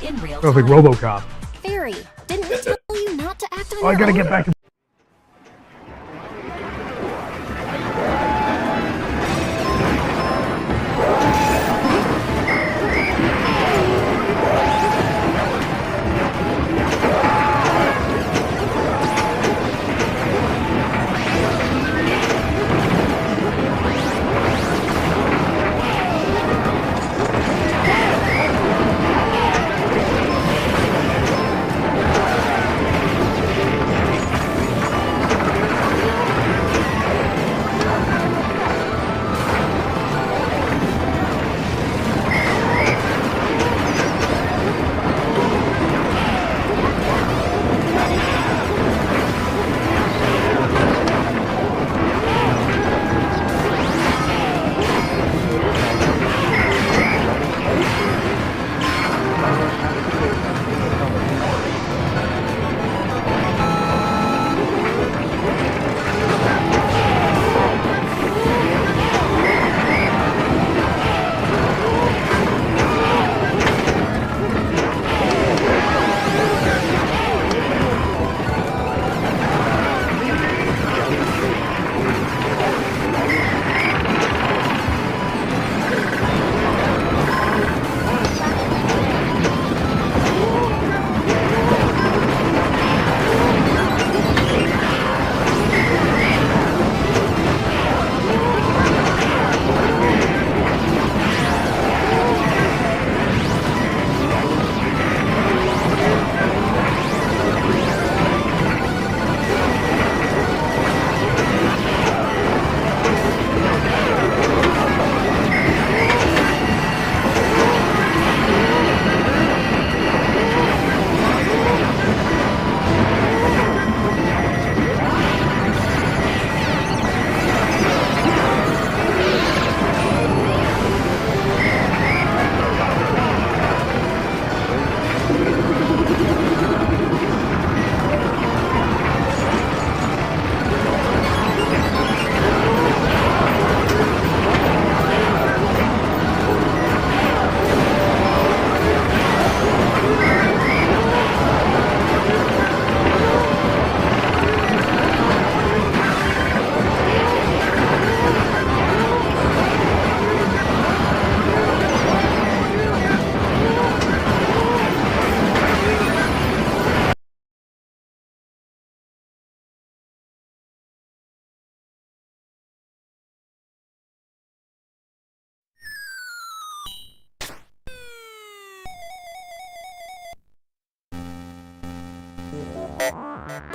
In real Sounds like time. RoboCop. Fairy, didn't we tell you not to act on Oh, I your gotta own? get back to.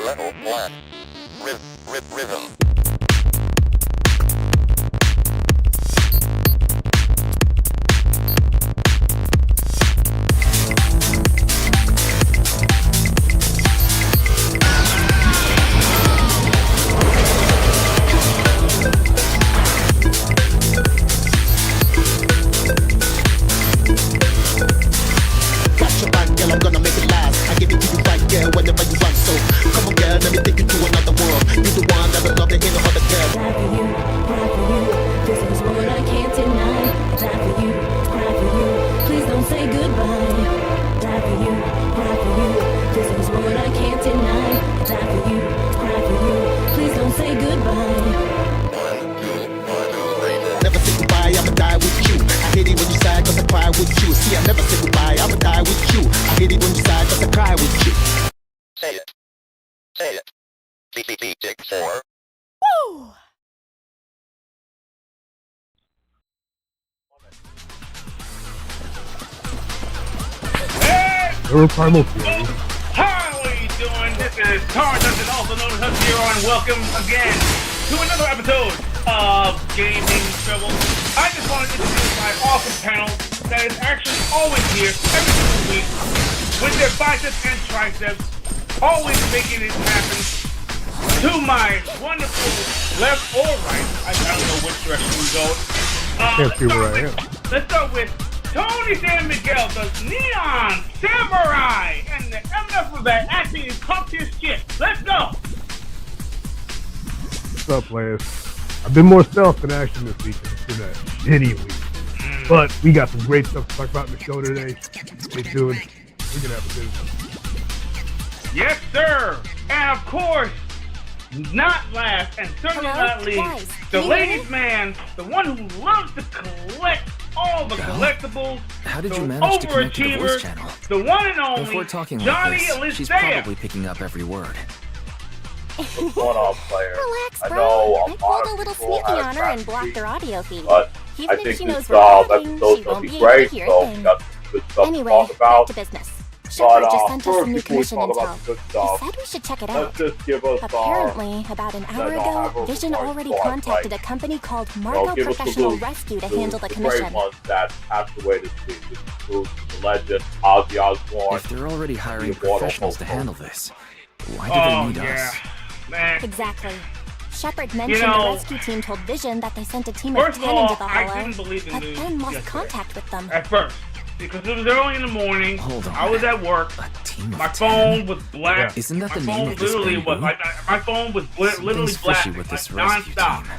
Level 1. Rhythm. See, I never say goodbye, I'ma die with you. I hate it when you sigh, cause I cry with you. Say it. Say it. TTT Tick 4. Woo! Hey! Primal Fury. How are you doing? This is Tar Dungeon, also known as Hub-Zero, and welcome again to another episode of Gaming Treble. I just want to introduce my awesome panel that is actually always here every single week with their biceps and triceps, always making it happen. To my wonderful left or right, I don't know which direction we go. Can't see where I am. Let's start with Tony San Miguel, the Neon Samurai, and the MF of that acting and talk his shit. Let's go! What's up, players? I've been more stealth than action this week. It's been a shitty week. But we got some great stuff to talk about in the show today. Stay tuned. We can have a good one. Yes, sir. And of course, not last and certainly Hello? not least, Guys, the can you hear ladies' me? man, the one who loves to collect all the collectibles, How did the you manage to connect to the voice overachiever, channel? the one and If only we're talking Johnny like this, she's Elisea. probably picking up every word. What's going on, player? Relax, I bro. know I lot pulled of a little people sneaky have on her and traffic, blocked her audio feed. but Even I if think she this knows we're recording, episode's she gonna won't be be able to great, hear so a we thing. got some good stuff Anyway, to talk about. back to business. But Shepard just sent us first, some new before we commission talk about intel. the good He stuff, said we should check it let's out. just give us Apparently, about an hour ago, Vision already contacted a company called Marco give us a Professional salute Rescue to to handle the the commission. great ones that passed away this week. This includes the legend Ozzy Osbourne. If they're already hiring the immortal professionals to Hulk handle this, why do they need us? Man. Exactly. Shepard mentioned know, the rescue team told Vision that they sent a team of First of 10 all, into the I hollow, didn't believe the but news then lost yesterday. contact with them. At first, because it was early in the morning. Hold on. I was at work. A team of My 10? phone was black. Isn't that my the name phone of this literally band was group? my phone was literally Something's black, fishy with this like, rescue nonstop. team.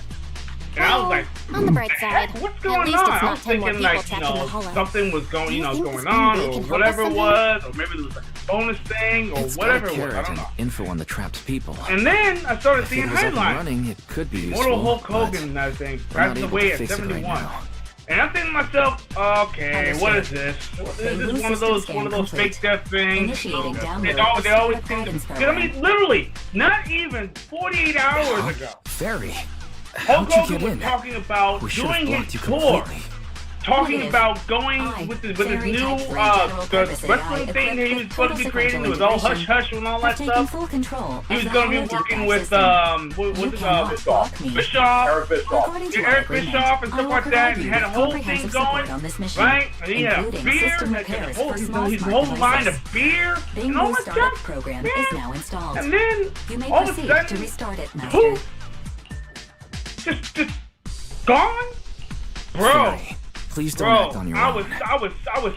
And I was like, on the bright side, what's at going least on? it's I not was 10 more thinking people like, trapped in the hollow. something was Do going, you think this going band on, can or help us whatever it somehow? was, or maybe there was like a bonus thing, or It's whatever got it a was. I carrot don't and know. info on the trapped people. And then I started If seeing it was up and headlines. running, it could be useful. Mortal Hulk but Hogan, I think, we're not passed able away to at fix it right 71. now. And I'm thinking to myself, okay, what is this? Is this one of those fake death things? Initiating download They of always Solar seem to. Guidance I mean, literally, not even 48 hours ago, Fairy, Hulk how'd you Hogan get was in? talking about We should have doing blocked his you tour. completely. Talking Negative. about going I, with his Fairy new type for general the purpose wrestling AI thing that he was equipped supposed to with be creating. It was total all hush integration, hush and all that have taken stuff. full control He of was the going to be hollow working deep with dive what's You it cannot block me. Bischoff, Eric Bischoff. According to our Eric agreement, Bischoff and I stuff will like that, provide and you had a with whole thing comprehensive going, support on this mission, right? And he had a including beer, system had repairs his for small his smart whole line devices. of beer Bing and all Boost that startup stuff. program Man. is now installed. And then You may all of a proceed sudden, to restart it, Master. poof, just gone, bro. Fairy, please don't act on your I own. was You're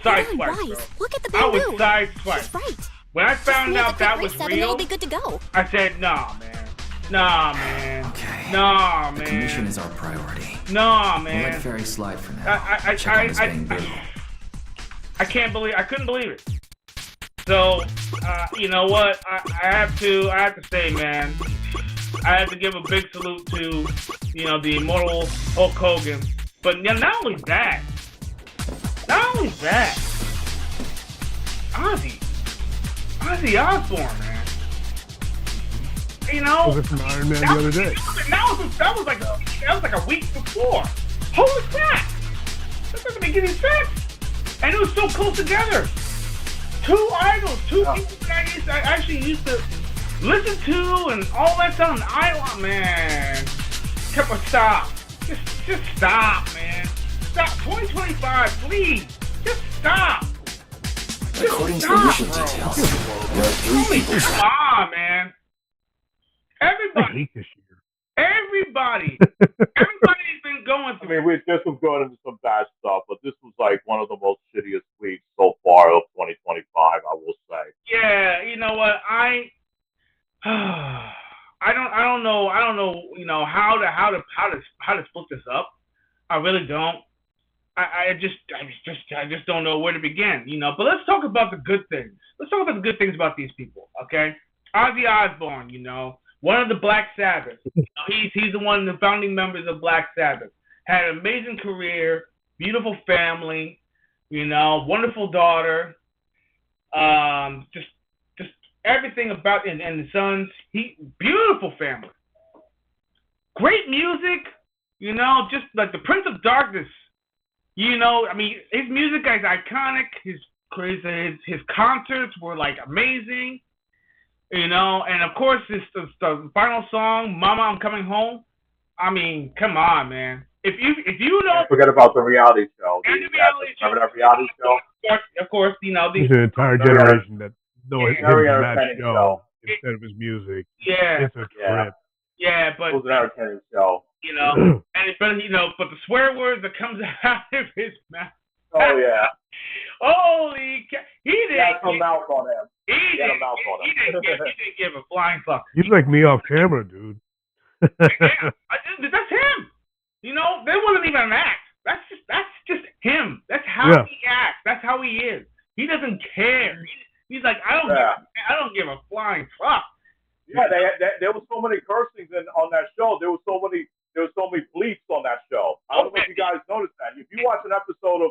sideswiped, bro. wise. Look at the I was bamboo. sideswiped. She's right. When I Just found need a out quick that was reset and it'll real, be good to go. I said, nah, man. Nah, man. Okay. Nah, The man. commission is our priority. Nah, We'll let man. Fairy slide for now. I Check on this bamboo. I couldn't believe it. So, you know what? I have to say, man, I have to give a big salute to, the immortal Hulk Hogan. But not only that, Ozzy Osbourne, man. Was it from Iron Man the other day? That was like a week before. Holy crap! That doesn't make any sense. And it was so close together. Two idols, two people that I actually used to listen to and all that stuff. And I, man, come on, stop. Just stop, man. Stop. 2025, please. Just stop. According to the mission details, there are 3 people trapped. Come on, man. I Everybody. hate this year. Everybody's been going I through. mean, this was going into some bad stuff, but this was like one of the most shittiest weeks so far of 2025, I will say. Yeah, you know what? I don't know, how to split this up. I really don't. I just don't know where to begin, But let's talk about the good things. Let's talk about the good things about these people, okay? Ozzy Osbourne, one of the Black Sabbath. He's the one of the founding members of Black Sabbath. Had an amazing career, beautiful family, wonderful daughter. Just everything about and the sons. Beautiful family. Great music, just like the Prince of Darkness. His music is iconic. His concerts were like amazing. And of course, the final song, "Mama, I'm Coming Home." I mean, come on, man. If you know, Don't forget about the reality show. And the reality show. Remember that reality show? of course, There's an entire generation that knows him Very from that entertaining show instead of his music. yeah, It's a trip. but It was an entertaining show. but the swear words that comes out of his mouth. Oh yeah. Holy cow! He He had some didn't. mouth on him. He had a mouth on him. didn't give a flying fuck. He's like me off camera, dude. That's him. There wasn't even an act. That's just him. That's how he acts. That's how he is. He doesn't care. He's like, I don't give a flying fuck. Yeah, there was so many cursings on that show. There was so many bleeps on that show. I don't know if you guys noticed that. If you watch an episode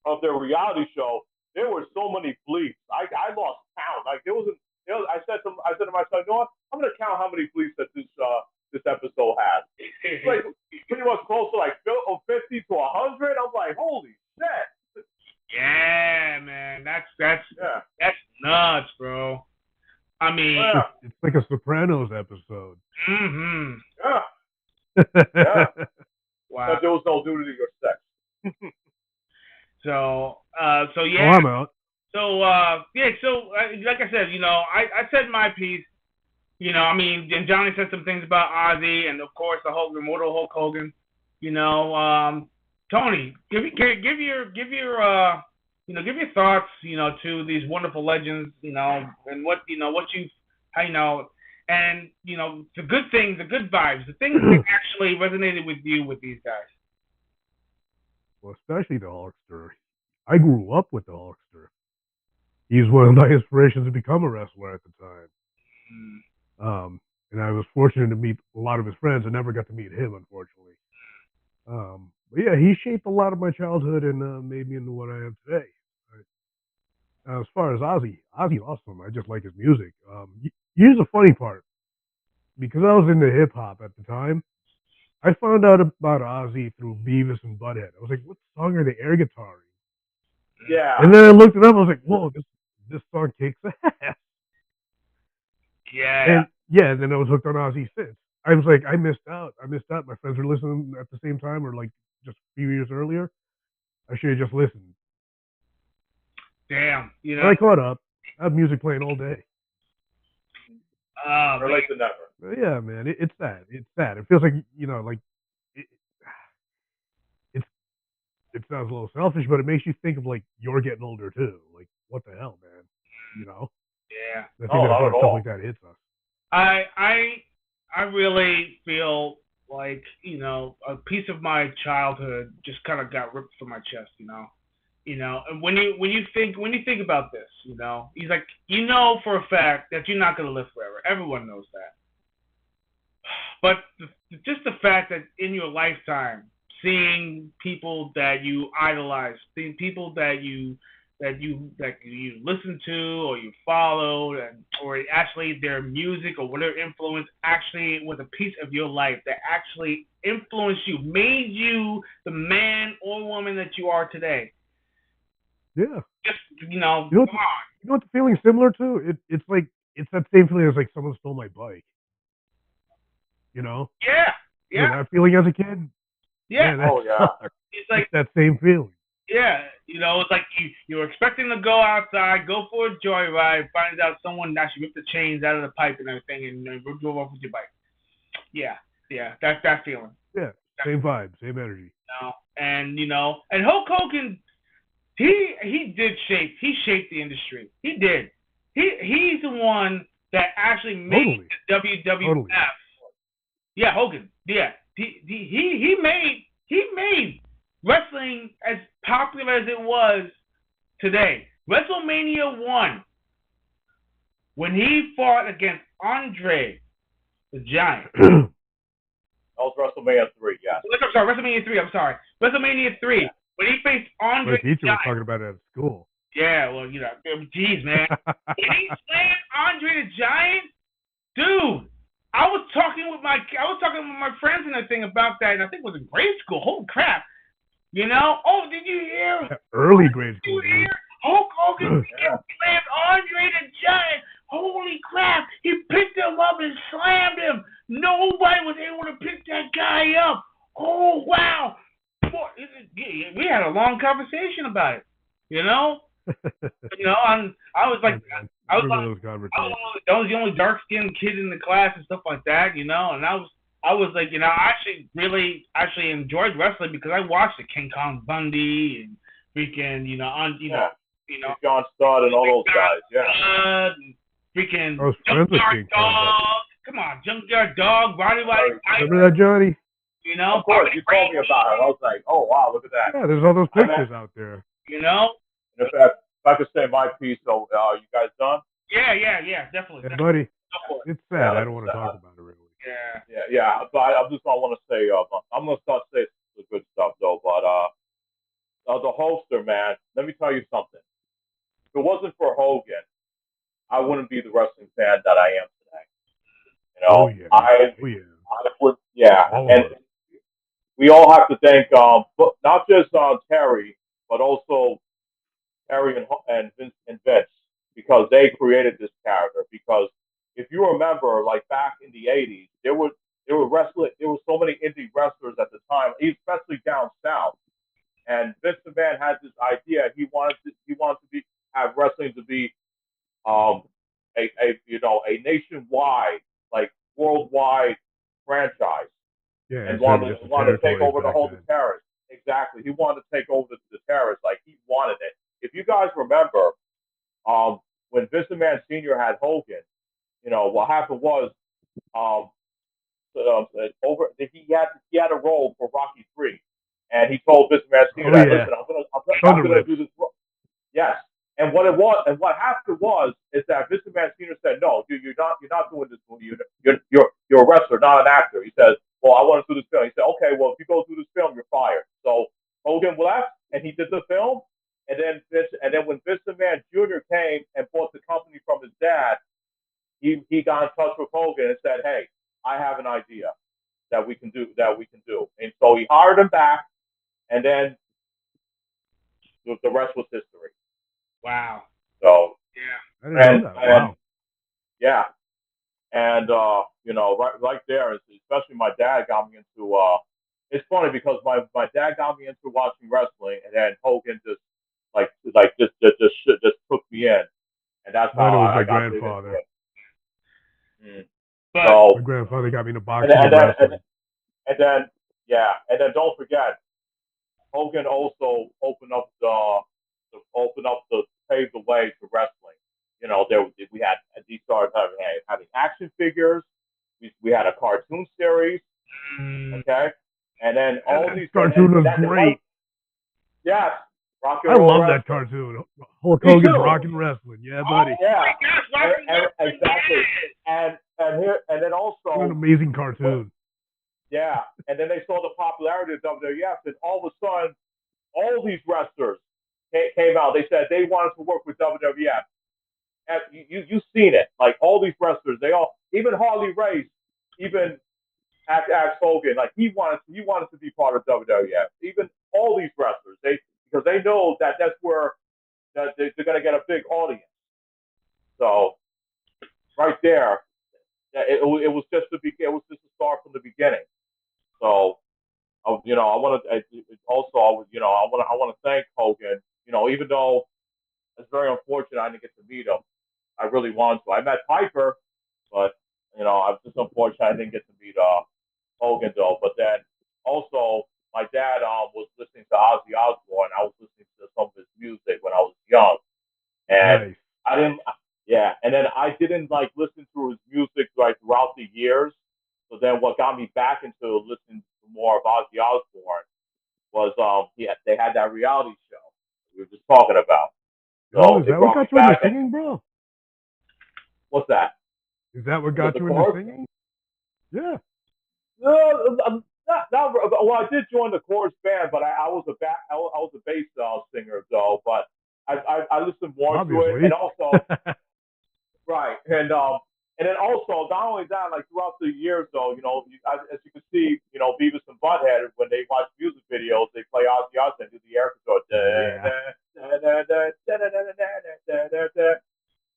of their reality show, there were so many bleeps. I lost count. Like I said to my son, you know what? I'm gonna count how many bleeps that this episode had. It's like pretty much close to like 50 to 100. I'm like, holy shit. Yeah, man, that's nuts, bro. I mean, it's like a Sopranos episode. Mm-hmm. Yeah. Wow. But there was no nudity or sex. So yeah. Oh, I'm out. So like I said, I said my piece. I mean, and Johnny said some things about Ozzy, and of course the immortal Hulk Hogan. Tony, give your thoughts, to these wonderful legends, and what and the good things, the good vibes, the things that actually resonated with you with these guys. Well, especially the Hulkster. I grew up with the Hulkster. He's one of my inspirations to become a wrestler at the time. And I was fortunate to meet a lot of his friends. I never got to meet him, unfortunately. But yeah, he shaped a lot of my childhood and made me into what I am today. As far as Ozzy's awesome. I just like his music. Here's the funny part. Because I was into hip hop at the time, I found out about Ozzy through Beavis and Butthead. I was like, what song are they air guitaring? Yeah. And then I looked it up. I was like, whoa, this song kicks ass. Yeah. And then I was hooked on Ozzy since. I was like, I missed out. My friends were listening at the same time, or like just a few years earlier. I should have just listened. Damn. But I caught up. I have music playing all day. Or like the never. But yeah, man, it's sad. It's sad. It feels like it sounds a little selfish, but it makes you think of like you're getting older too. Like, what the hell, man? Yeah. I think that stuff like that hits us. I really feel like a piece of my childhood just kind of got ripped from my chest. And when you think about this, he's like, for a fact that you're not gonna live forever. Everyone knows that. But just the fact that in your lifetime, seeing people that you idolize, seeing people that you listen to or you followed, or actually their music or whatever influence actually was a piece of your life that actually influenced you, made you the man or woman that you are today. Yeah. Just come on. You know what the feeling's similar to? It's like it's that same feeling as like someone stole my bike. Yeah. That feeling as a kid. Yeah. Man, it's like that same feeling. Yeah, it's like you're expecting to go outside, go for a joyride, find out someone actually ripped the chains out of the pipe and everything, and drove off with your bike. Yeah, that's that feeling. Yeah, same vibe, same energy. And Hulk Hogan, he shaped the industry. He did. He's the one that actually made the WWF. Totally. Yeah, Hogan. Yeah, he made wrestling as popular as it was today. WrestleMania 1, when he fought against Andre the Giant. That was WrestleMania 3, yeah. I'm sorry, WrestleMania 3, WrestleMania 3, when he faced Andre the Giant. My teacher was talking about it at school. Yeah, well, geez, man. When he slammed Andre the Giant, dude, I was talking with my friends and everything about that, and I think it was in grade school. Holy crap. Oh, did you hear? Early grade school. Did you hear? Hulk Hogan slammed Andre the Giant. Holy crap. He picked him up and slammed him. Nobody was able to pick that guy up. Oh, wow. We had a long conversation about it, I was like, I was the only dark-skinned kid in the class and stuff like that, and I was like, I actually enjoyed wrestling because I watched the King Kong Bundy and freaking, John Studd and all those guys, yeah. And freaking Junkyard Dog. Come on, Junkyard Dog, Roddy White. Remember that, Johnny? Of course, you told me about it. I was like, oh wow, look at that. Yeah, there's all those pictures out there. In fact, I could say my piece, so you guys done? Yeah, definitely. Yeah, buddy. It's sad. Yeah, I don't want to talk about it really. Yeah. But I just don't want to say. I'm gonna start saying the good stuff though. But the holster, man. Let me tell you something. If it wasn't for Hogan, I wouldn't be the wrestling fan that I am today. You know, Oh yeah. I would, yeah, All of and us. we all have to thank, but not just Terry, but also Terry and Vince and Vince, because they created this character. Because if you remember, like back in the '80s, there were wrestling, there were so many indie wrestlers at the time, especially down south. And Vince McMahon had this idea. He wanted to be have wrestling to be um a nationwide, like worldwide franchise, Yeah, and instead of just the wanted to take territories over the back whole then. terrace. Exactly. He wanted to take over the terrace. Like he wanted it. If you guys remember, when Vince McMahon Sr. had Hogan, what happened was um, he had a role for Rocky 3, and he told Vince McMahon Sr. Oh that, yeah. listen, I'm Thunder gonna Lips. do this. Yes. And what happened was is that Vince McMahon Sr. said, no, you're not doing this movie. You're a wrestler, not an actor. He says, well, I want to do this film. He said, okay, well, if you go through this film, you're fired. So Hogan left, and he did the film. And then when Vince McMahon Jr. came and bought the company from his dad, he got in touch with Hogan and said, hey, I have an idea that we can do. And so he hired him back, and then the rest was history. Wow. So I didn't know that. Wow. yeah, and right there, especially my dad got me into. It's funny because my dad got me into watching wrestling, and then Hogan just just took me in, and that's Mine how was I my got grandfather. But So My grandfather got me into and boxing then, and wrestling. and then don't forget, Hogan also paved the way to wrestling. We had these started having action figures. We had a cartoon series, okay, and then all That these cartoon was great. Yes, rock and I roll love that wrestling. cartoon. Hulk Me Hogan's too. rockin' wrestling. Yeah, buddy. Yeah, oh my gosh, Rocky Wrestling, exactly. yes! And then What an also, amazing cartoon. yeah, and then they saw the popularity of WWF, and all of a sudden, all these wrestlers came out. They said they wanted to work with WWF. And you've seen it. Like all these wrestlers, even Harley Race, even asked Hogan, like he wanted to be part of WWF. Even all these wrestlers, because they know that that's where that they're going to get a big audience. So right there, it was just it was just a start from the beginning. So I want to also I want to thank Hogan. Even though it's very unfortunate I didn't get to meet him, I really wanted to. I met Piper, but I'm just unfortunate I didn't get to meet Hogan though. But then also my dad was listening to Ozzy Osbourne. I was listening to some of his music when I was young, and Nice. I didn't. Yeah, and then I didn't like listen to his music like throughout the years. So then what got me back into listening to more of Ozzy Osbourne was they had that reality show we were just talking about. Oh, So is it that what brought me got you into back. singing, bro? What's that? Is that what Was got the you into chorus? singing? Yeah. No, well, I did join the chorus band, but I was I was a bass singer though. But I listened more to it, Obviously. and also right, and then also not only that, like throughout the years though, as you can see, Beavis and Butthead when they watch music videos, they play Ozzy Osbourne, do the air control. Yeah.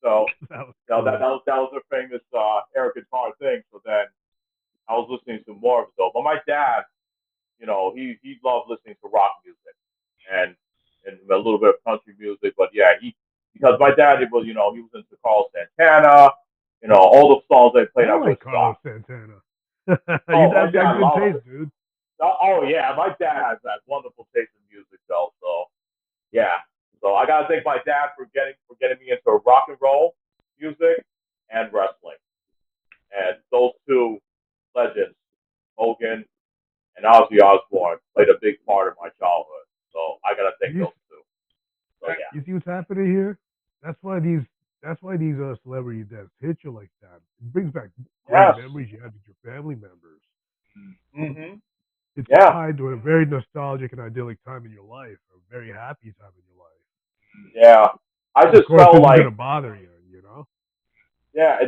So That was cool. that was their famous air guitar thing. So then I was listening to more of it though. But my dad, he loved listening to rock music and a little bit of country music. But yeah, because my dad, he was into Carl Santana, all the songs they played I at like Carlos Woodstock. Santana. Oh, Your my dad's dad got good loved taste, it. dude. Oh yeah, my dad has that wonderful taste in music though. So yeah, so I gotta thank my dad for getting me into rock and roll music and wrestling, and those two legends, Hogan and Ozzy Osbourne, played a big part of my childhood. So I gotta thank those two. So yeah. You see what's happening here? That's why these celebrity deaths hit you like that. It brings back great memories you had with your family members. Mm-hmm. It's tied to a very nostalgic and idyllic time in your life, a very happy time in your life. Yeah, I just of course, felt this like is gonna bother you, you know. Yeah,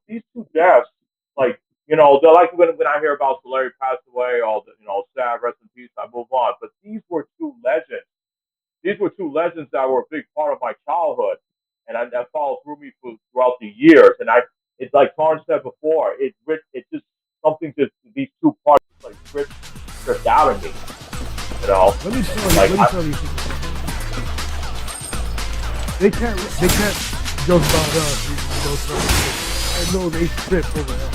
these two deaths, like they're like when I hear about Larry passed away, all the sad, rest in peace, I move on. But these were two legends. These were two legends that were a big part of my childhood, and that followed through me throughout the years. And it's like Torrance said before, it's just something that these two parts like stripped out of me. Let me tell you. They can't joke about us. I know they strip over there.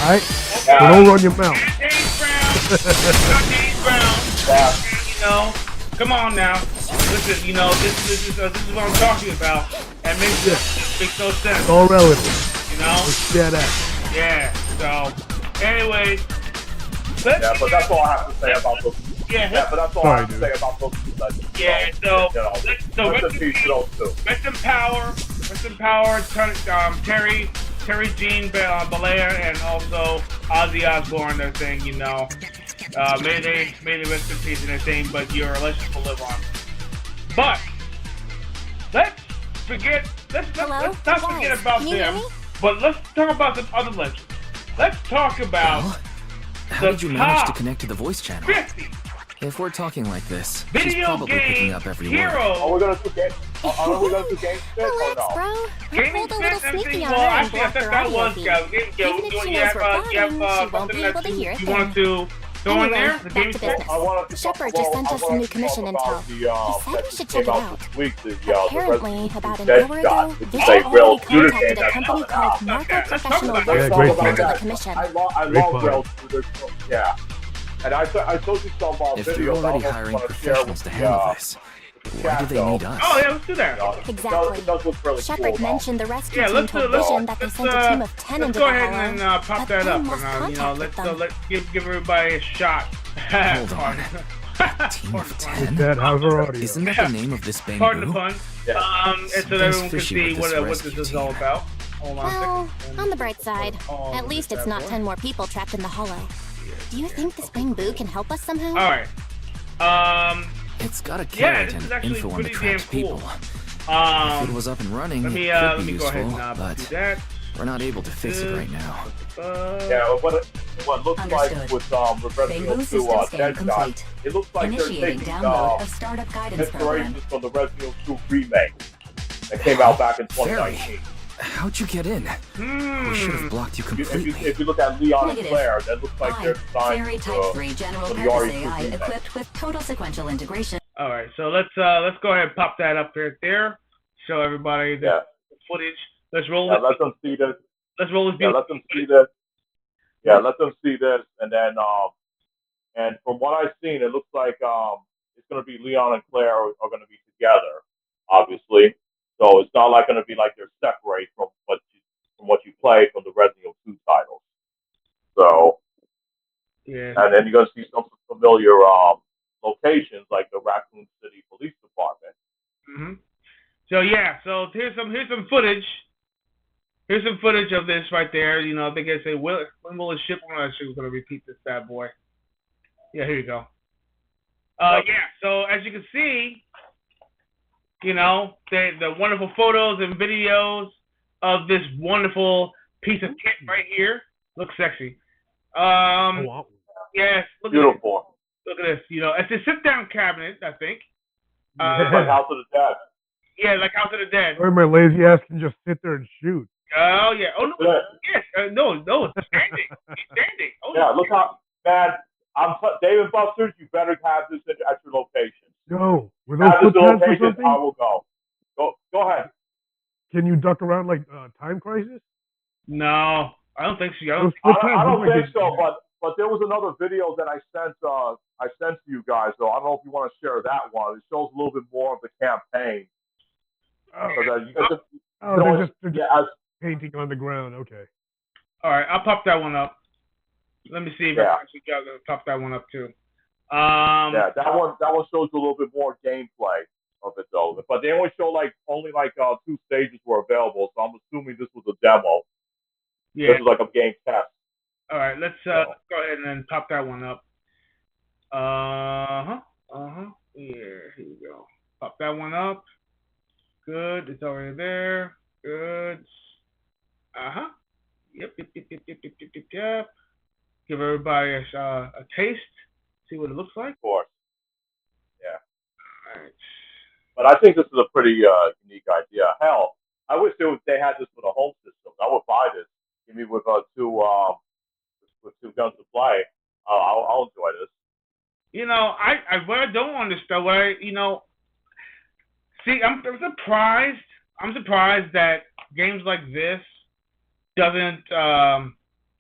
Alright? So don't run your mouth. James Brown. Come on now. Listen, this is what I'm talking about. And makes no sense. It's all relative. Let's share that. Yeah. So, anyway. But that's all I have to say about those. Yeah, but that's all I have to say about those two legends. Yeah, so rest in peace, rest in power, Terry Jean Balea, and also Ozzy Osbourne. They're saying, may they rest in peace and everything, but your legends will live on. But let's not forget about them. But let's talk about some other legends. Let's talk about how did you manage to connect to the voice channel? 50. If we're talking like this, she's Video probably picking up every word. Are we gonna do game? Are we gonna do game spit or no? Relax, bro. I pulled a little sneaky on her Well, and actually, I blocked think her that audio was feed. Even Even if she knows we're recording, she won't be able to hear it you want then. to go in Anyway, there? The back game to spit? business. Shepard just sent us some new commission intel. He said we should check it out. Apparently, about an hour ago, Vision already contacted a company called Marco Professional Works to look into the commission. I love Rails. Yeah. And I told you some If videos. they're already hiring professionals to handle this, why do they need us? Oh, yeah, let's do that. Exactly. It does look really Shepard cool, mentioned the rescue Yeah, team let's told Vision that they sent a team of 10 into go the ahead hollow, and pop but that they up, lost and contact with them. let's give everybody a shot. Hold on. Team of 10? Dad, how's our audio? Isn't that the name of this bamboo? Pardon the pun. And so that everyone can fishy see with what this this is all about. Hold on a Well, second. on the bright side, at least it's not 10 more people trapped in the hollow. Do you think this bamboo can help us somehow? Alright. It's got a Yeah, carrot this is and actually info on the pretty damn trapped cool. people. If it was up and running, Let me it could be go ahead useful, and but do that. we're not able to fix it right now. Yeah, what looks Understood. like with Resident Evil 2 Bamboo system scan Deadshot, complete. it looks like Initiating they're taking download of startup guidance program. inspirations from the Resident Evil 2 remake that came out back in 2019. How'd you get in? We should have blocked you completely. If you look at Leon and Negative. Claire, that looks like they're designed Fairy Type 3 general for the purpose RE2 AI remake. equipped with total sequential integration. Alright, so let's go ahead and pop that up right there. Show everybody the footage. Let's roll Yeah, this. let them see this. Let's roll this. Yeah, let them see this. Yeah, let them see this, and then and from what I've seen, it looks like it's going to be Leon and Claire are going to be together, obviously. So it's not like going to be like they're separate from what you play from the Resident Evil 2 titles. So Yeah. and then you're going to see some familiar locations like the Raccoon City Police Department. Mm-hmm. So yeah, so here's some footage. Here's some footage of this right there. You know, they can say, when will it ship? I'm actually going to repeat this bad boy. Yeah, here you go. Yeah, so as you can see, you know, the wonderful photos and videos of this wonderful piece of kit right here. Looks sexy. Yes, look Beautiful. at this. Look at this. You know, it's a sit-down cabinet, I think. Like House of the Dead. Yeah, like House of the Dead. Or my lazy ass can just sit there and shoot. Oh yeah. Oh no. Yes. No. It's standing. It's standing. Oh yeah. Look how man. David Busters. You better have this at your location. Yo, with those foot pads or something? I will go. Go ahead. Can you duck around like Time Crisis? No, I don't think so. I don't think so. But there was another video that I sent to you guys. So I don't know if you want to share that one. It shows a little bit more of the campaign. They're just painting on the ground. Okay. All right, I'll pop that one up. Let me see if I actually got to pop that one up too. Yeah, that one shows a little bit more gameplay of it though. But they only show only 2 stages were available, so I'm assuming this was a demo. Yeah. This is like a game test. All right, let's go ahead and then pop that one up. Here we go. Pop that one up. Good. It's already there. Good. Yep. Give everybody a taste. See what it looks like. Of course. Yeah. All right. But I think this is a pretty unique idea. Hell, I wish they had this with a home system. I would buy this. Give me with two guns to play. I'll enjoy this. You know, what I don't understand, see, I'm surprised. I'm surprised that games like this doesn't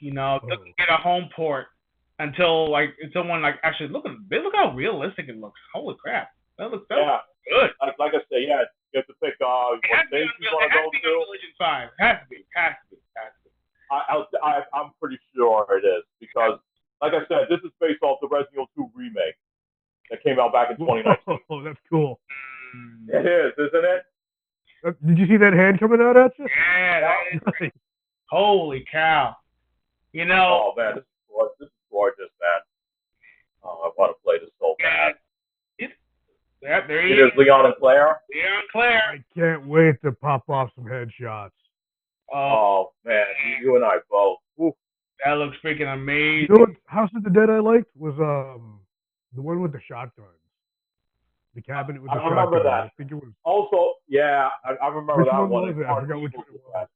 get a home port until someone actually look how realistic it looks. Holy crap, that looks good. Like I say, yeah, you have to pick what stage you want to go to. Religion 5 has to be. I'm pretty sure it is because, like I said, this is based off the Resident Evil 2 remake that came out back in 2019. Oh, that's cool. It is, isn't it? Did you see that hand coming out at you? Yeah. Nice. Holy cow! Oh man, this is gorgeous, man. Oh, I want to play this so bad. Yeah, there it is. Leon and Claire. Leon and Claire. I can't wait to pop off some headshots. Oh man, you and I both. Ooh. That looks freaking amazing. You know what House of the Dead I liked was the one with the shotguns. The cabinet with the shotguns. I remember that. I think it was. Also, yeah, I remember which that one. Was it? I forgot which one it was.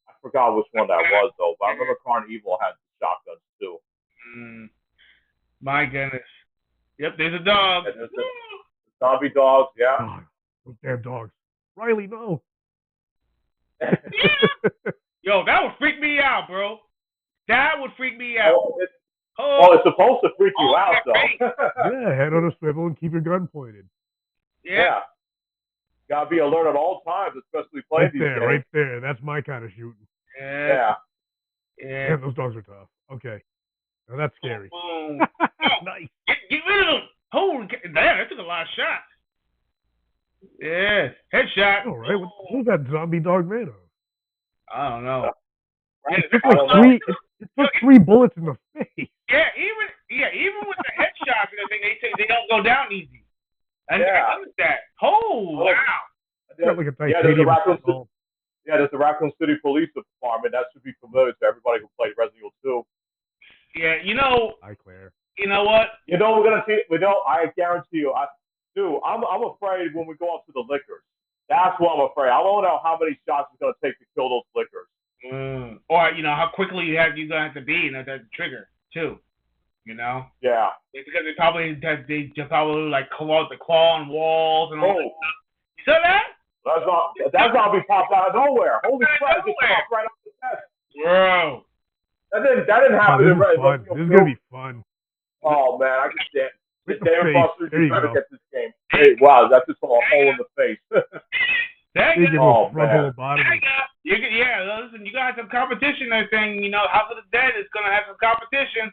I forgot which one that was though, but I remember Carn Evil had shotguns too. My goodness. Yep, there's a dog. There's the zombie dogs, yeah. Oh, those damn dogs. Riley, no. Yo, that would freak me out, bro. That would freak me out. It's supposed to freak you out, though. Yeah, head on a swivel and keep your gun pointed. Yeah. Gotta be alert at all times, especially playing these games. Right there. That's my kind of shooting. Yeah. Yeah, those dogs are tough. Okay. Now that's scary. Nice. Get rid of them. Holy damn, that took a lot of shots. Yeah. Headshot. All right. Who's that zombie dog made of? I don't know. It took 3 bullets in the face. Yeah, even with the headshots and everything, they don't go down easy. And look at that. Oh, wow. Like there's the Raccoon City Police Department. That should be familiar to everybody who played Resident Evil 2. Yeah, Hi, Claire. You know what? We're gonna see. I guarantee you. I'm afraid when we go up to the liquors. That's what I'm afraid. I don't know how many shots it's gonna take to kill those liquors. Or how quickly you're gonna have to be, that trigger too. Yeah. Because they probably claw on walls and all that stuff. You saw that? That zombie popped out of nowhere. Holy crap! It just popped right off the chest. Bro. That didn't happen in Resident Evil 2. This is gonna be fun. Oh man, I can stand. Damn Buster, you trying to get this game. Hey, wow, that's just a hole in the face. Lobotomy. Listen, you got some competition. I think House of the Dead is gonna have some competition.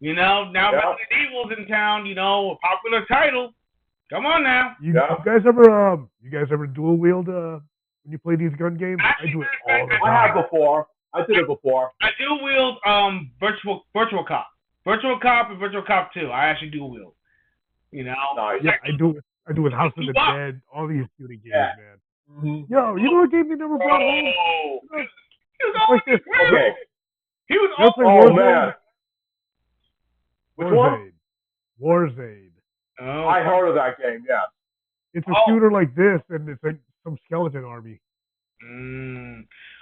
Now Resident Evil's in town. A popular title. Come on now. You guys ever dual wield when you play these gun games? I do it all the time. I have before. I did it before. I dual wield Virtual Cop. Virtual Cop and Virtual Cop 2. I actually dual wield. Nice. Yeah, I do it House of the Dead, all these shooting games, man. Mm-hmm. Yo, you know what game they never brought home? He was always okay. He was oh man. Which one? Warzone. Oh, I heard of that game, yeah. It's a shooter like this, and it's like some skeleton army.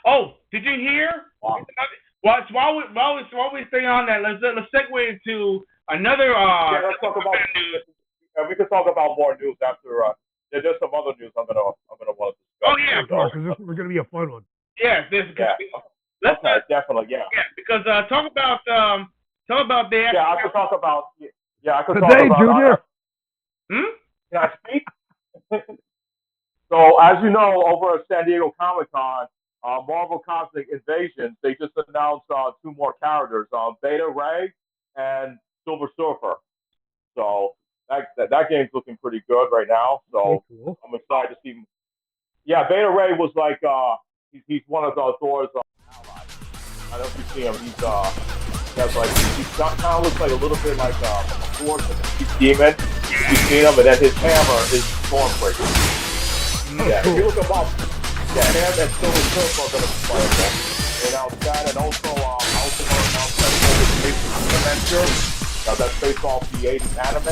Oh, did you hear? Wow. While we stay on that, let's segue into another. Let's talk about news. We can talk about more news after. There's some other news I'm gonna want to discuss. Oh yeah, because this is gonna be a fun one. Yeah, definitely, yeah. Yeah, because talk about the. Yeah, I could talk about. Yeah, I could Today, talk about. Junior. Can I speak? So, as you know, over at San Diego Comic-Con, Marvel Cosmic Invasion, they just announced 2 more characters, Beta Ray and Silver Surfer. So that game's looking pretty good right now. So cool. I'm excited to see. Yeah, Beta Ray was like he's one of Thor's allies. I don't know if you see him. He kind of looks like a little bit like a Thor's demon. You've seen him, and then his hammer is Stormbreaker. Yeah, if you look him up, him and Silver Surfer are going to be playable. And that, and also I also want to announce that Adventure. Now that's based off the 80s anime.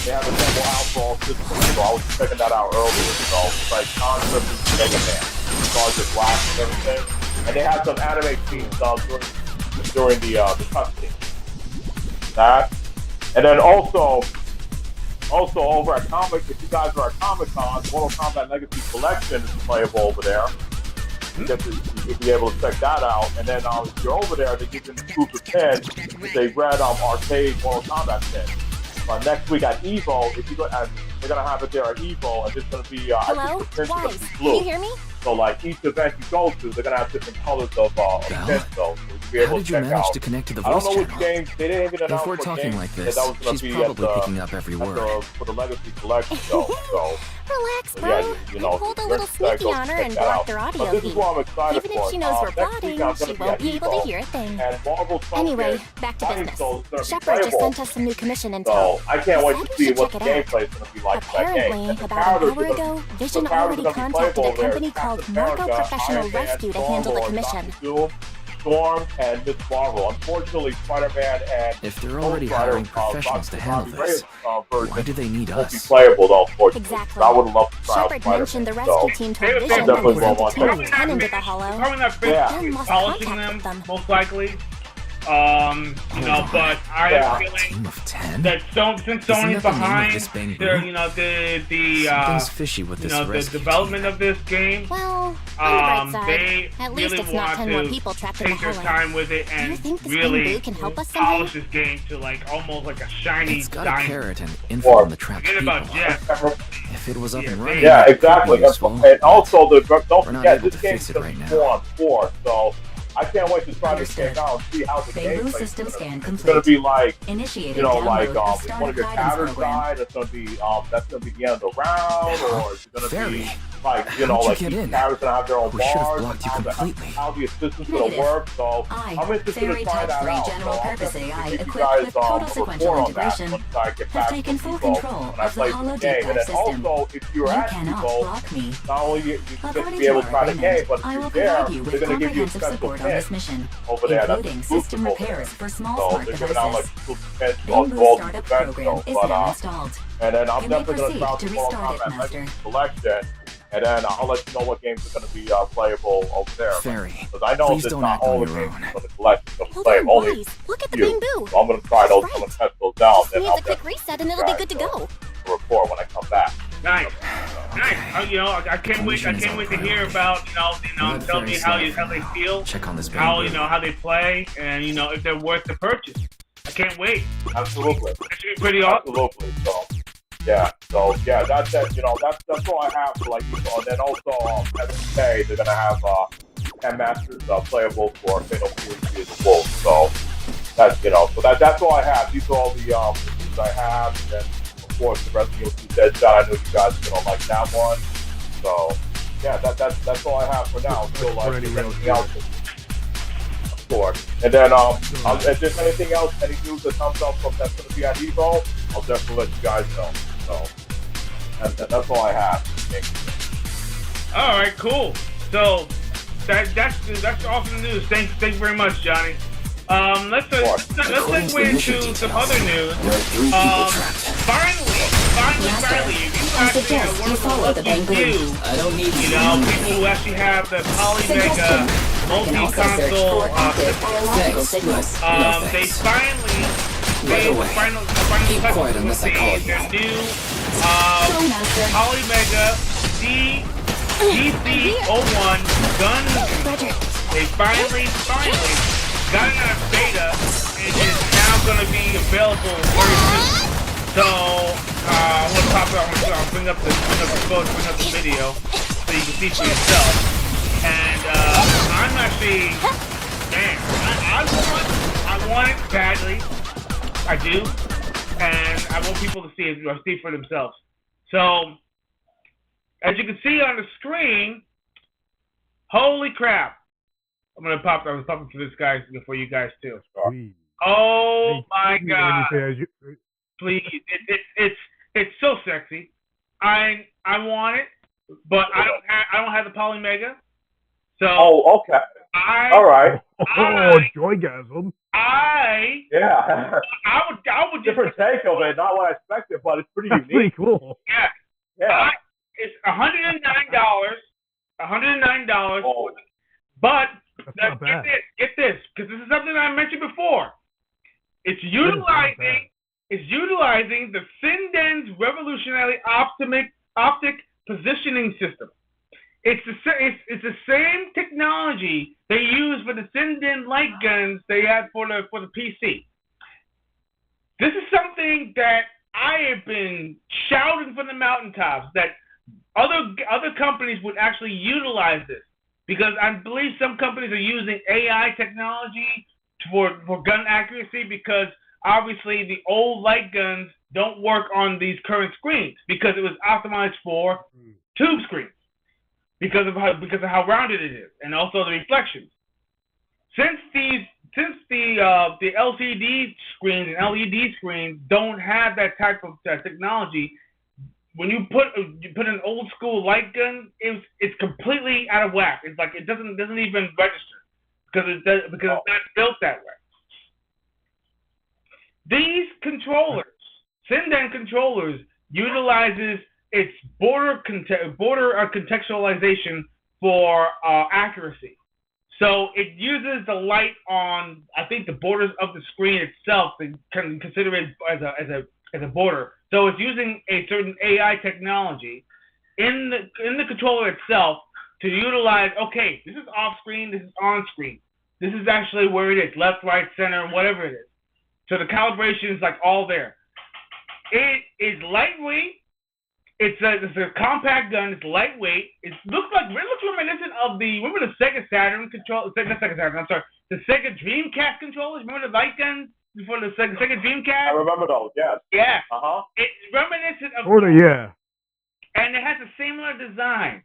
They have a demo out for all systems, so I was checking that out earlier. So it's like concept of Mega Man, stars of black and everything. And they had some anime scenes during the cutscene. That, and then also over at if you guys are at Comic-Con, Mortal Kombat Legacy Collection is playable over there. You'll be able to check that out. And then if you're over there, they give you an exclusive pin. It's a red arcade Mortal Kombat pin. Next week at Evo, they're going to have it there at Evo, and it's going to be, Hello? Wise, can you hear me? So like each event you go to, they're going to have different colors of pins, so you'll be able How did to you check manage out. to connect to the I don't voice know which channel? games, they didn't even announce If we're what talking games like that this, was going she's to be probably picking up every word. for the Legacy Collection show. So, Relax, bro. yeah, you know, I pulled a little let's sneaky on her and blocked her audio But this is feed. what I'm excited Even for. if she knows we're Next week plotting, I'm she gonna won't be at able to Evo, hear a thing. And Marvel Anyway, Sunday, back to Dying business. Souls is gonna be Shepard just playable. sent us some new commission info. So I can't wait to Decided we see should what the check it out. gameplay is going to be like for that game. Apparently, And the about an characters hour are gonna- ago, the Vision characters already are gonna be contacted a playable there. company called Captain Marco America, Professional Iron Man, Rescue to handle the Star-Lord, commission. Dr. Doom, Storm, and Miss Marvel. Unfortunately, Spider-Man and If they're already Ghost Rider, hiring professionals to handle Bobby this, Reyes, version why do they need won't be us? playable though, unfortunately. Exactly. I would love to try out Shepard Spider-Man. mentioned the rescue team told They- Vision they that definitely they won't sent a want team that. of 10 into the hollow. Probably not Yeah. Then lost polishing contact them, with them. most likely. But I Yeah. have a feeling Team of 10? that since Isn't Sony's that the name of behind this bang their, boom? the Something's fishy with this the rescue development team. of this game, Well, on the bright side, they at least really it's not want 10 more to people trapped in the take their hollow. time with it Do you and think this really bamboo can help us somehow? polish this game to like almost like a shiny It's got a diamond. carrot and info on the trapped Forget people. about Jeff. If it was up and Yeah, running, Yeah, it could exactly. be useful. And also, don't We're not forget, able this to game fix is it going right to now. be on 4, so I can't wait to try this Understood. game out and see how the Bamboo gameplay is system scan It's going to complete. be like, Initiated you know, like download of if one startup of your guidance characters program. died, it's going to be that's going to be the end of the round, or is it going to be Very. like How'd like you get each in? character's going to have their own We should have bars, blocked you completely. how the assistant's going to Negative. work. So I'm I, interested Fairy to try Type that 3 out. General So I'll Purpose definitely AI give you equipped guys with total a sequential report on that integration once I get have back taken from full Evo control when I of the play hollow the game. deep And then dive system. also, if you're You at cannot Evo, block me. not only you get to According be to able our to try the game, agreement, but if I you're will there, provide you they're with going to give you a comprehensive special support on pin this mission, over there. That's including exclusive system over there. repairs for small So smart they're giving out like devices. exclusive pins to Bamboo all the startup events. program is But now installed. and then I'm You may definitely going to try out the proceed to Mortal restart it, Kombat Master. Legacy Collection, and then I'll let you know what games are going to be playable over there. Fairy, Because I know please that don't not act on all the your games own. for the collection will Hold play on, only Wise. Look at the few. bamboo. So I'm going to try those. That's I'm going right. to test those out. Just and needs I'll a quick definitely reset and it'll be good to go. report when I come back. Nice. I can't wait. I can't wait to hear about tell me how they feel, Check on this how bamboo. how they play, and if they're worth the purchase. I can't wait. Absolutely. That should be pretty awesome. Absolutely. So that's it. That's all I have for like Evo. And then also SK, they're gonna have 10 masters playable for Fatal Fury as a Wolf. So that's that's all I have. These are all the things I have. And then of course the Resident Evil 2 Deadshot. I know you guys are gonna like that one. So yeah, that's all I have for now. Until like anything else. Of course. And then if there's anything else, any news that comes up from that's gonna be at Evo, I'll definitely let you guys know. So that's all I have. All right, cool. So that's awesome news. Thank you very much, Johnny. Let's segue into some other news. Finally, you actually have one of the lucky few. I don't need People who actually have the Polymega multi-console system. They finally touched with their new Polymega DC-01 gun. They finally got it out of beta and is now going to be available very soon. So I'm going to pop it up. I'll bring up the photo, bring up the video so you can see for yourself. And I'm actually, man, I want it badly. I do. and I want people to see it or see for themselves. So, as you can see on the screen, holy crap! I'm gonna pop it for this guy for you guys too. Oh my God! Please, it's so sexy. I want it, but I don't have the polymega. So. Oh, okay. All right. Joygasm. Yeah. I would different take of it, not what I expected, but it's pretty unique. Pretty cool. Yeah. It's $109. $109. Oh. But get this, because this is something I mentioned before. It's utilizing the Sinden's revolutionary optic positioning system. It's the same technology they use for the Sinden light guns they had for the PC. This is something that I have been shouting from the mountaintops that other companies would actually utilize this, because I believe some companies are using AI technology for gun accuracy, because obviously the old light guns don't work on these current screens because it was optimized for tube screens. Because of how rounded it is, and also the reflections. Since the LCD screens and LED screens don't have that type of technology, when you put an old school light gun, it's completely out of whack. It's like it doesn't even register because it's not built that way. These controllers, Sinden controllers, utilizes its border contextualization for accuracy. So it uses the light on, I think, the borders of the screen itself and can consider it as a border. So it's using a certain AI technology in the controller itself to utilize. Okay, this is off screen. This is on screen. This is actually where it is, left, right, center, whatever it is. So the calibration is like all there. It is lightweight. It's a compact gun. It's lightweight. It looks reminiscent of remember the Sega Saturn control. Not Sega Saturn. I'm sorry. The Sega Dreamcast controllers. Remember the light guns for the Sega Dreamcast? I remember those. Yes. Yeah. It's reminiscent of. Yeah. And it has a similar design.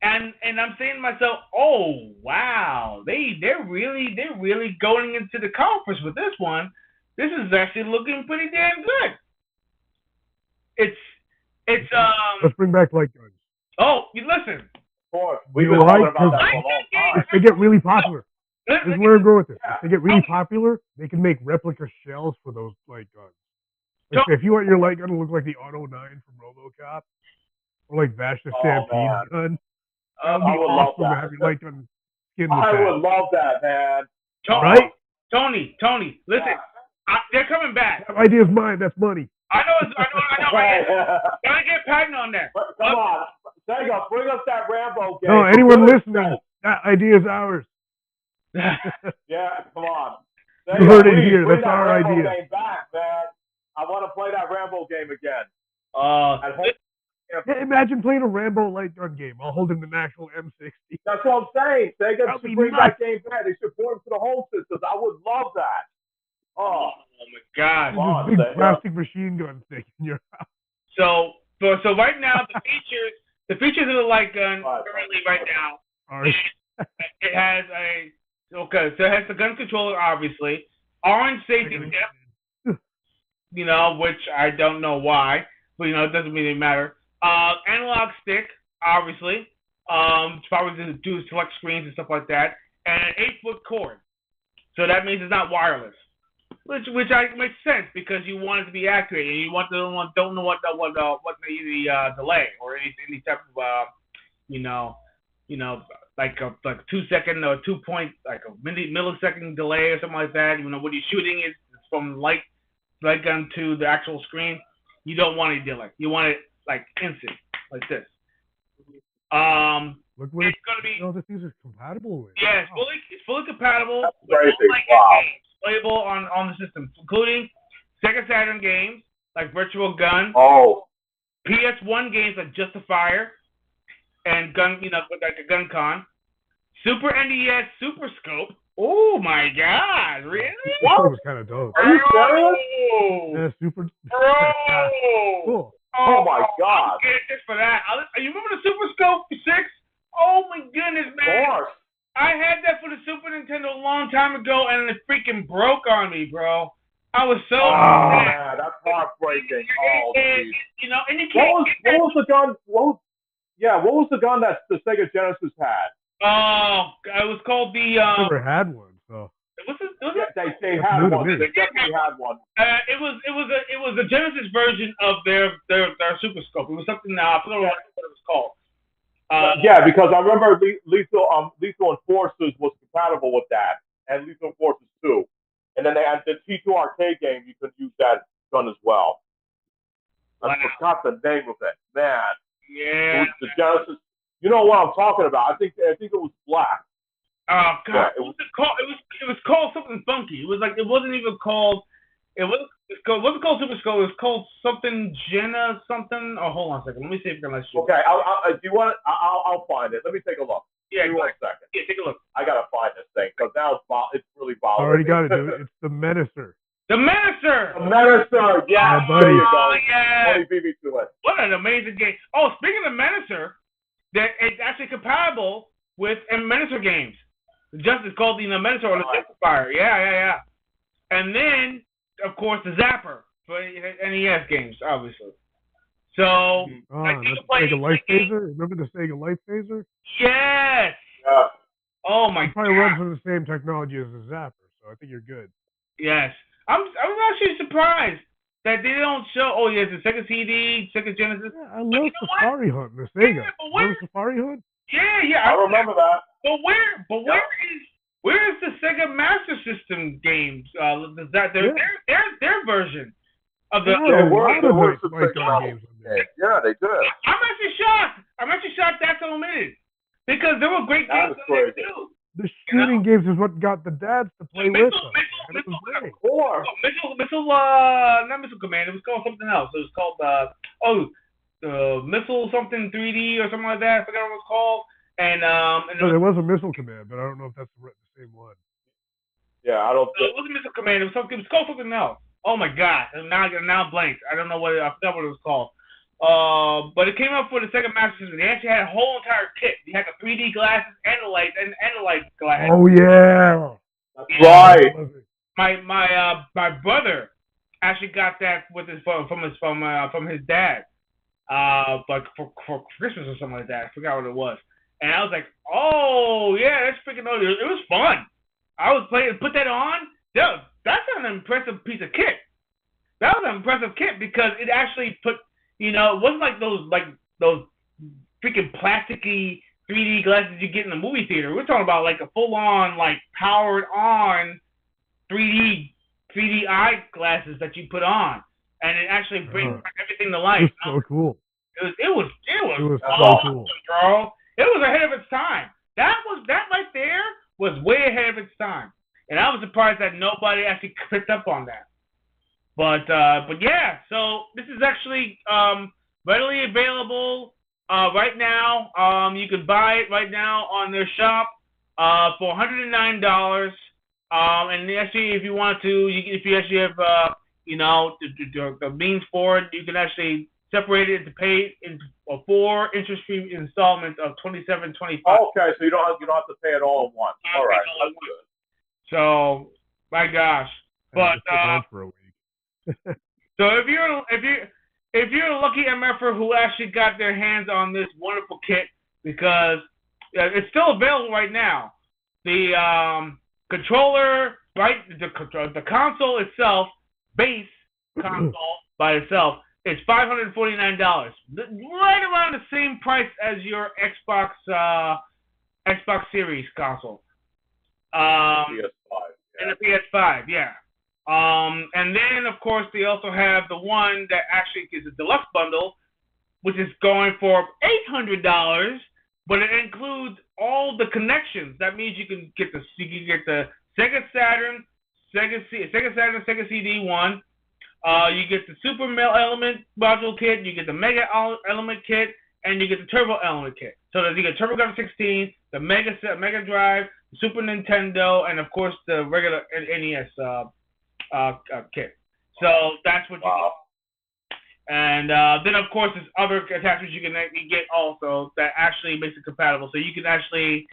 And I'm saying to myself, oh wow, they're really going into the coffers with this one. This is actually looking pretty damn good. Let's bring back light guns. Oh, you listen. Of course. We've been talking about that for a long time. If they get really popular. This is where I'm going with it. If they get really popular, they can make replica shells for those light guns. Like, if you want your light gun to look like the Auto 9 from RoboCop, or like Vash the Stampede's gun, that would be awesome to have your light gun skin with I would love that, man. Right? Tony, listen. They're coming back. That idea's mine. That's money. I know. Gotta get patent on that. Come on, Sega, bring us that Rambo game. No, anyone listening, that idea is ours. Yeah, come on. Sega, you heard it here. That's our Rambo idea. Game back, man. I want to play that Rambo game again. Imagine playing a Rambo light gun game while holding the actual M60. That's what I'm saying. Sega should bring that game back. They should port it to the home systems. I would love that. Oh my God! This big plastic machine gun thing in your house. So right now the features of the light gun currently right now. It has it has the gun controller, obviously, orange safety tip, which I don't know why, but it doesn't really matter. Analog stick, obviously, probably to do select screens and stuff like that, and an 8-foot cord. So that means it's not wireless. Which makes sense because you want it to be accurate and you don't know what the delay or any type of like a 2-second or 2 point like a millisecond delay or something like that. When you're shooting it from light gun to the actual screen, you don't want any delay. You want it like instant, like this. Look what it's going to be. These are compatible with. Yeah, it's fully compatible. That's crazy. Games playable on the system, including Sega Saturn games like Virtual Gun. PS1 games like Justifier and Gun, like a Gun Con. Super NES Super Scope. Oh my God! Really? That was kind of dope. Are you serious? Yeah, super. Bro! Cool. Oh my God! I'll get this for that. You remember the Super Scope 6? Oh my goodness, man! Of course. I had that for the Super Nintendo a long time ago, and it freaking broke on me, bro. I was so Oh man, that's heartbreaking. Oh and, geez. you know, and you can't. What was the gun? What was the gun that the Sega Genesis had? Oh, it was called the. I never had one, so. They had one. They definitely had one. It was a Genesis version of their Super Scope. It was something. I forgot what it was called. Yeah, because I remember Lethal Enforcers was compatible with that, and Lethal Enforcers 2. And then they had the T2 arcade game. You could use that gun as well. I forgot the name of it, man. Yeah. It was the Genesis. You know what I'm talking about? I think it was black. Oh God! Yeah, What was it called? It was called something funky. It was like it wasn't even called. It wasn't called Super Scope. It was called something Jenna something. Oh, hold on a second. Let me see if I can let you. Okay, do you want? I'll find it. Let me take a look. Yeah, give me 1 second. Yeah, take a look. I gotta find this thing because now it's really bothering Already me. got it, dude. It's the Menacer. The Menacer. The Menacer. Yeah, buddy. there you go. Oh yeah. Tony beat me to it. What an amazing game! Oh, speaking of Menacer, that it's actually compatible with Menacer games. Just it's called the Menacer or the Superpowers. Yeah. And then, of course, the Zapper for NES games, obviously. So, the Sega Life Phaser? Remember the Sega Life Phaser? Yes. Yeah. Oh my It probably God. runs on the same technology as the Zapper, so I think you're good. Yes. I was actually surprised that they don't show. Oh yeah, the Sega CD, Sega Genesis. Yeah, I love Safari Hunt, the Sega. Remember Safari Hunt? Yeah. I remember that. But where is the Sega Master System games? Their version of the. There were some Sega games on there. Yeah, they did. I'm actually shocked that's omitted because there were great games on there too. The shooting games is what got the dads to play with us. It was great. Not Missile Command. It was called something else. It was called Missile something 3D or something like that. I forgot what it was called. And no, there was a Missile Command, but I don't know if that's the same one. Yeah, I don't. It wasn't Missile Command. It was called something else. Oh my God! Now blank. I don't know I forgot what it was called. But it came up for the Sega Master System. They actually had a whole entire kit. You had the 3D glasses and the light glasses. Oh yeah, that's right. My brother actually got that with from his dad. Like for Christmas or something like that. I forgot what it was. And I was like, oh yeah, that's freaking old. It was fun. I was put that on. Dude, that's an impressive piece of kit. That was an impressive kit because it actually put. It wasn't like those freaking plasticky 3D glasses you get in the movie theater. We're talking about like a full-on, like powered-on 3D eye glasses that you put on, and it actually brings everything to life. It was so cool. It was so cool, bro. It was ahead of its time. That right there was way ahead of its time, and I was surprised that nobody actually picked up on that. But yeah, so this is actually readily available right now. You can buy it right now on their shop for $109. And actually, if you want to, if you actually have the means for it, you can actually separate it to pay in 4 interest-free installments of $27.25. Okay, so you don't have to pay it all at once. All right, that's good. So, my gosh, but for a week. So if you're a lucky MFer who actually got their hands on this wonderful kit, because it's still available right now. The controller, right? The console itself, base console by itself, is $549. Right around the same price as your Xbox Series console. PS5. And the PS5, yeah. And then, of course, they also have the one that actually is a deluxe bundle, which is going for $800, but it includes all the connections. That means you can get the Sega Saturn, Sega CD one. You get the Super Element module kit. You get the Mega Element kit. and you get the Turbo Element kit. So you get TurboGrafx 16, the Mega Drive, the Super Nintendo, and of course the regular NES kit. So that's what you get. And then of course there's other attachments you can get also that actually makes it compatible. So you can actually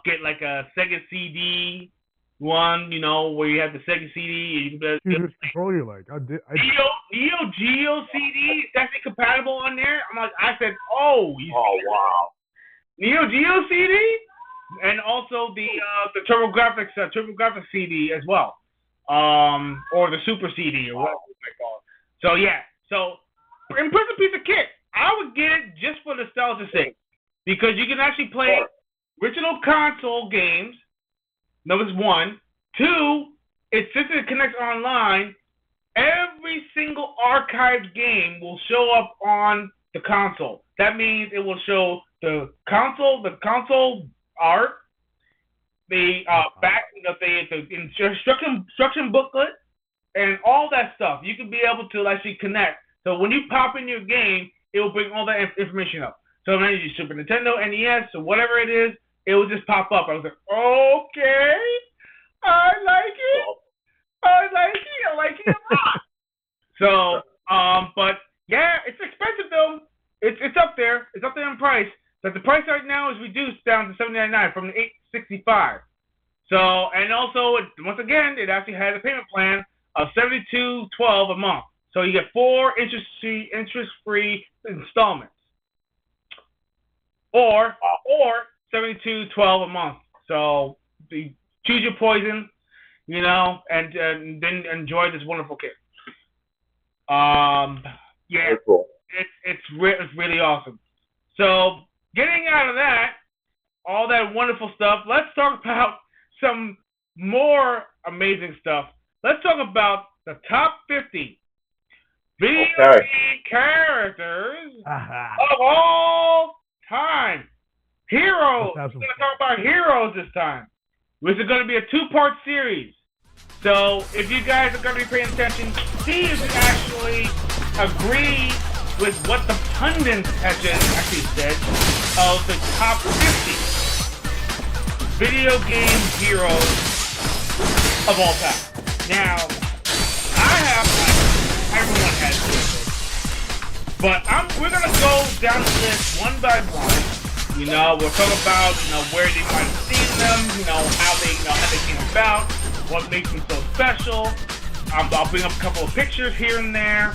get like a Sega CD one, you know, where you have the Sega CD. You can which controller you like? Neo Geo CD, is that compatible on there? I said, oh wow, Neo Geo CD, and also the TurboGrafx CD as well, or the Super CD or whatever they call it. So yeah, so impressive piece of kit. I would get it just for nostalgia's sake because you can actually play original console games. Number one. Two, since it connects online, every single archived game will show up on the console. That means it will show the console art, the back, the instruction booklet, and all that stuff. You can be able to actually connect. So when you pop in your game, it will bring all that information up. So when you Super Nintendo, NES, or whatever it is, it will just pop up. I was like, okay, I like it. I like it a lot. So, but yeah, it's expensive though. It's up there. It's up there in price. But the price right now is reduced down to $7.99 from the $8.65. So, and also, once again, it actually has a payment plan of $72.12 a month. So you get 4 interest-free installments, or $72.12 a month. So choose your poison, you know, and then enjoy this wonderful kit. Yeah, cool. It's really awesome. So getting out of that, all that wonderful stuff, let's talk about some more amazing stuff. Let's talk about the top 50 video game characters of all time. Heroes. We're going to talk about heroes this time. This is going to be a 2-part series. So if you guys are going to be paying attention, see if you actually agree with what the pundits actually said of the top 50 video game heroes of all time. Now, everyone has this, but we're going to go down the list one by one. You know, we'll talk about, you know, where they might have seen them, you know, how they came about, what makes them so special. I'll bring up a couple of pictures here and there.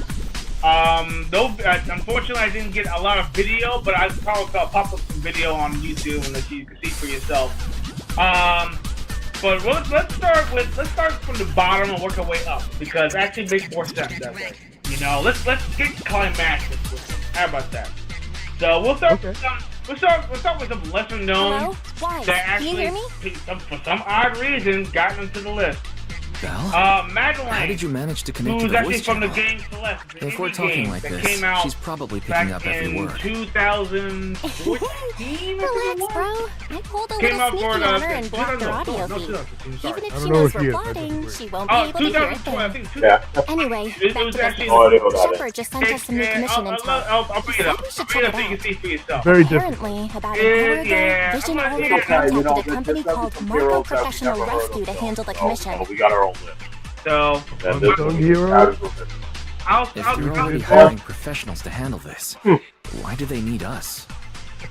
Though, unfortunately, I didn't get a lot of video, but I'll probably pop up some video on YouTube and let you can see for yourself. But let's start from the bottom and work our way up because it actually makes more sense that way. You know, let's get climactic with it. How about that? So we'll start with some. We'll start with some lesser known. Hello? Why? That actually, Can you hear me? For some odd reason, got into the list. Val? Madeline. How did you manage to connect to who's the actually voice from the channel? game Celeste. If we're talking like this, she's probably picking up every word. Back in 2014, Relax, bro. I pulled a Came little out for sneaky on her and blocked her audio feed. Even if she knows we're plotting, she won't be able to hear a 2012, I thing. think. Yeah. Anyway, It back was to actually. business. Shepard just sent us some new commission intel. I'll bring it up. We should I'll bring it check up so you it can see for yourself. Very different. Apparently, about an hour ago, Yeah, Vision I'm already not- contacted you know, a company there's called some Marco heroes that we've Professional never heard Rescue of, to handle the so commission. we got our own list. So, And this Some one heroes? I'll If you're already I hiring professionals to handle this, why do they need us?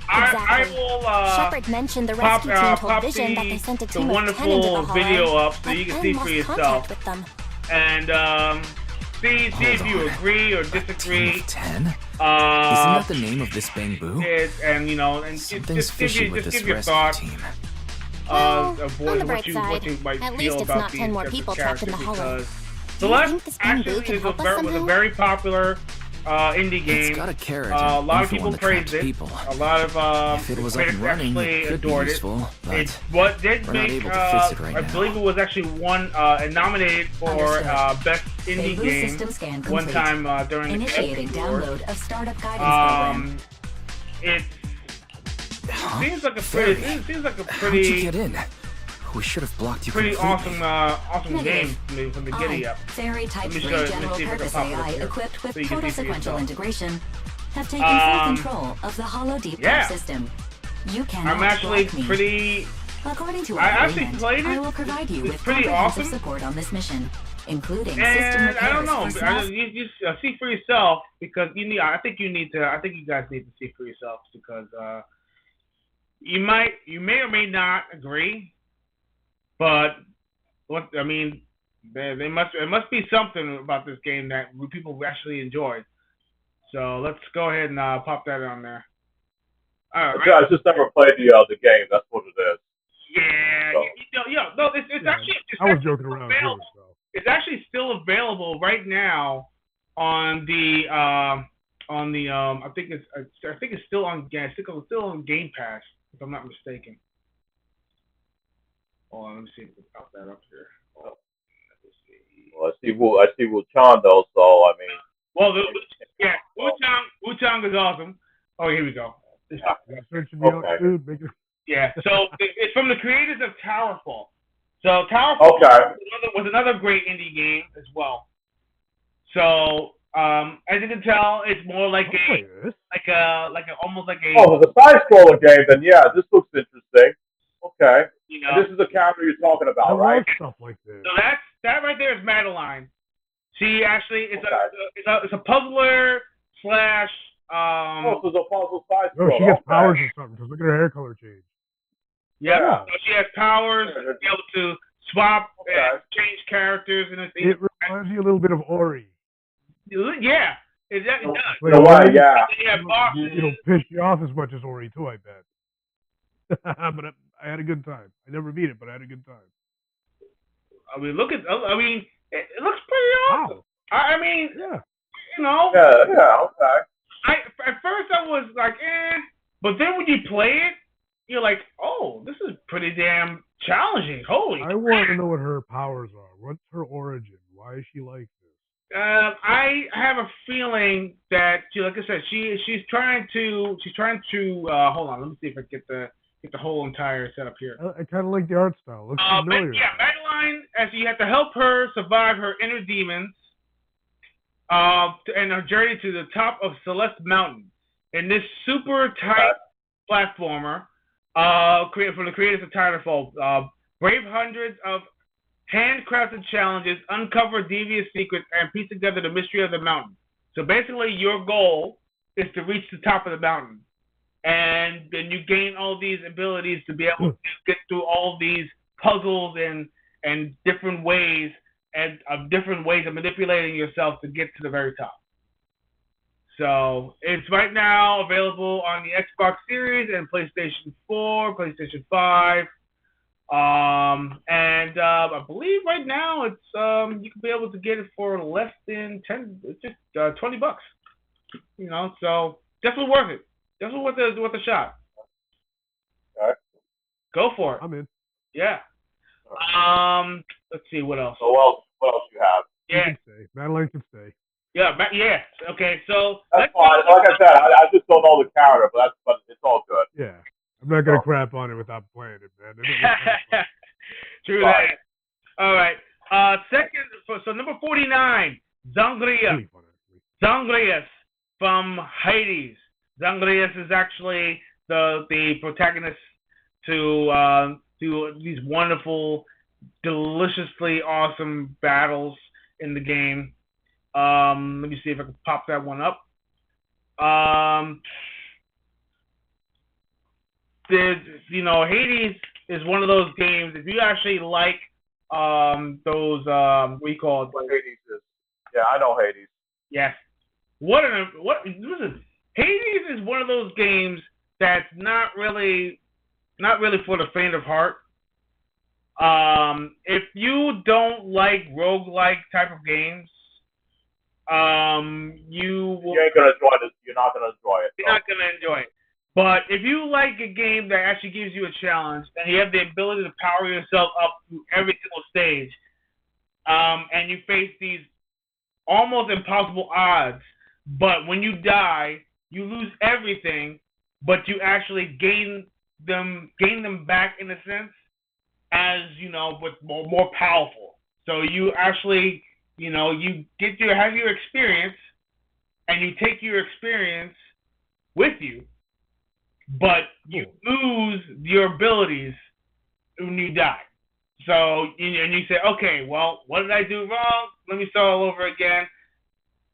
Exactly. will Shepard mentioned the pop, rescue team told pop Vision that they sent a the team of 10 into the wonderful hall, video up so but you can then see for lost yourself. contact with them. And see if you agree or Team disagree. of 10? Isn't that the name of this bamboo? And you know, and Something's just give fishy you with just this give your rescue thoughts. team. Well, Of on the what bright you side, might at feel least it's about not 10 more these people trapped in the characters hollow. because Do you think Celeste this bamboo actually can help us was a somehow? very popular indie game. It's got a carrot. A lot of evil people one that praised traps it. people. A lot of If it was up critics and running, actually it could be adored it. useful, but What did we're not make, able to fix it right I now. believe it was actually nominated for Understood. best indie Bamboo game system scan one complete. time during Initiating the Award. download of startup guidance program. It Huh? seems like a Fairy. pretty. It seems like a How'd you pretty, get in? We should have blocked you pretty completely. awesome Negative. game from the giddy up. Fairy Type Let me 3 show you- let me general see if I can purpose pop it up AI here equipped with so you can total see for sequential yourself. integration. have taken full control of the Hollow Deep Dive system. You cannot I'm actually block me. pretty. According to I our actually agreement, played it. I will provide you It's with pretty comprehensive awesome. support on this mission, including system And repairs I don't know. for small You see for yourself because you need. I think you guys need to see for yourselves because you may or may not agree, but there must be something about this game that people actually enjoyed. So let's go ahead and pop that on there. All right. I just never played the game. That's what it is. Yeah, So. no, it's actually. I was joking around too. So. It's actually still available right now on the I think it's still on Game Pass if I'm not mistaken. Oh, let me see if we can pop that up here. Well, I see Wu Chan though, so I mean. Well, Wu Chang is awesome. Oh, here we go. Okay. Yeah, so it's from the creators of Towerfall. So Towerfall was another great indie game as well. So as you can tell, it's more like almost like a. Oh, it's a side-scroller game. Then yeah, this looks interesting. Okay. You know, and this is the character you're talking about, right? Stuff like this. So that right there is Madeline. She actually it's a puzzler slash. So it's a puzzle side No, scroller. she gets powers or something. Because look at her hair color change. Yeah. So she has powers to be able to swap and change characters and things. It reminds me a little bit of Ori. Yeah, it does. You know what? Yeah. You don't piss you off as much as Ori too, I bet. But I had a good time. I never beat it, but I had a good time. I mean, it looks pretty awesome. Wow. I mean, yeah. You know. Yeah. Okay. At first I was like, but then when you play it, you're like, oh, this is pretty damn challenging. Holy crap. Want to know what her powers are. What's her origin? Why is she like this? I have a feeling that, like I said, she's trying to hold on, let me see if I get the whole entire setup here. I kind of like the art style. Looks familiar. Madeline, as you have to help her survive her inner demons. And her journey to the top of Celeste Mountain in this super tight platformer, created from the creators of Titanfall. Brave hundreds of handcrafted challenges, uncover devious secrets, and piece together the mystery of the mountain. So basically, your goal is to reach the top of the mountain, and then you gain all these abilities to be able to get through all these puzzles and different ways. And of different ways of manipulating yourself to get to the very top. So it's right now available on the Xbox Series and PlayStation 4, PlayStation 5, and I believe right now it's you can be able to get it for less than just $20. You know, so definitely worth it. Definitely worth a shot. All right. Go for it. I'm in. Yeah. Let's see what else. So what else you have? Yeah. You can stay. Madeline can stay. Yeah. Okay. So that's fine. Like I said, I just don't know the character, but it's all good. Yeah. I'm not gonna crap on it without playing it, man. True that. All right. So number 49, Zangrias. Zangrias from Hades. Zangrias is actually the protagonist to these wonderful, deliciously awesome battles in the game. Let me see if I can pop that one up. Hades is one of those games. If you actually like those, what do you call it? Hades is. Yeah, I know Hades. Yes. Listen, Hades is one of those games that's not really for the faint of heart. If you don't like roguelike type of games, you ain't gonna enjoy this. You're not gonna enjoy it. You're not gonna enjoy it. But if you like a game that actually gives you a challenge and you have the ability to power yourself up through every single stage, and you face these almost impossible odds, but when you die, you lose everything, but you actually gain them back in a sense, as with more powerful. So you actually, you have your experience, and you take your experience with you, but you lose your abilities when you die. So, and you say, okay, well, what did I do wrong? Let me start all over again.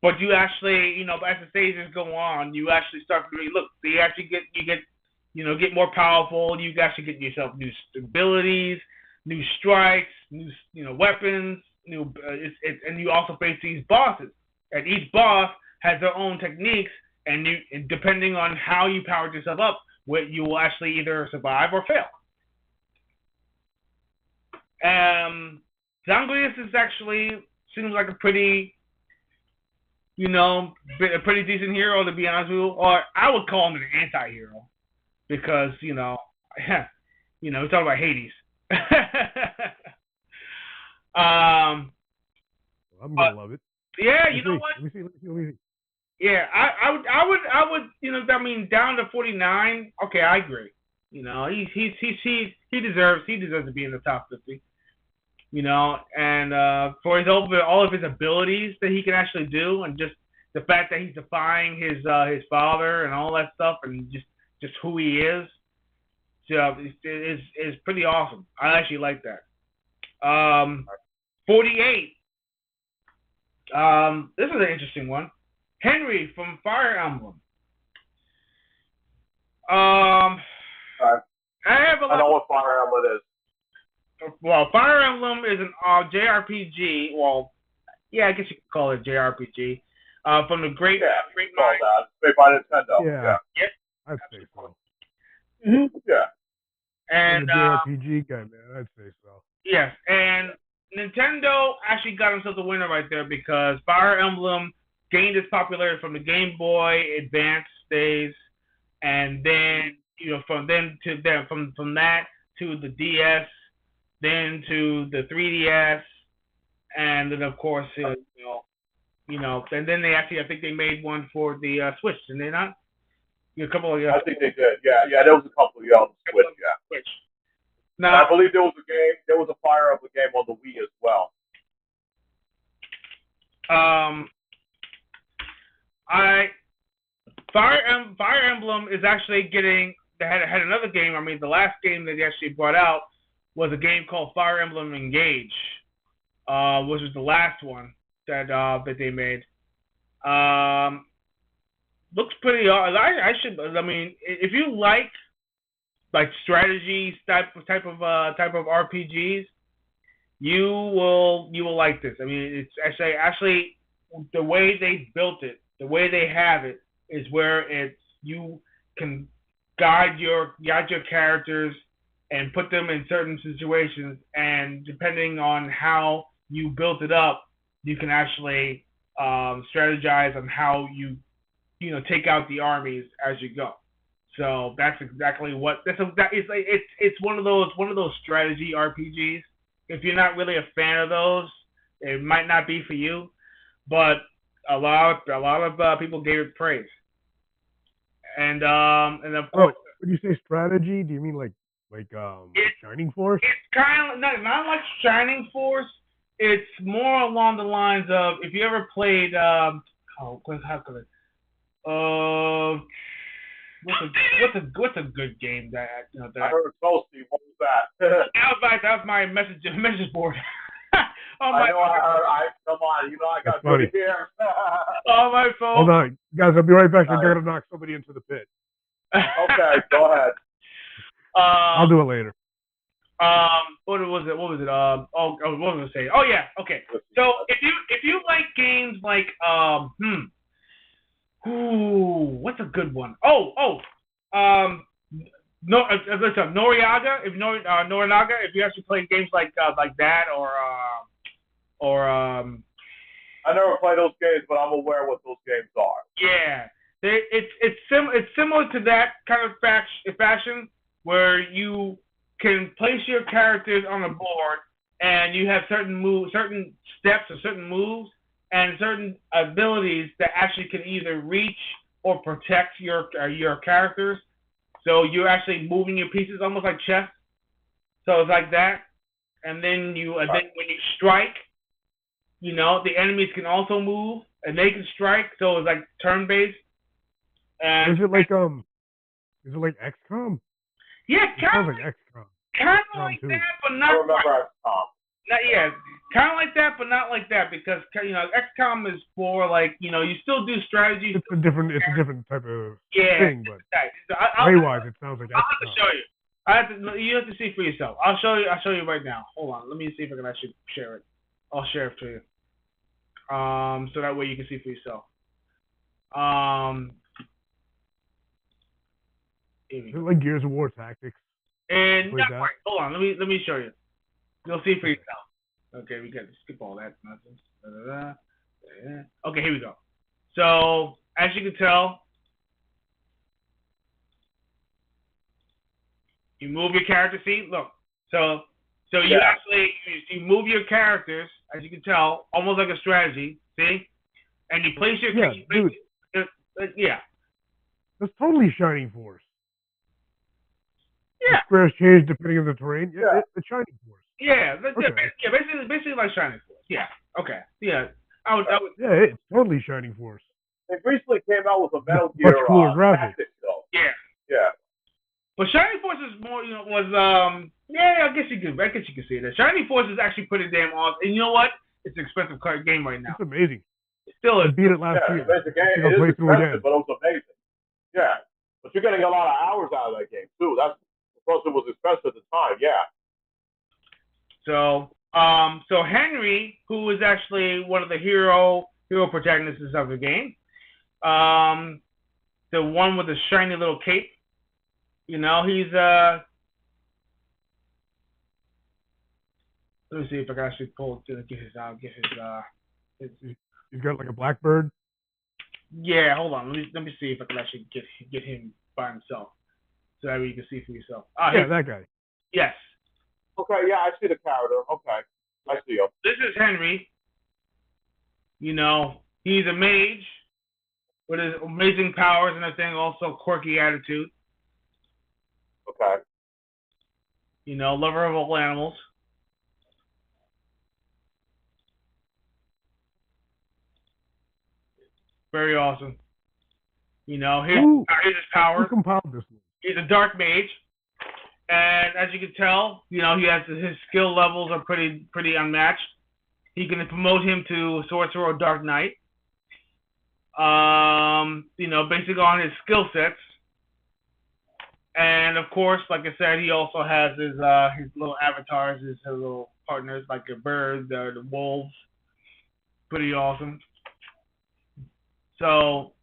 But you actually, as the stages go on, you actually start to look. So you actually get more powerful. You actually get yourself new abilities, new strikes, new weapons, and you also face these bosses. And each boss has their own techniques, and depending on how you powered yourself up, you will actually either survive or fail. Zanglius is actually seems like a pretty decent hero, to be honest with you. Or I would call him an anti-hero because we talk about Hades. I'm gonna love it. Yeah, you know what? Let me see. Yeah, I would, down to 49. Okay, I agree. He deserves to be in the top 50. And for all of his abilities that he can actually do, and just the fact that he's defying his father and all that stuff, and just who he is, is pretty awesome. I actually like that. 48. This is an interesting one. Henry from Fire Emblem. I know what Fire Emblem is. Well, Fire Emblem is an JRPG. Well, yeah, I guess you could call it JRPG. From the great mind. Made by Nintendo. Yeah. Yep. I'd say so. Mm-hmm. Yeah. I'm And a JRPG guy, man. I'd say so. Yes, and Nintendo actually got themselves a winner right there because Fire Emblem gained its popularity from the Game Boy Advance days, and then from that to the DS, then to the 3DS, and then of course and then they actually, I think they made one for the Switch, didn't they not? A couple of I think they did. Yeah, there was a couple on the Switch. Yeah. Switch. Now, I believe there was a game. There was a Fire Emblem game on the Wii as well. Fire Emblem is actually getting. They had another game. The last game that they actually brought out was a game called Fire Emblem Engage, which was the last one that they made. Looks pretty. If you like strategy type of RPGs, you will like this. It's actually the way they built it, the way they have it is where you can guide your characters and put them in certain situations, and depending on how you built it up, you can actually strategize on how you take out the armies as you go. So that's exactly what it's one of those strategy RPGs. If you're not really a fan of those, it might not be for you. But a lot of people gave it praise. And of course, when you say strategy, do you mean like Shining Force? It's kind of not like Shining Force. It's more along the lines of, if you ever played what's a good game that I heard Toasty. What was that? that was my message board. Come on, I got good here. On my phone. Hold on, guys, I'll be right back. I'm gonna knock somebody into the pit. Okay, go ahead. I'll do it later. What was it? What was I gonna say? Oh yeah, okay. So if you like games like what's a good one? Noriaga. Norinaga. If you actually play games like that, or I never play those games, but I'm aware what those games are. Yeah, it's similar to that kind of fashion where you can place your characters on a board, and you have certain moves, certain steps, or certain moves, and certain abilities that actually can either reach or protect your characters. So you're actually moving your pieces almost like chess. So it's like that. And then then when you strike, the enemies can also move. and they can strike. So it's like turn based. Is it like XCOM? Yeah, kind of like XCOM. Kind of like that, but not. I remember XCOM. Kind of like that, but not like that, because XCOM is for like you still do strategy. It's a different type of thing, but play-wise, it sounds like XCOM. I'll have to show you. You have to see for yourself. I'll show you right now. Hold on, let me see if I can actually share it. I'll share it to you. So that way you can see for yourself. Is it like Gears of War Tactics? And right. Hold on, let me show you. You'll see for yourself. Okay, we got to skip all that nonsense. Okay, here we go. So as you can tell, you move your character. See, look. So you actually you move your characters, as you can tell, almost like a strategy. See, and you place your That's totally Shining Force. Yeah. The squares change depending on the terrain. Yeah, it's Shining Force. Yeah, basically like Shining Force. Yeah. Okay. Yeah. I would. Yeah, it's totally Shining Force. They recently came out with a Metal Gear much cooler graphics. Though. Yeah. Yeah. But Shining Force is more, I guess you can see that. Shining Force is actually pretty damn awesome. And you know what? It's an expensive game right now. It's amazing. It still is. I beat it last year. It's a game. It is expensive, but it was amazing. Yeah. But you're getting a lot of hours out of that game too. That's because it was expensive at the time. Yeah. So Henry, who is actually one of the hero protagonists of the game, the one with the shiny little cape, he's let me see if I can actually pull to get his he's got like a blackbird. Yeah, hold on. Let me see if I can actually get him by himself, so that way you can see for yourself. That guy. Yes. Okay, yeah, I see the character. Okay, I see him. This is Henry. He's a mage with his amazing powers and everything, also quirky attitude. Okay. Lover of all animals. Very awesome. Here's his powers. Who compiled this one? He's a dark mage. And as you can tell, he has his skill levels are pretty unmatched. He can promote him to sorcerer or dark knight. Basically on his skill sets. And of course, like I said, he also has his little avatars, his little partners, like a bird, the wolves. Pretty awesome. So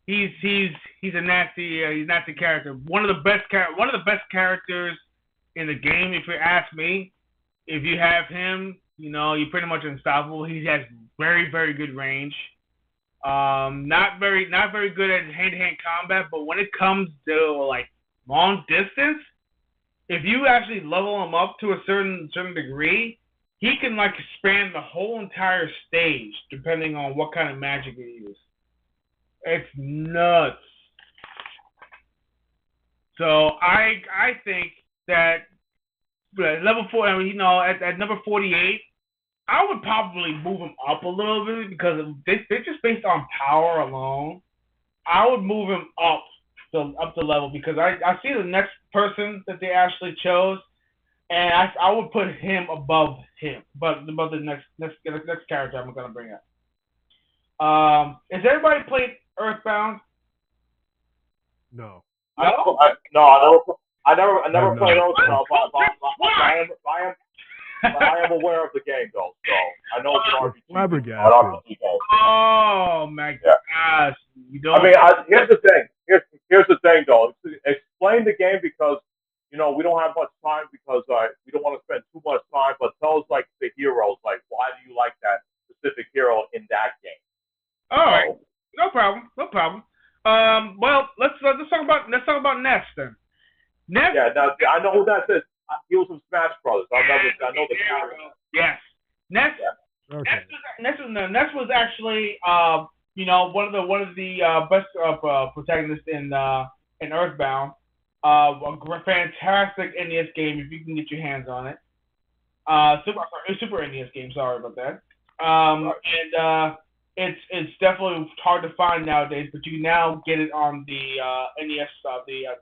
he's a nasty character. One of the best characters in the game, if you ask me. If you have him, you're pretty much unstoppable. He has very, very good range. Not very good at hand-to-hand combat, but when it comes to like long distance, if you actually level him up to a certain degree, he can like span the whole entire stage depending on what kind of magic he uses. It's nuts. So I think that level 4, at number 48, I would probably move him up a little bit because they're just based on power alone. I would move him up the level because I see the next person that they actually chose, and I would put him above him, but above the next character I'm gonna bring up. Has everybody played Earthbound? No. I never played Earthbound, but I am aware of the game though, so I know it's an RPG. Oh my gosh! You don't. Here's the thing. Here's the thing though. Explain the game because we don't have much time because we don't want to spend too much time. But tell us like the heroes. Like, why do you like that specific hero in that game? All right. No problem. Well, let's talk about Ness then. Ness. Yeah, I know who that is. He was from Smash Brothers. I know the character. Yes. Ness. Yeah. Okay. Ness was actually one of the best protagonists in Earthbound. A fantastic NES game if you can get your hands on it. Super NES game. Sorry about that. And it's definitely hard to find nowadays, but you can now get it on the NES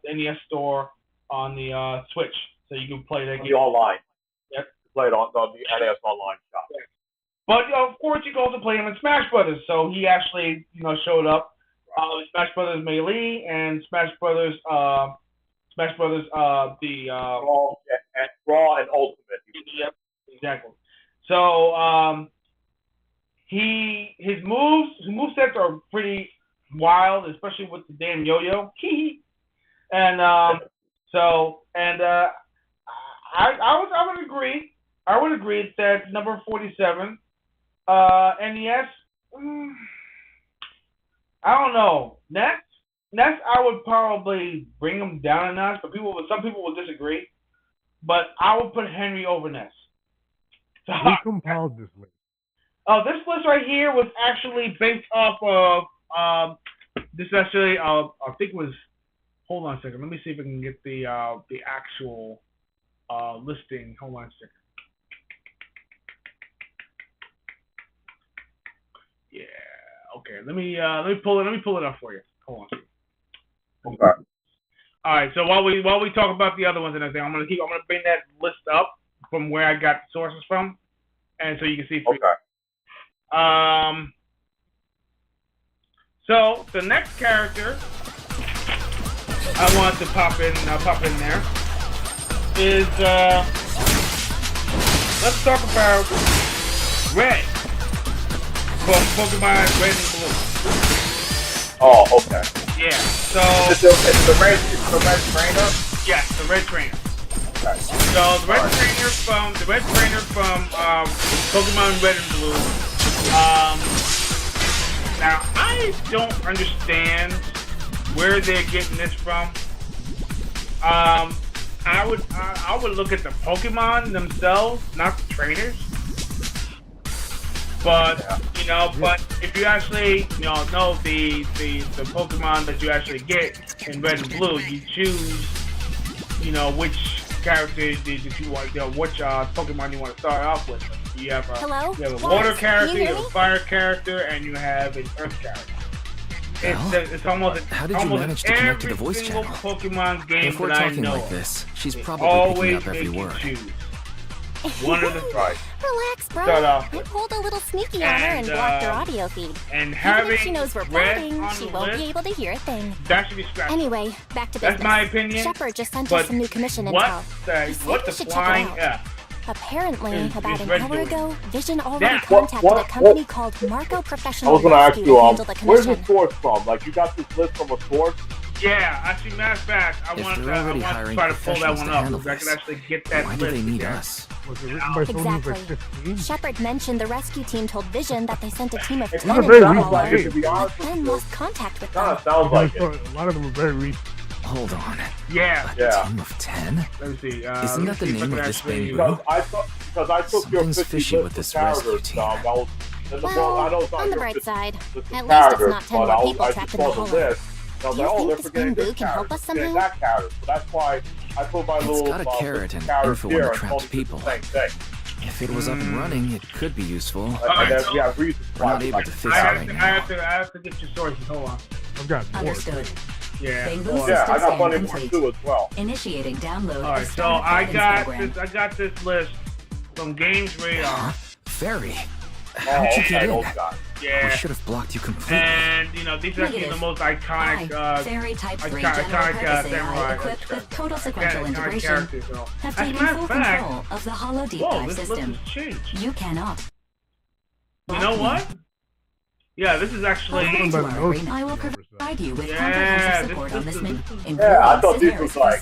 NES store on the Switch, so you can play that game online. Yep. Play it on the NES online shop. Yeah. But of course, you can also play him in Smash Brothers. So he actually, showed up. Smash Brothers Melee and Smash Brothers Brawl and Ultimate. Yep, exactly. So his movesets are pretty wild, especially with the damn yo-yo. And I would agree that number 47, NES. I don't know. NES, I would probably bring them down a notch, but some people will disagree. But I would put Henry over NES. So, who compiled this list? This list right here was actually based off of this actually. I think it was. Hold on a second. Let me see if I can get the actual listing. Hold on a second. Yeah. Okay. Let me pull it up for you. Hold on. Okay. All right. So while we talk about the other ones and everything, I'm gonna bring that list up from where I got the sources from, and so you can see. Okay. So the next character I want to pop in there is let's talk about Red from Pokemon Red and Blue. Oh, okay. Yeah. So it's the red trainer. Yes, the red trainer. Okay. So the red trainer from Pokemon Red and Blue. Now I don't understand where they're getting this from. I would look at the Pokemon themselves, not the trainers. But but if you actually know the Pokemon that you actually get in Red and Blue, you choose which character that you want, which Pokemon you want to start off with. You have a water character, you have a fire character, and you have an earth character. It's almost how did you manage to connect to the voice channel? Pokemon game if we're that talking I know like this, she's probably always picking up every word. One of the right. Relax, bro. I pulled a little sneaky on her and blocked her audio feed. And even if she knows we're plotting, she won't be able to hear a thing. That should be scratched. Anyway, back to business. That's my opinion. Shepard just sent us some new commission intel. What the flying F? Apparently, about an hour ago, Vision already contacted a company called Marco Professional Rescue to handle the commission. Where's the source from? Like, you got this list from a source? Yeah, actually, matter of fact, I want to try to pull that one up so I can actually get that list. Why do they need us? Was it written by someone who's like 15? Shepard mentioned the rescue team told Vision that they sent a team of 10 and then lost contact with them. Sounds like it. A lot of them are very recent. Hold on. Yeah. A team of 10? Let me see. Isn't that the name of this bang? Because I took your 50 fishy with this rescue team. Well, on the bright side, at least it's not 10 more people trapped in the hole. Do you think this Bamboo can help us somehow? That character. So that's why I put my little got a carrot and info on the trapped people. If it was up and running, it could be useful. We're not able to fix it right now. I have to get your sources. Hold on. I've got more. Understood. Yeah. I got plenty more too as well. Initiating download. All right, so I got this list from Games Radar. Fairy. How'd you get in? Yeah. We should have blocked you completely. And these are the most iconic Fairy type 3 samurai equipped with total sequential integration characters. have taken full control of the Hollow Deep Dive system. You cannot. You know what? Yeah, this is actually. I will provide you with comprehensive support on this mission. I thought this was like.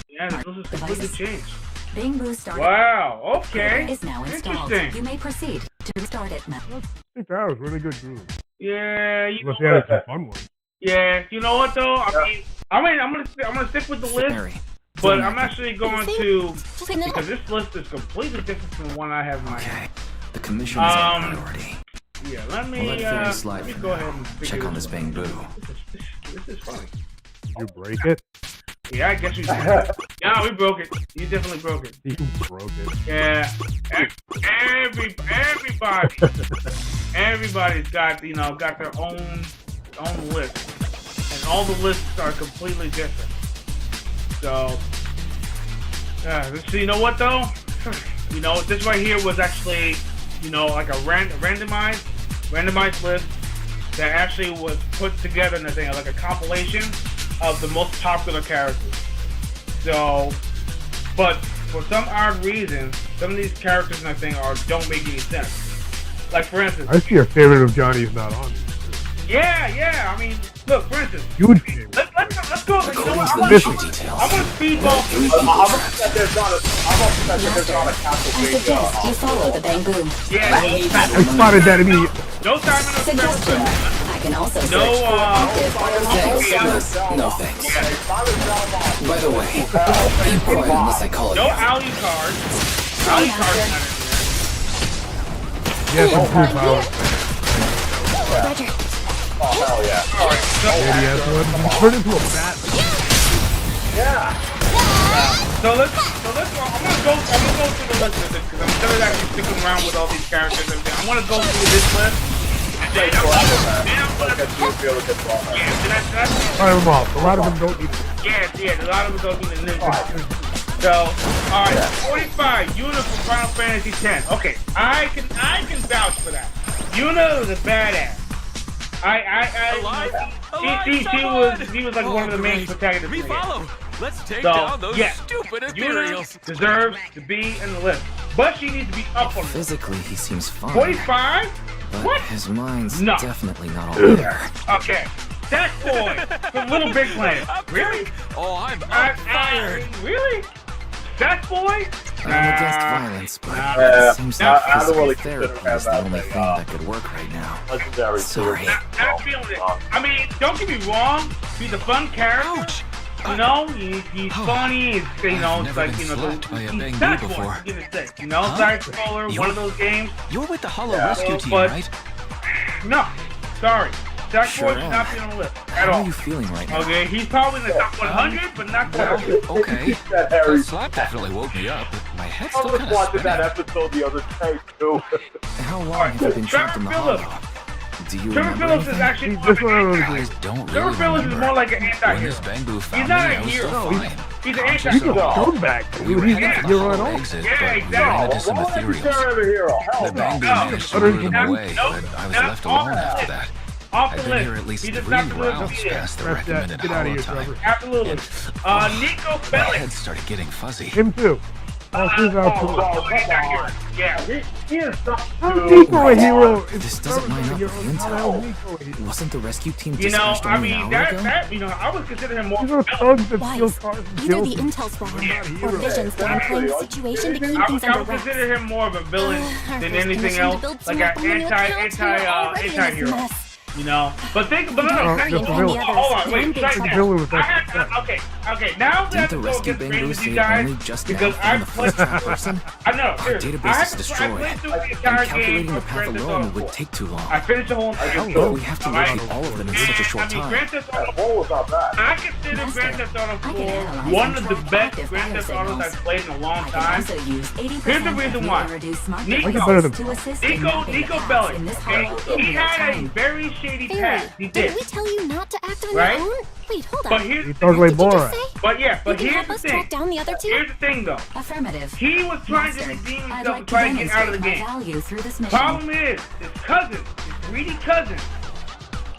Yeah, this is completely changed. Bamboo started. Wow. Okay. Is now installed. You may to restart it now. 6 hours, really good groove. Yeah, you Unless you had some fun ones. Yeah, you know what though? I'm gonna stick with the list, but I'm actually going to because this list is completely different from the one I have in my hand. The commission is a priority. Yeah, let me go ahead and check on this Bamboo. This is funny. Did you break it? Yeah, I guess you did. Yeah, No, we broke it. You definitely broke it. You broke it. Yeah. Everybody's got got their own list, and all the lists are completely different. So, you know what though? This right here was actually like a randomized list that actually was put together in a thing, like a compilation of the most popular characters. So, but for some odd reason, some of these characters in that thing don't make any sense. Like for instance, I see your favorite of Johnny's not on. Yeah. I mean, look, for instance, huge game. Let's go. According to the mission details, I want to speedball. I'm upset that there's not a castle I suggest you follow the bamboo. Yeah. I spotted that immediately. No time in Suggestion. I can also search No, for active oil no thanks. By the way, keep quiet unless I call it. No alley cards. Alley cards not in there. Yes, I'm full power. Roger. Oh, hell yeah. Alright, so Yes, turn into a bat. Yeah. So let's go. I'm gonna go through the list of this because I'm still actually sticking around with all these characters and everything. I want to go through this list. And then I'm gonna Fire them off. A lot of them don't need to. Yeah, a lot of them don't need to live. So, alright, 45, Yuna from Final Fantasy X. Okay, I can vouch for that. Yuna was a badass. She was like one of the main protagonists. Refollow. Let's take So, down those yeah, stupid Yuna Imperials. deserves to be in the list, but she needs to be up on the list. Physically, he seems fine. 45? But What? his mind's No. definitely not all there. Okay, that boy from Little Big Planet. Really? Oh, I'm fired. Really? That boy? I'm against violence, but Yeah, it seems I like don't physical really therapy consider is the that only a, thing that could work right now. Legendary. Sorry. Not feeling it. I mean, don't get me wrong. He's a fun character. He's funny. It's, it's like, been slapped by a he's bangoo that boy, before. for goodness sake. Side scroller, one of those games. You're with the Hollow Yeah. Rescue Team, But- right? No, sorry. That Sure boy should not be on the list at How are all. you feeling right now? Okay, he's probably in the top 100, but not top. Okay. That That Harry. slap definitely woke me up, but my head's I still was kind of watching that spinning. episode the other day too. How long have you been trapped in the Trevor hollow? Do you Trevor remember Phillips is anything? actually more This of one I an don't You anti-hero. guys don't Trevor really Phillips is remember. more like an When anti-hero. this bamboo found He's not me, a I was hero. still fine. He's an He's a anti-hero. scumbag. We were He's headed not for the hero at hollow all. exit, Yeah, but we exactly. ran into some Why would you ethereals. consider him a hero? Hell The no. bamboo No. managed to lure them away, Nope. but I was Nope. left alone Off after the that. Off I've the been here list. at least He 3 does not deserve to rounds be there. past the Scratch that. recommended Get out of hollow here, time. Trevor. Absolutely. Nico My Bellic. head started getting fuzzy. Him too. All things out to Anti-hero. Yeah. He is not How's good. Nico a hero? This doesn't line up with the intel. Wasn't the rescue team dispatched I only mean, an hour ago? I would consider him more. These are thugs that steal Wise. cars and Either kill the people. intel's wrong, Not or heroes. Vision's downplaying the situation to keep I things would under wraps. consider him more of a villain Our than first anything mission else, to build like team an up on the new accounts, we're already in this anti-hero. mess. But Harry no, and just a the villain. others, hold on, they're wait, in big strike trouble. that. Villain was I that. had- Okay, now we Didn't have the to go rescue against bangos Raven with say you it guys, only just now because I found the played first trapped person? I know, Our seriously. database I is destroyed, played through the and entire game calculating the of path Grand Theft alone Auto would 4. take too long. I finished the whole entire But we have to locate all of them in such a short time. Grand Theft Auto That hole was not bad. I consider Master, Grand Theft Auto I can 4 analyze one and of the track best active Grand Theft Autos biosignals. I've played in a long I can time. also use 80% Here's the reason of why. newly reduced smart Nico- devices better than- to assist in Nico mapping the paths Bellic, in this okay? hollow He in real had a time. very shady Barry, past. He did did. we tell you not to act on Right? your own? Wait, hold But on. here's He the thugs thing. like What did you Borat. say? But You here's can the help us thing. track down the other two? Here's the thing, though. Affirmative. He was trying to Master, redeem I'd himself like and to try to get out of the demonstrate game. my value through this mission. Problem is, his cousin, his greedy cousin,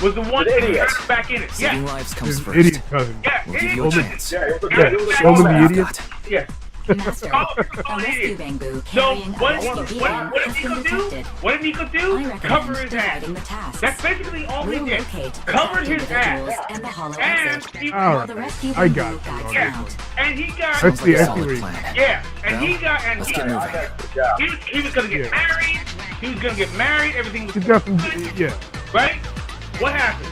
was the one An that idiot. got back in it. Saving Yeah, lives comes His first. idiot cousin. yeah, We'll give you a idiot. chance. Yeah, it was a Yeah, it was a yeah, Show them callback. the idiot. Yeah. Master, Oh, a rescue bamboo So carrying a what rescue did beacon Nico has been do? detected. What did Nico I do? recommend Cover his ass. dividing the tasks. That's basically all he We'll did. locate the Covered trapped his individuals ass. and the hollow And exit. he, All While the right. rescue I got bamboo you guides on yeah, this out. one. and he got That's Sounds the like a empty solid read. plan. yeah, and Well, he got and let's he, get moving. Yeah. he was gonna get Yeah. married. He was gonna get married. Everything was He's got some, good, yeah, right. What happened?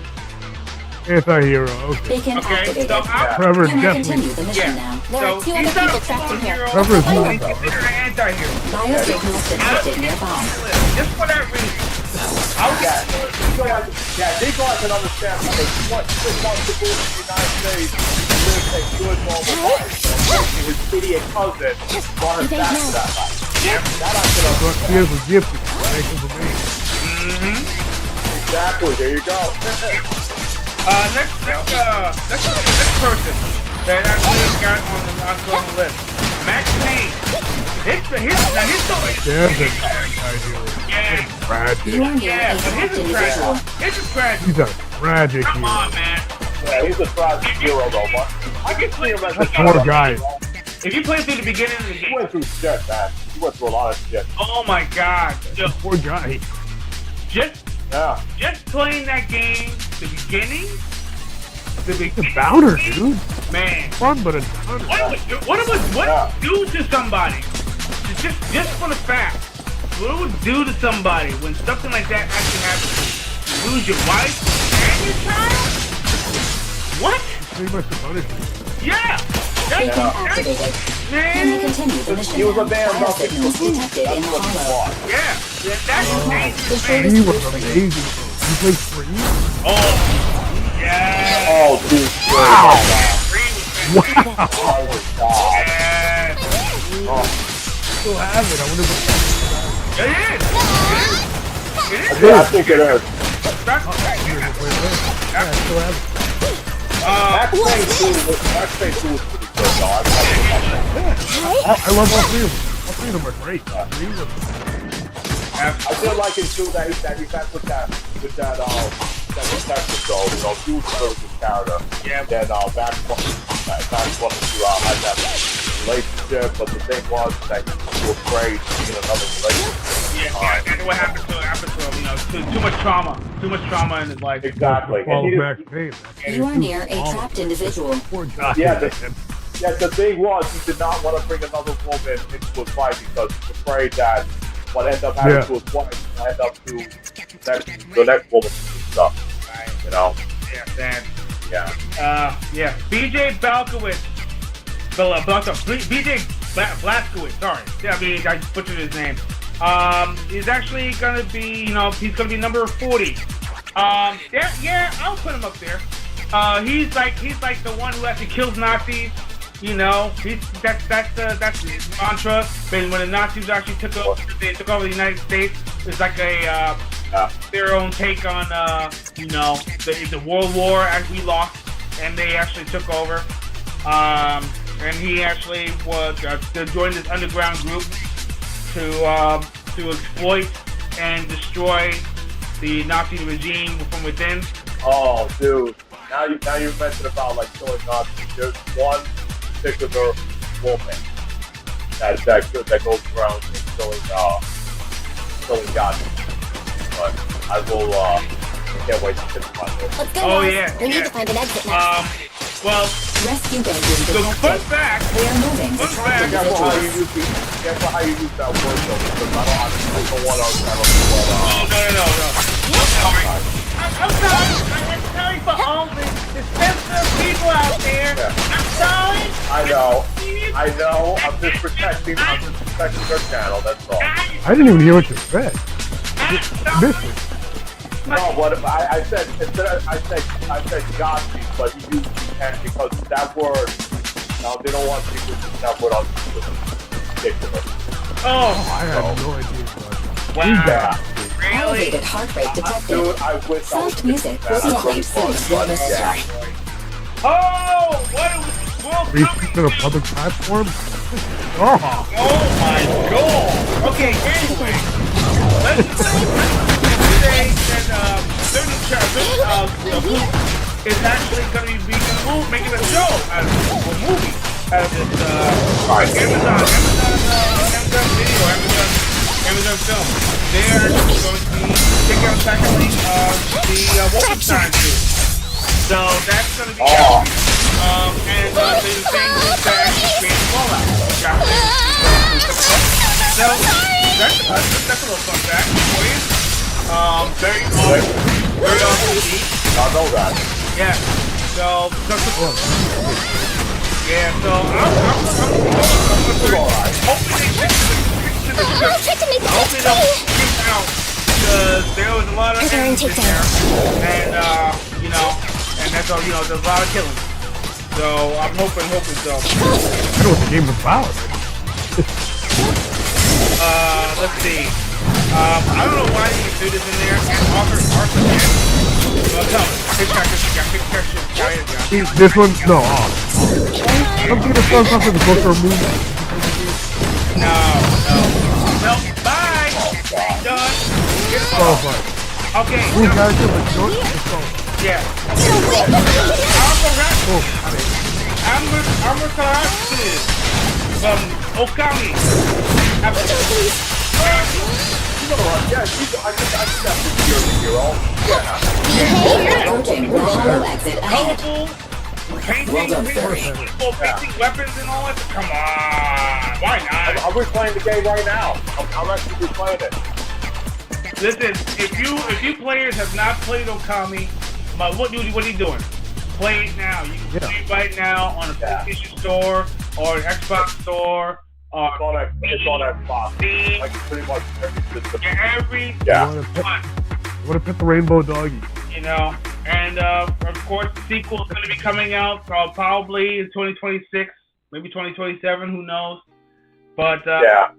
anti-hero. Okay. Beacon Okay, activated. so I, Trevor You may definitely. continue the mission now. There so are two he's other not people a trapped in full-on here. hero. Trevor is He's more. considered an anti-hero. Biosignals detected nearby. Just for that reason. Nico I can understand because he wants to move to the United States and live a good normal life. his idiot cousin brought him back to that life. Yep. That I could have. But here's a gift. Thank you for me. Exactly. There you go. Next person that actually got on the list. Max Payne. His story. There's a idea. Yeah. Tragic. Yeah, but his is tragic. His is tragic. He's a tragic Come hero. on, man. Yeah, he's a tragic hero though, but I can see him as a Poor guy. If you play through the beginning of the He game, went through shit, man. He went through a lot of shit. oh my god. Poor guy. Just playing that game, the beginning, It's a downer, dude. man. Fun, but a downer. What it would do to somebody? Just for the fact, what it would do to somebody when something like that actually happens to you? You lose your wife and your child? What? Pretty much the punishment. Yeah. Beacon activated. Can you continue the mission? He was a man about to Biosignals lose. detected in That's what he hollow. was. Yeah. That's The show He is was free. amazing. You played free? Oh. Yeah. Oh, dude. Wow. Wow. Oh, my God. Yeah. Still have it. I wonder what. It is. It is. Yeah, I think it is. That's Yeah, I still have it. Max Payne 2 was pretty good, though. I love all three of them. All three of them are great. Three of them. I feel like in 2 that he met with that detective though, you know, he was a really good character. Yeah. Then Max wanted to have that relationship, but the thing was that he was too afraid to be in another relationship. Yeah, that's what happened to him, you know, too much trauma in his life. Exactly. Follow And he Max didn't- Payne. You are near a trapped individual. Poor guy. Yeah, man. the thing was he did not want to bring another woman into his life because he's afraid that what ended up happening to his wife will end up to the next woman and stuff. Right. You know? Yeah, man. Yeah. BJ Blazkowicz. BJ Blazkowicz, sorry. Yeah, I mean, I butchered his name. He's actually gonna be, you know, he's gonna be number 40. Yeah, I'll put him up there. He's like the one who actually kills Nazis. You know, that's his mantra. But when the Nazis actually took over the United States, it's like a their own take on you know, the World War as we lost, and they actually took over. And he actually was joined this underground group to exploit and destroy the Nazi regime from within. Oh, dude. Now you mentioned about like killing Nazis. There's one particular woman that goes around and killing Nazis. But I will. Can't wait to finish my list. Let's go, Oh, guys. yeah, We need yeah. to find an exit now. Well, Rescue engine the fun detected. fact. We are moving to Fun trapped fact. Careful how you individuals. use that word though, because I don't want to. No. I'm sorry. I'm sorry. I'm sorry for all the sensitive people out there. Yeah. I'm sorry. I know. I'm just protecting your channel. That's all. I didn't even hear what you said. I missed it. No, what I said I said Yahtzee, but you used and because that word. Now they don't want people to use that word on YouTube. Ridiculous. Oh, I had no idea. wow. Yeah. Really? Elevated heart rate detected. Dude, I wish I was Soft music will that. be played soon, dear listener. Oh, what a World Free Cup. speech on a public platform? Oh, Oh my god. Okay, anyway. Let's say that certain is actually going to be making a show out of this, a movie out of this Amazon Video, Amazon Film. They are actually going to be taking out secondly the Wolfenstein series. So that's going to be out. And they're the same group that actually created Fallout. So that's a little fun fact for you. Very awesome to see. I know that. Yeah. So I'm hoping they stick to the script. I hope they don't skip out because there was a lot of enemies in there, and you know, and that's all. You know, there's a lot of killing. So I'm hoping so. I know what the game was about. Let's see. I don't know why you do this in there. And Arthur again. Well, tell me. This one, no. I'm thinking of something the book or movie. No. Bye. Done. Oh, fine. Okay. Ooh, guys, don't. Yeah. Armor classes from Okami. Approaching the hollow exit ahead. Colorful, painting weapons and all that. Come on, why not? I'm replaying the game right now. I'm actually replaying it. Listen, if you players have not played Okami, what are you doing? Play it now. You can play it right now on a PlayStation Store or an Xbox Store. It's on Xbox. Steam. Like pretty much every system. I want to pet the rainbow doggy. You know, and of course the sequel is going to be coming out probably in 2026, maybe 2027. Who knows? But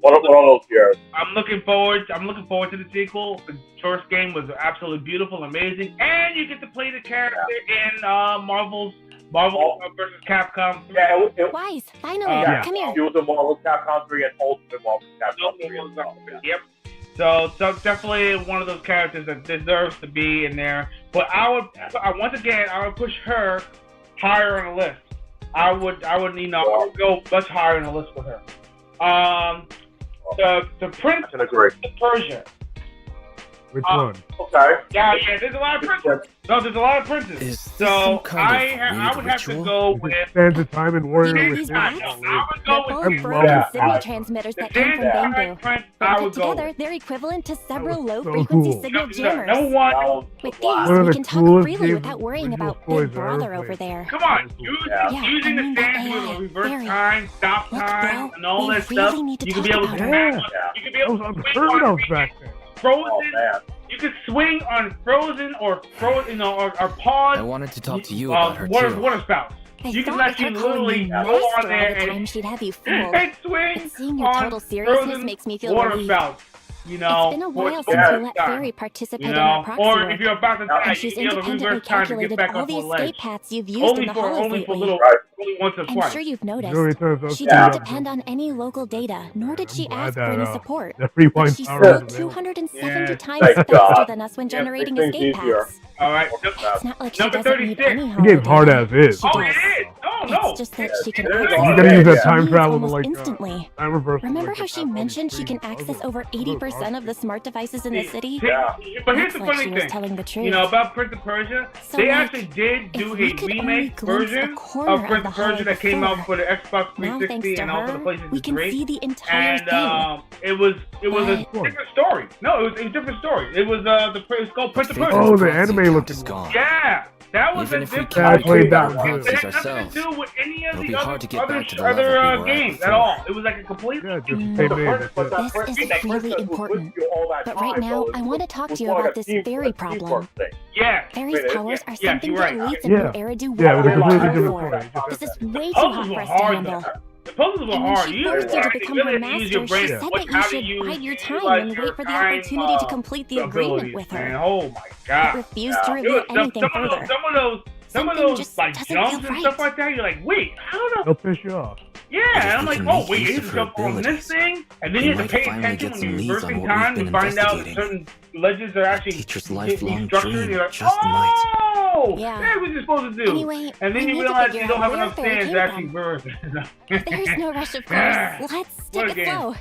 one of those years. I'm looking forward to the sequel. The first game was absolutely beautiful, amazing, and you get to play the character in Marvel versus Capcom 3. Wise, finally, come here. It was a Marvel Capcom 3 and Ultimate Marvel Capcom 3 as well. Yep. So definitely one of those characters that deserves to be in there. But I would push her higher on the list. I would go much higher on the list with her. The Prince of Persia. Which one? Okay. Yeah, there's a lot of princes. No, there's a lot of princes. So I would have to go with. Spans of time and warrior. I would go with. Signal transmitters that come from bamboo. When put together, they're equivalent to several low-frequency signal jammers. Number one. With these, we can talk freely without worrying about Big Brother over there. Come on, using the stand to reverse time, stop time, and all that stuff. You can be able to. You can be able to swing on Frozen. You could swing on Frozen or pause. I wanted to talk to you about her too. Water spouts. You can actually literally go on there and she'd have you fooled. Swing but seeing your total seriousness makes me feel relieved. Spouts. You know, it's been a while since we let Fairy participate in our proxy or work. if you're about to die, and she's independently calculated all the escape paths you've used in the halls lately. I'm sure you've noticed. She didn't depend on any local data, nor did she ask for any support. But she's still 270 times faster than us when generating escape paths. Alright, it's not like she doesn't need any The game's hard as is. Oh, it is! No! It's just that she can You access gotta use that time travel to almost like instantly. time reversal. Remember how she mentioned she can access over 80% of the smart devices in the city? But here's the Looks like funny she was thing. telling the truth. You know, about Prince of Persia, So, they like, actually did do if we a could only remake glimpse a version corner of of Prince the of Persia hall that came out before. for the Xbox Now, 360 thanks to and also the her, PlayStation we can 3. see the entire thing. And it was a different story. No, it was a different story. It was it's called Prince of Persia. Oh, the anime looking gone. Yeah, that was Even a if we different. can't played that figure one out too. It answers had nothing ourselves, to do with any of it'll the be hard to get other back to the level we were at games before. at all. It was like a completely. Yeah, just Mm. the same name. This is really important. But right now, I want to talk to you about this fairy problem. Yeah. Fairy's powers are yeah, something you're that right. elites in Yeah. New Era do Yeah, well with a completely hard different for. story. This is way too Puzzles hot were for us to hard handle. though. The puzzles were And when hard. she You forced you to actually become her really had to use your master, brain. she said What- that how you to should use- bide your utilize time and your wait for the time, opportunity to complete the agreement abilities, with man. her. Oh my But god. refused to It reveal was anything further. Some of Something those just like doesn't jumps feel and stuff right. like that, you're like, wait, how the They'll piss you off. yeah, But if and I'm we like, can oh make wait, use you of just her jump on this abilities, thing, and then we you have to might pay finally attention get when some you're leads on reversing what time we've to been find out investigating. certain legends are actually Teacher's being lifelong structured. dream You're like, just might. oh, Yeah. that's what you're supposed to do. Anyway, and then we you need to realize figure you don't out have where enough Fairy stands came to actually from. verse. There's no rush, of course. Let's What take a it game. slow.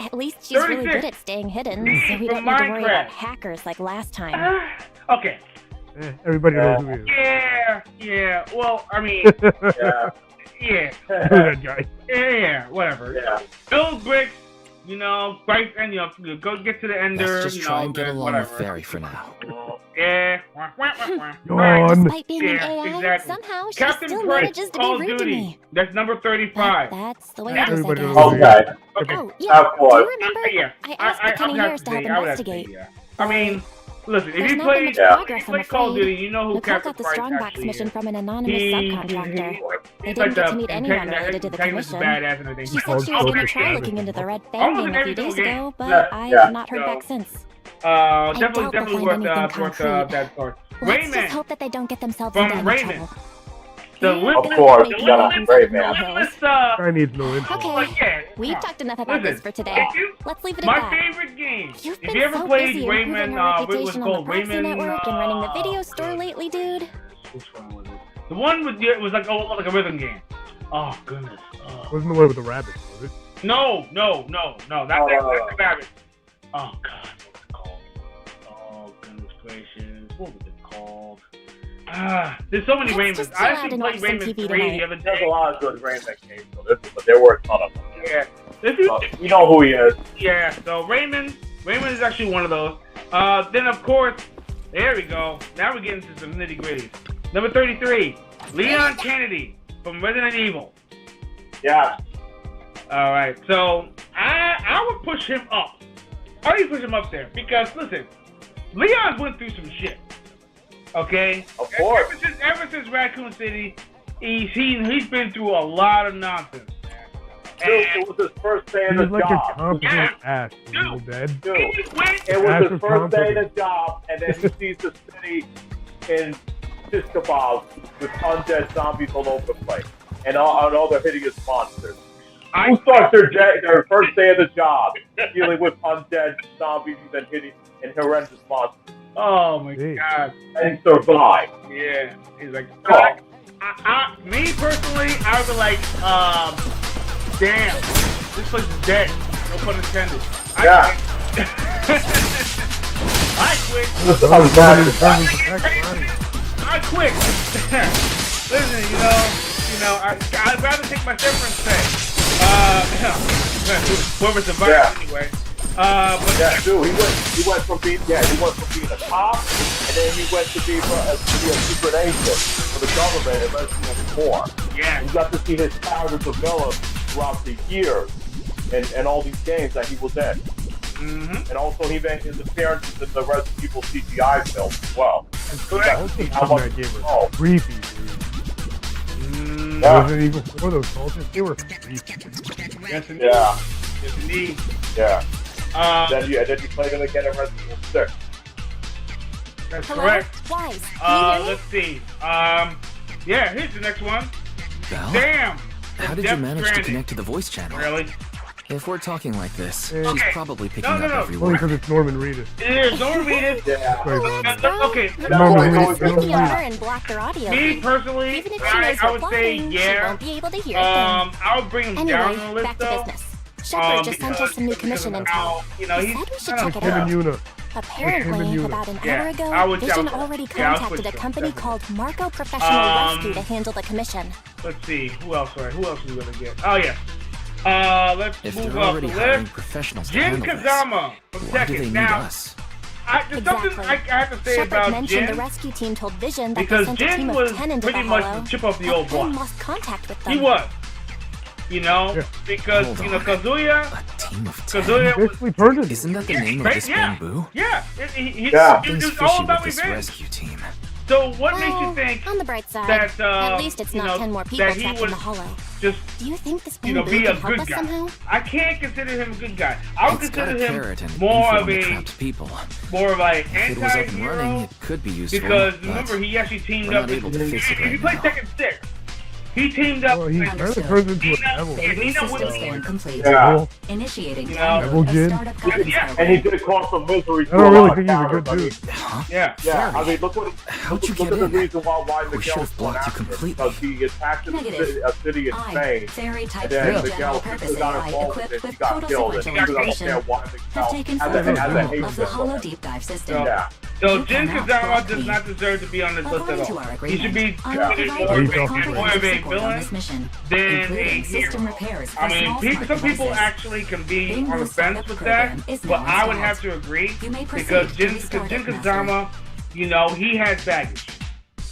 At least she's really 36. good at staying hidden, so we From don't need to worry Minecraft. about hackers like last time. Okay. Everybody knows who he is. Yeah. Well, I mean, yeah. That guy. Yeah, whatever. Yeah. Build bricks, right, and go get to the ender. Let's just try and get along whatever. with Fairy for now. Yeah. Yawn. Despite being an Yeah, AI, exactly. somehow she Captain still Price, manages to Call be of rude to Duty. me. That's number 35. That's the way it is, I Everybody guess. knows who he is. Okay. Oh, yeah. Do you remember? Yeah. I asked the Kenny Harris to help I would have to say, investigate. yeah. I mean, Listen, if There's you not play, been much progress, I'm Call of Duty, afraid. you know who Nicole Captain got the Price strongbox actually mission is. from an anonymous subcontractor. They didn't get to meet anyone related to the commission. Badass and everything. She said she was going to try looking into the Red Fang Almost game in a few every days single ago, but Yeah, I yeah. have not heard back since. Definitely doubt they'll worth find anything worth concrete. that part. Let's just Rayman hope that they don't get themselves from into any Raymond. trouble. The They're Lip- Of gonna course, make you gotta millions Rayman. of molehills. I need no info. Okay, we've talked enough about this for today. Let's leave it at My that. favorite game. You've If been you ever so played busy improving Rayman, our it was reputation on called the Proxy Rayman. Network and running the video store lately, dude. Which one was it? The one with it was like like a rhythm game. Oh goodness. Oh. Wasn't the one with the rabbits, was it? No. That's the rabbit. Oh god, what was it called? Oh goodness gracious, what was it called? There's so many Let's Raymans. just I chill out actually and played watch some Rayman TV 3 tonight. the other There's day. a lot of good Rayman games, but there were a ton of them. Yeah. If you, You know who he is. yeah, so Raymond is actually one of those. Then of course, there we go. Now we're getting to some nitty gritty. Number 33, Leon Kennedy from Resident Evil. Yeah. All right, so I would push him up. I would push him up there because listen, Leon's went through some shit. Okay, Of course. Ever since Raccoon City, he's been through a lot of nonsense. Dude, it was his first day in He the was like a job. competent ass in Evil Dead. Dude, He went. it was Ass his is first day in the competent. job, and then he sees the city in fish kebabs with undead zombies all over the place, and all the hideous monsters. Who starts their first day of the job dealing with undead zombies and horrendous monsters? Oh my Jeez. god. And survive. Yeah. He's like, Oh. me personally, I would be like, damn, this place is dead. No pun intended. Yeah. I quit. I quit. Listen, I'd rather take my severance pay. Whoever survived anyway. But Yeah, dude, he went from being a cop, and then he went to be a secret agent for the government in Resident Evil 4. yeah. You got to see his character develop throughout the years and all these games that he was in. Mm-hmm. And also he made his appearances in the Resident Evil CGI film as well. Correct. Also, How some much- that game was oh. creepy, dude. Yeah. Resident Evil 4, those cultures, they were creepy. Yes, indeed. Yeah, Yes, indeed. yeah. Um, Then you played him again in Resident Evil 6. that's Hello? correct. Wise, can you hear me? Let's see. Yeah, here's the next one. Val? Damn. How did you manage to connect to the voice channel? Really? If we're talking like this, Okay. she's probably picking No, no, up no. every Only word. because it's Norman Reedus. Don't read it. Yeah. Right. Okay. Norman Let's Reedus. mute Norman her Reedus. and block their audio. Me personally, Even if she knows I we're would say lying, she yeah. won't be able to hear a thing. I would bring him down on the Anyway, list back to though. business. Shepard just sent us some new commission because of intel. how, He he's said we should kind of- check it Him out. and Yuna. Apparently, Yuna. about an Yeah, hour ago, I would- Vision yeah, already yeah, I'll contacted a switch company them, called Marco Professional Um, Rescue to handle the commission. Let's see. Who else are we gonna get? Oh yeah. Let's If move they're up already the hiring list. professionals to Jin handle this, Kazama from why do they Tekken. need Now, us? there's something I have to say Shepard about mentioned the Jin rescue team told Vision that because they sent a Jin team was of 10 into the pretty much hollow, the chip off the but old then block. lost contact with them. He was. Yeah. Because Hold on. Kazuya A team of 10? was Basically turned into Isn't that the name of this yeah. bamboo? Yeah. Yeah. It Things was all fishy about with this revenge. rescue team. So what makes Well, you think on the bright side, that at least it's not 10 more people that he trapped in would the hollow. just Do you think this be bamboo a can help good us guy? somehow? I can't consider him a good guy. I would It's got a consider carrot him and more info of on the a trapped people. anti-hero. If it was up and running, it could be useful. Because but remember, he actually teamed we're up not with. able to fix it If right you play now. Tekken 6, he teamed up Well, he with. kind of turns into a devil. Basic know what- system scan complete. Yeah. Initiating You know, download Devil of Jin. startup guidance Yeah, And he program. did cause some misery to I don't a really lot of think he's a good characters. dude. Huh? Yeah. Yeah, Fairy. I mean, look How'd you at get the in? reason why We should Miguel's have blocked you completely. because he attacked Negative. a city in I, Spain, Fairy Type and 3 then general Miguel purpose got AI involved equipped and he with got total killed. And he sequential was integration, understand why have taken Miguel full has a control hate of the for hollow him. deep dive system. Yeah. So You Jin cannot Kazama block does me. not deserve to be on this list According at to all. our He should be agreement, I will more provide of you He's with also a comprehensive support on villain this mission, than a including system hero. repairs for I mean, small some smart people devices. actually can be Being on the the startup fence with that, program is but now I would installed. have to agree You may proceed because to Jin restart it, Kazama, he has baggage,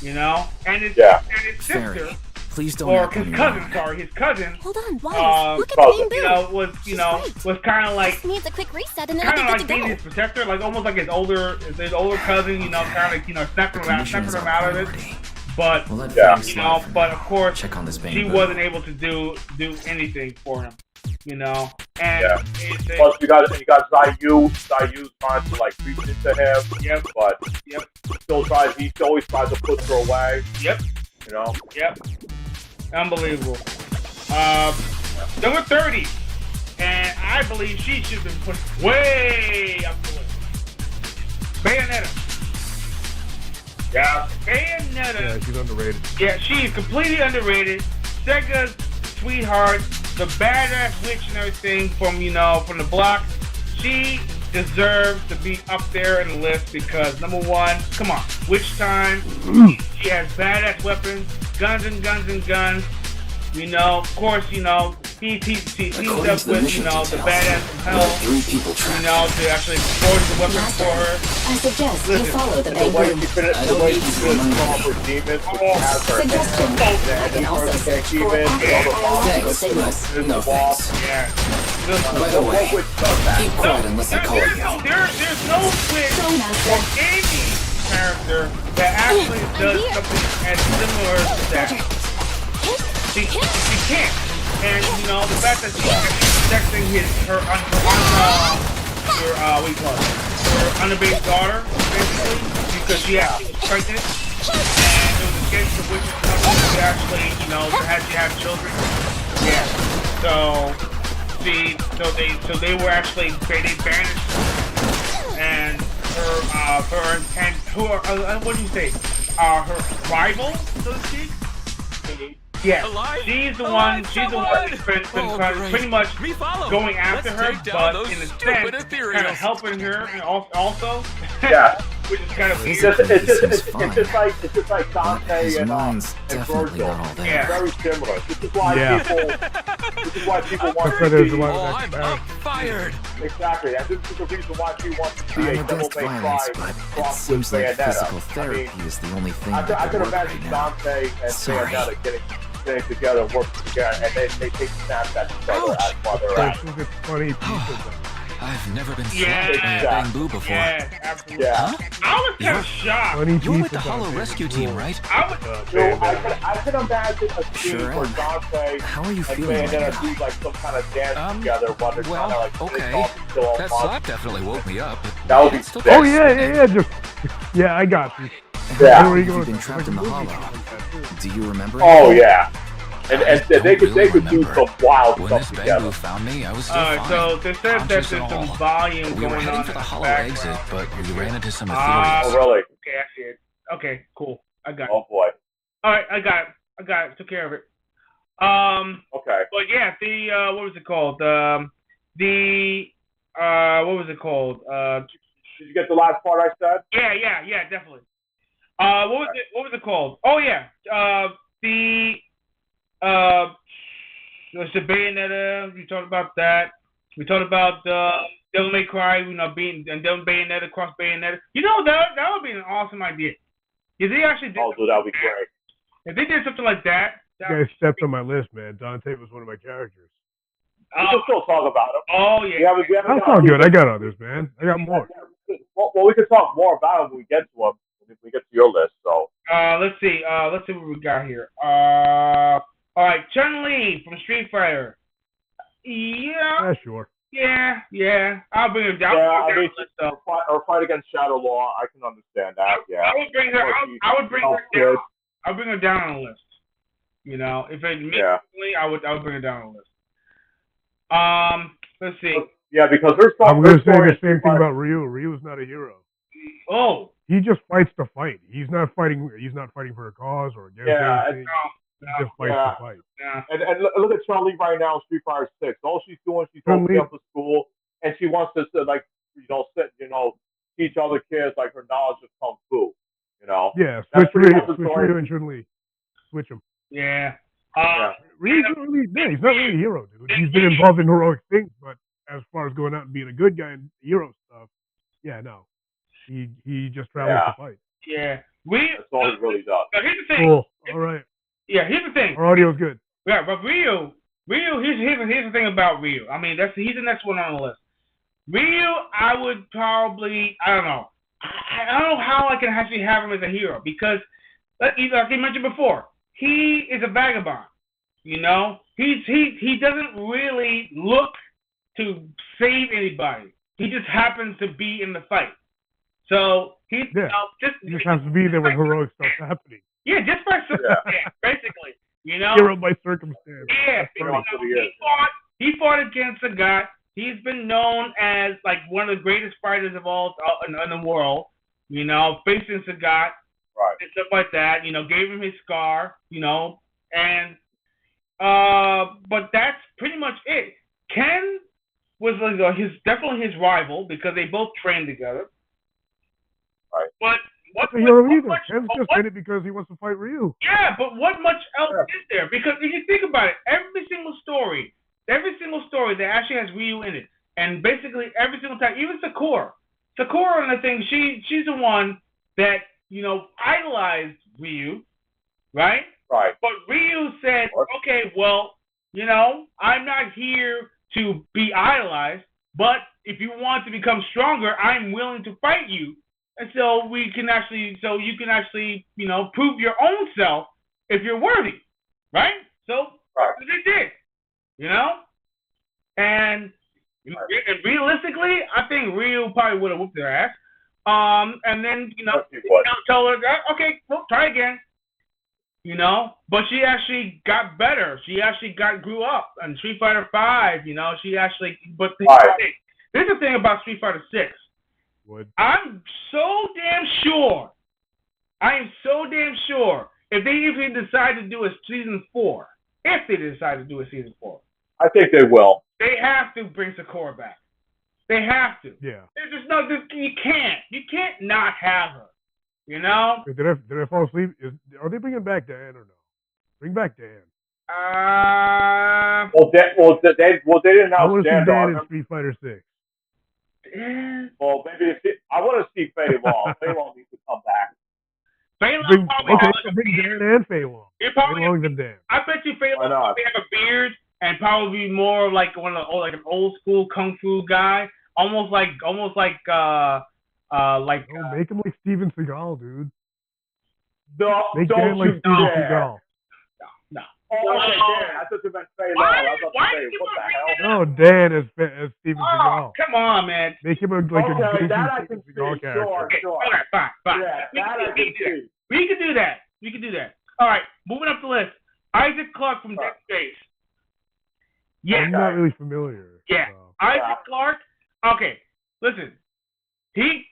and his Yeah. and his sister, Please don't. Or his cousin, sorry, his cousin. Hold on, why? Look at the main booth. Was kind of like Just needs a quick reset and then kind of it'll like be good being to his go. protector, like almost like his older cousin, kind of snapping him out of it. But but of course, check on this she wasn't able to do anything for him, And plus, you got Zayu. Zayu's trying to like reach into him. Yep. But he always tries to push her away. Yep. Yep. Unbelievable. Number 30, and I believe she should have been pushed way up the list. Bayonetta. Yeah. Bayonetta. Yeah, she's underrated. Yeah, she's completely underrated. Sega's sweetheart, the badass witch and everything from the block. She deserves to be up there in the list because number one, come on, witch time. She has badass weapons, guns and guns and guns. Of course, he teams up with, the badass from hell, to actually forge the weapon for her. I suggest you follow the The main way room. she finished her demons, she has her Suggestion. I can also search for Thanks, but no thanks. Yeah. By the way, keep quiet unless I call you. There's no witch or any character that actually does something as similar to that. She can't. And, the fact that she's protecting her underbaby daughter, basically, because she actually was pregnant, and it was against the witch's company to actually, to have children. Yeah. So they were actually, they banished her, and what do you say, her rival, so to speak? Yeah, she's the one that's been pretty much going after her, but in a sense, kind of helping her and also. Yeah. Which is kind of weird. It's just like Dante and definitely Virgil. not all there. Yeah. Very similar. This is why people want That's why there's a to lot Oh, of I'm fired. exactly, and this is the reason why she wants to see I'm a Devil against May violence, Cry but it cross with seems like Bayonetta. physical therapy is the only thing I that could could work imagine right now. Dante and Sorry. Bayonetta getting together and working together, and they take snaps at each other as while they're at it. It's funny pieces. I've never been Yeah. slapped by a bamboo before. Yeah, absolutely. Yeah. Huh? I was kind of shocked. Funny You're with pieces the Hollow on it. Rescue Team, right? I was, I can imagine a scene Sure where am. Dante How are you and feeling right Bayonetta now? do like some kind of dance together while they're trying to like finish okay. off and kill all That monsters. slap definitely woke me up. That would be It's still sick. Oh yeah. Yeah, I got you. Yeah. Where are you You've going? been trapped in the hollow. Do you remember? Oh yeah. And I they could don't do remember. some wild When stuff this together. bamboo found me, I was still Alright, fine. so they said that Conscious there's and some all. volume We were going heading on for in the the hollow background. exit, but we ran into some Oh ethereals. really? Okay, I see it. Okay, cool. I got it. Oh boy. Alright, I got it. Took care of it. Okay. But yeah, what was it called? What was it called? Did you get the last part I said? Yeah, definitely. What was it called? Oh yeah, the Bayonetta. We talked about that. We talked about Devil May Cry. Being and Devil Bayonetta cross Bayonetta. That would be an awesome idea. If they actually did, Oh, dude, that would be great. if they did something like that, You guys stepped on my list, man. Dante was one of my characters. We can still talk about him. Oh yeah. We haven't That's all good. I got others, man. I got more. Well, we can talk more about him when we get to him. If we get to your list, so. Let's see what we got here. All right, Chun-Li from Street Fighter. Yeah, sure. Yeah. I'll bring her down. Yeah, I mean, or fight against Shadow Law. I can understand that. Yeah. I would bring her. I would bring her down. I'll bring her down on the list. If it makes me, I would bring her down on the list. Let's see. Yeah, because her story. I'm going to say the same thing about Ryu. Ryu's not a hero. Oh. He just fights to fight. He's not fighting for a cause or against anything. He just fights to fight. Yeah. And look at Chun-Li right now in Street Fighter 6. All she's doing, she's going up to school, and she wants to teach other kids like her knowledge of kung fu. Yeah, switch Ryu and Chun-Li. Switch them. Yeah. Ryu's not really, he's not really a hero, dude. He's been involved in heroic things, but as far as going out and being a good guy and hero stuff, no. He just travels to fight. Yeah. That's all he really does. Now here's the thing. Cool. All right. Yeah, here's the thing. Our audio's good. Yeah, but Ryu, here's the thing about Ryu. I mean, he's the next one on the list. Ryu, I would probably, I don't know. I don't know how I can actually have him as a hero because, like I mentioned before, he is a vagabond. You know, he doesn't really look to save anybody. He just happens to be in the fight. So he just has to be there when heroic stuff's happening. Yeah, just by circumstance, basically. You know, hero by circumstance. Yeah, he fought against a guy. He's been known as like one of the greatest fighters of all in the world. You know, facing Sagat and stuff like that. You know, gave him his scar. You know, and but that's pretty much it. Ken was like definitely his rival because they both trained together. Right. But Ken's just in it because he wants to fight Ryu. Yeah, but what much else is there? Because if you think about it, every single story that actually has Ryu in it, and basically every single time, even Sakura and the thing, she's the one that, you know, idolized Ryu, right? Right. But Ryu said, okay, well, you know, I'm not here to be idolized, but if you want to become stronger, I'm willing to fight you. And so you can actually, you know, prove your own self if you're worthy, right? So they did, you know. And realistically, I think Ryu probably would have whooped their ass. And then tell her that okay, well, try again, you know. But she actually got better. She actually grew up. And Street Fighter V, you know, she actually. But here's the thing about Street Fighter 6. I'm so damn sure. I am so damn sure if they even decide to do a season 4, I think they will. They have to bring Sakura back. They have to. Yeah. There's just no. You can't not have her. You know. Did I fall asleep? Are they bringing back Dan or no? Bring back Dan. They didn't announce I want to see Dan in in Street Fighter 6. Well, maybe I want to see Fei Long. Fei Long needs to come back. Fei Long bring Dan and Fei Long. Fei Long than Dan. I bet you Fei Long probably have a beard and probably be more like like an old school kung fu guy, almost like make him like Steven Seagal, dude. Make Dan like Steven Seagal. No. Oh, okay, Dan. I thought you meant Fei Long. I was about to say, what the hell? No, Dan as Steven Seagal. Come on, man. Make him like a goofy Steven Seagal character. Sure. Okay, fine. Yeah, that I can see. We can do that. All right, moving up the list. Isaac Clarke from Dead Space. Yeah. I'm not really familiar. Yeah. Isaac Clarke. Okay, listen. He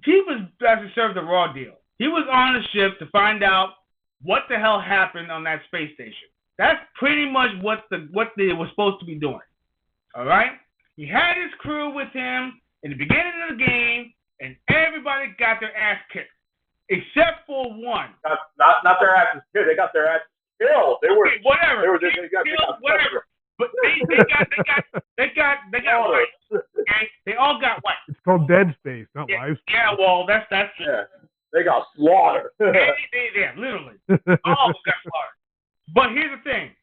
was actually served a raw deal. He was on the ship to find out what the hell happened on that space station. That's pretty much what they were supposed to be doing. All right? He had his crew with him in the beginning of the game, and everybody got their ass kicked, except for one. Not their asses kicked. They got their asses killed. They were whatever. They got whatever. But they got wiped. Okay? They all got wiped. It's called Dead Space, not Live Space. Yeah, well, that's yeah. They got slaughtered. Yeah, literally. All of them got slaughtered. But here's the thing.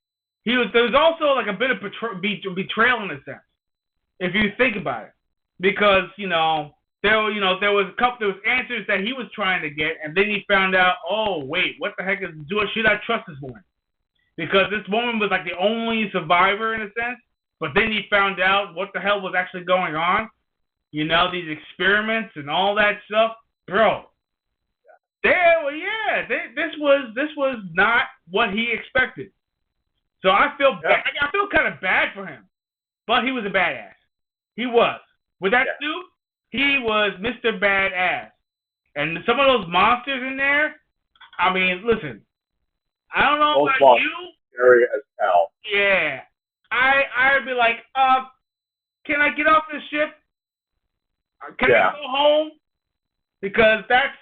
There was also like a bit of betrayal in a sense, if you think about it, because there was answers that he was trying to get, and then he found out, oh wait, what the heck should I trust this woman? Because this woman was like the only survivor in a sense, but then he found out what the hell was actually going on. These experiments and all that stuff, bro. This was not what he expected. So I feel kind of bad for him, but he was a badass. He was with that suit. He was Mr. Badass, and some of those monsters in there. I mean, listen. I don't know about you. Scary as hell. Yeah, I'd be like, can I get off this ship? Can I go home? Because that's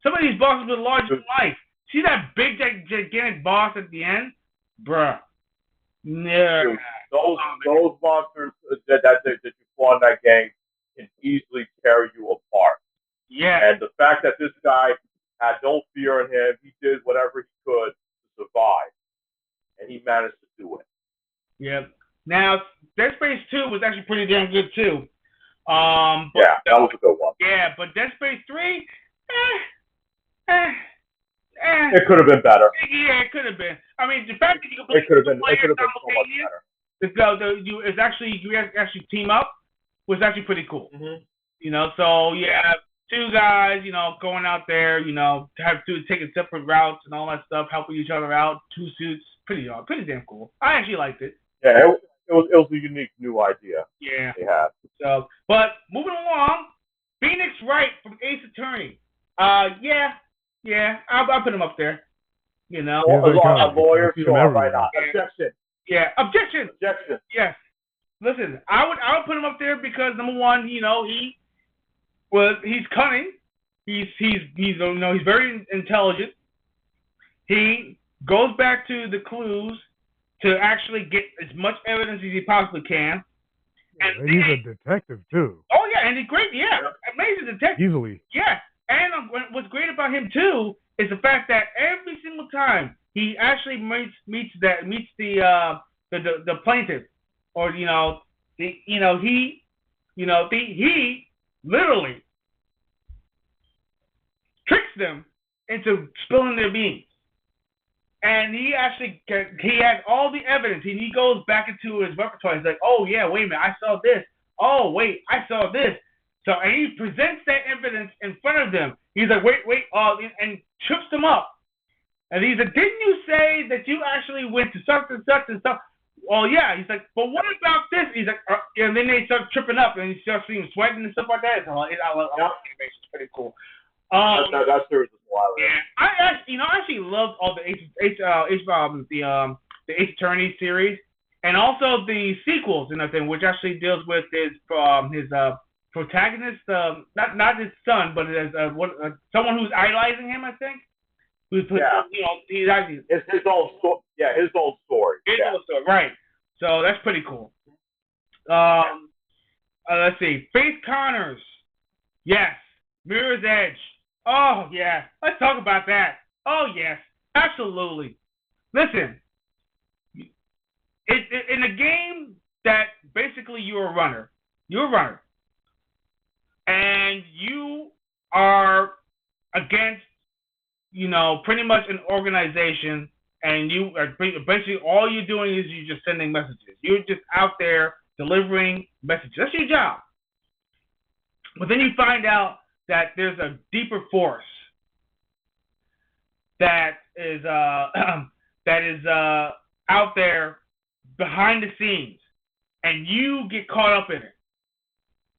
some of these bosses were larger than life. See that big gigantic boss at the end, bruh. Yeah. Dude, those monsters that you fought in that game can easily tear you apart. Yeah. And the fact that this guy had no fear in him. He did whatever he could to survive, and he managed to do it. Yep. Now, Dead Space 2 was actually pretty damn good too. That was a good one. Yeah, but Dead Space 3, it could have been better. Yeah, it could have been. I mean, the fact that you can play it could have been so much better. You actually team up was actually pretty cool. Mm-hmm. You know, so yeah, two guys, you know, going out there, you know, taking separate routes and all that stuff, helping each other out, two suits, pretty damn cool. I actually liked it. Yeah, it was a unique new idea. Yeah. They had. So, but moving along, Phoenix Wright from Ace Attorney. Yeah, I'll put him up there. You know, a lawyer, sure, right now. Objection. Yeah, objection. Objection. Yes. Listen, I would put him up there because number one, you know, he's cunning. He's very intelligent. He goes back to the clues to actually get as much evidence as he possibly can. And he's a detective too. Oh yeah, and he's great. Yeah, amazing detective. Easily. Yeah, and what's great about him too is the fact that every single time he actually meets the plaintiff, or he literally tricks them into spilling their beans. And he has all the evidence, and he goes back into his repertoire. He's like, oh yeah, wait a minute, I saw this. Oh wait, I saw this. So, and he presents that evidence in front of them. He's like, wait, and trips them up. And he's like, didn't you say that you actually went to such and such and stuff? Well, yeah. He's like, but what about this? He's like, and then they start tripping up, and he starts seeing sweating and stuff like that. So it's pretty cool. That series is wild. Yeah, I actually loved all the Ace Attorney series, and also the sequels and everything, which actually deals with his protagonist, not his son, but as someone who's idolizing him, I think. He's actually his own story. Yeah, his own story. Own story, right? So that's pretty cool. Let's see, Faith Connors, yes. Mirror's Edge. Oh, yeah. Let's talk about that. Oh, yes. Absolutely. Listen. In a game that basically you're a runner. You're a runner. And you are against, pretty much an organization, and you are basically all you're doing is you're just sending messages. You're just out there delivering messages. That's your job. But then you find out that there's a deeper force that is out there behind the scenes, and you get caught up in it.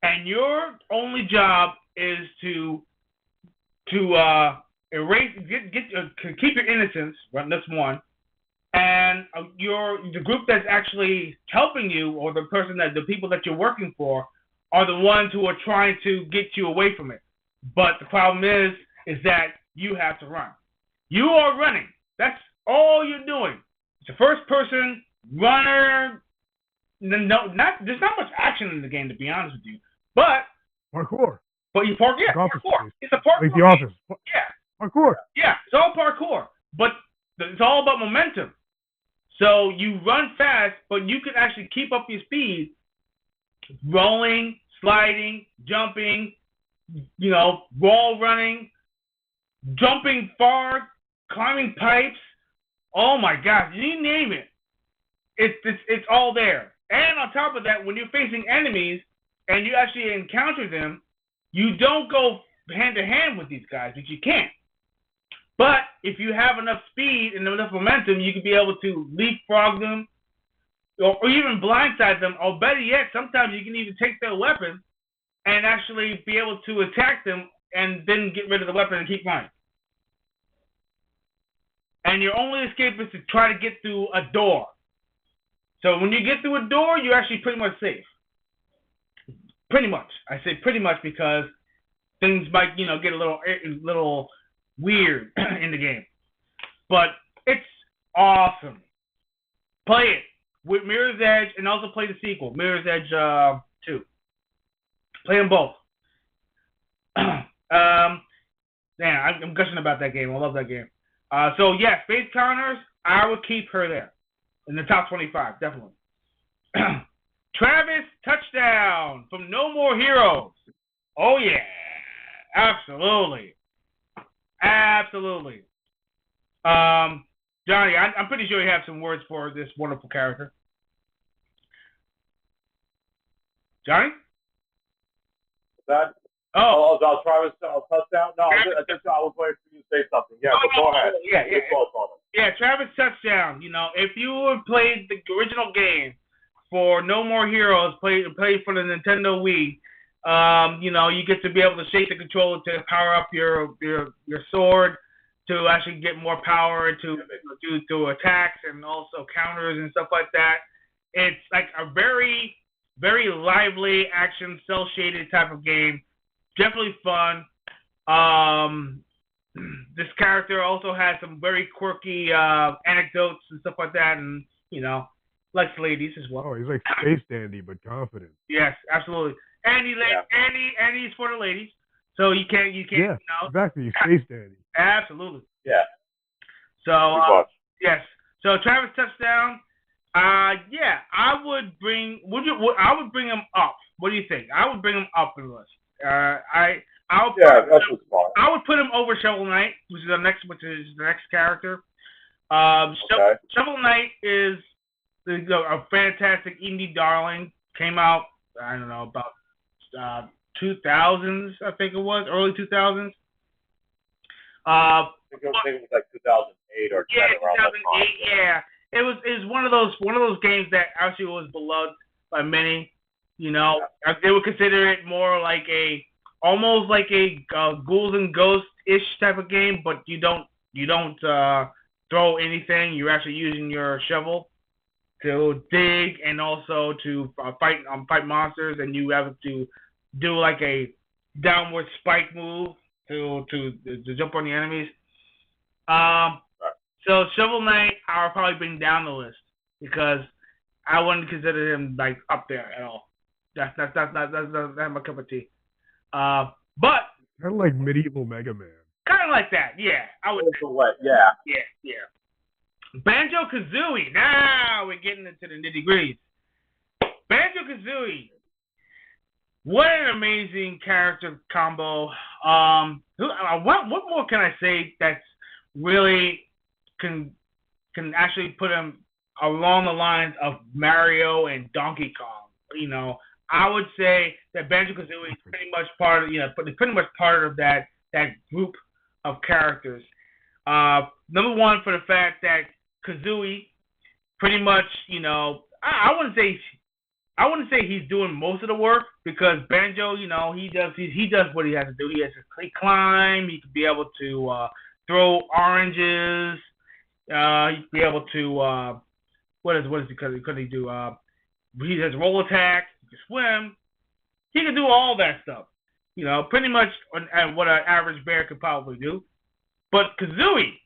And your only job is to erase, keep your innocence. Right, that's one. And the group that's actually helping you, or the people that you're working for, are the ones who are trying to get you away from it. But the problem is that you have to run. You are running. That's all you're doing. It's a first-person runner. There's not much action in the game, to be honest with you. But parkour. But you parkour. It's a parkour. Like The Office. Yeah. Parkour. Yeah, it's all parkour. But it's all about momentum. So you run fast, but you can actually keep up your speed, rolling, sliding, jumping, wall running, jumping far, climbing pipes. Oh my gosh, you name it. It's all there. And on top of that, when you're facing enemies and you actually encounter them, you don't go hand to hand with these guys, which you can't. But if you have enough speed and enough momentum, you can be able to leapfrog them or even blindside them. Or better yet, sometimes you can even take their weapon and actually be able to attack them and then get rid of the weapon and keep running. And your only escape is to try to get through a door. So when you get through a door, you're actually pretty much safe. Pretty much. I say pretty much because things might, get a little weird in the game. But it's awesome. Play it with Mirror's Edge and also play the sequel, Mirror's Edge 2. Play them both. Damn, I'm gushing about that game. I love that game. So yeah, Space Counters, I would keep her there in the top 25, definitely. Travis Touchdown from No More Heroes. Oh yeah, absolutely. Johnny, I'm pretty sure you have some words for this wonderful character. Johnny? That? Oh, Travis Touchdown? No, I was waiting for you to say something. Yeah, but go ahead. Yeah, Travis Touchdown. You know, if you have played the original game for No More Heroes, played for the Nintendo Wii, you know, you get to be able to shake the controller to power up your sword, to actually get more power to do attacks and also counters and stuff like that. It's like a very, very lively action, cel shaded type of game. Definitely fun. This character also has some very quirky anecdotes and stuff like that, and you know, likes ladies as well. Oh, he's like Space Dandy but confident. Yes, absolutely. And he's for the ladies, so you can't. Yeah, you know, exactly. He's Space Dandy. Absolutely. Yeah. So yes. So Travis Touchdown. Yeah, I would bring. I would bring him up. What do you think? I would bring him up in the list. I would put him over Shovel Knight, which is the next character. Shovel Knight is a fantastic indie darling. Came out, I don't know, about 2000s, I think it was, early 2000s. I think it was like 2008 or 10 around that time. Yeah. It was one of those games that actually was beloved by many. You know, they would consider it more like almost like a Ghouls and Ghosts-ish type of game, but you don't throw anything. You're actually using your shovel to dig and also to fight monsters, and you have to do like a downward spike move to jump on the enemies. So Shovel Knight, I'll probably bring down the list because I wouldn't consider him like up there at all. That's not my cup of tea. But kind of like medieval Mega Man. Kind of like that, yeah. I would. Yeah. Banjo-Kazooie. Now we're getting into the nitty-gritties. Banjo-Kazooie. What an amazing character combo. What more can I say that's really can actually put him along the lines of Mario and Donkey Kong? You know, I would say that Banjo-Kazooie is pretty much part of that group of characters. Number one, for the fact that Kazooie pretty much, you know, I wouldn't say he's doing most of the work, because Banjo, you know, he does what he has to do. He has to climb. He could be able to throw oranges. He could be able to could he do? He has roll attack. He can swim. He can do all that stuff. You know, pretty much what an average bear could probably do. But Kazooie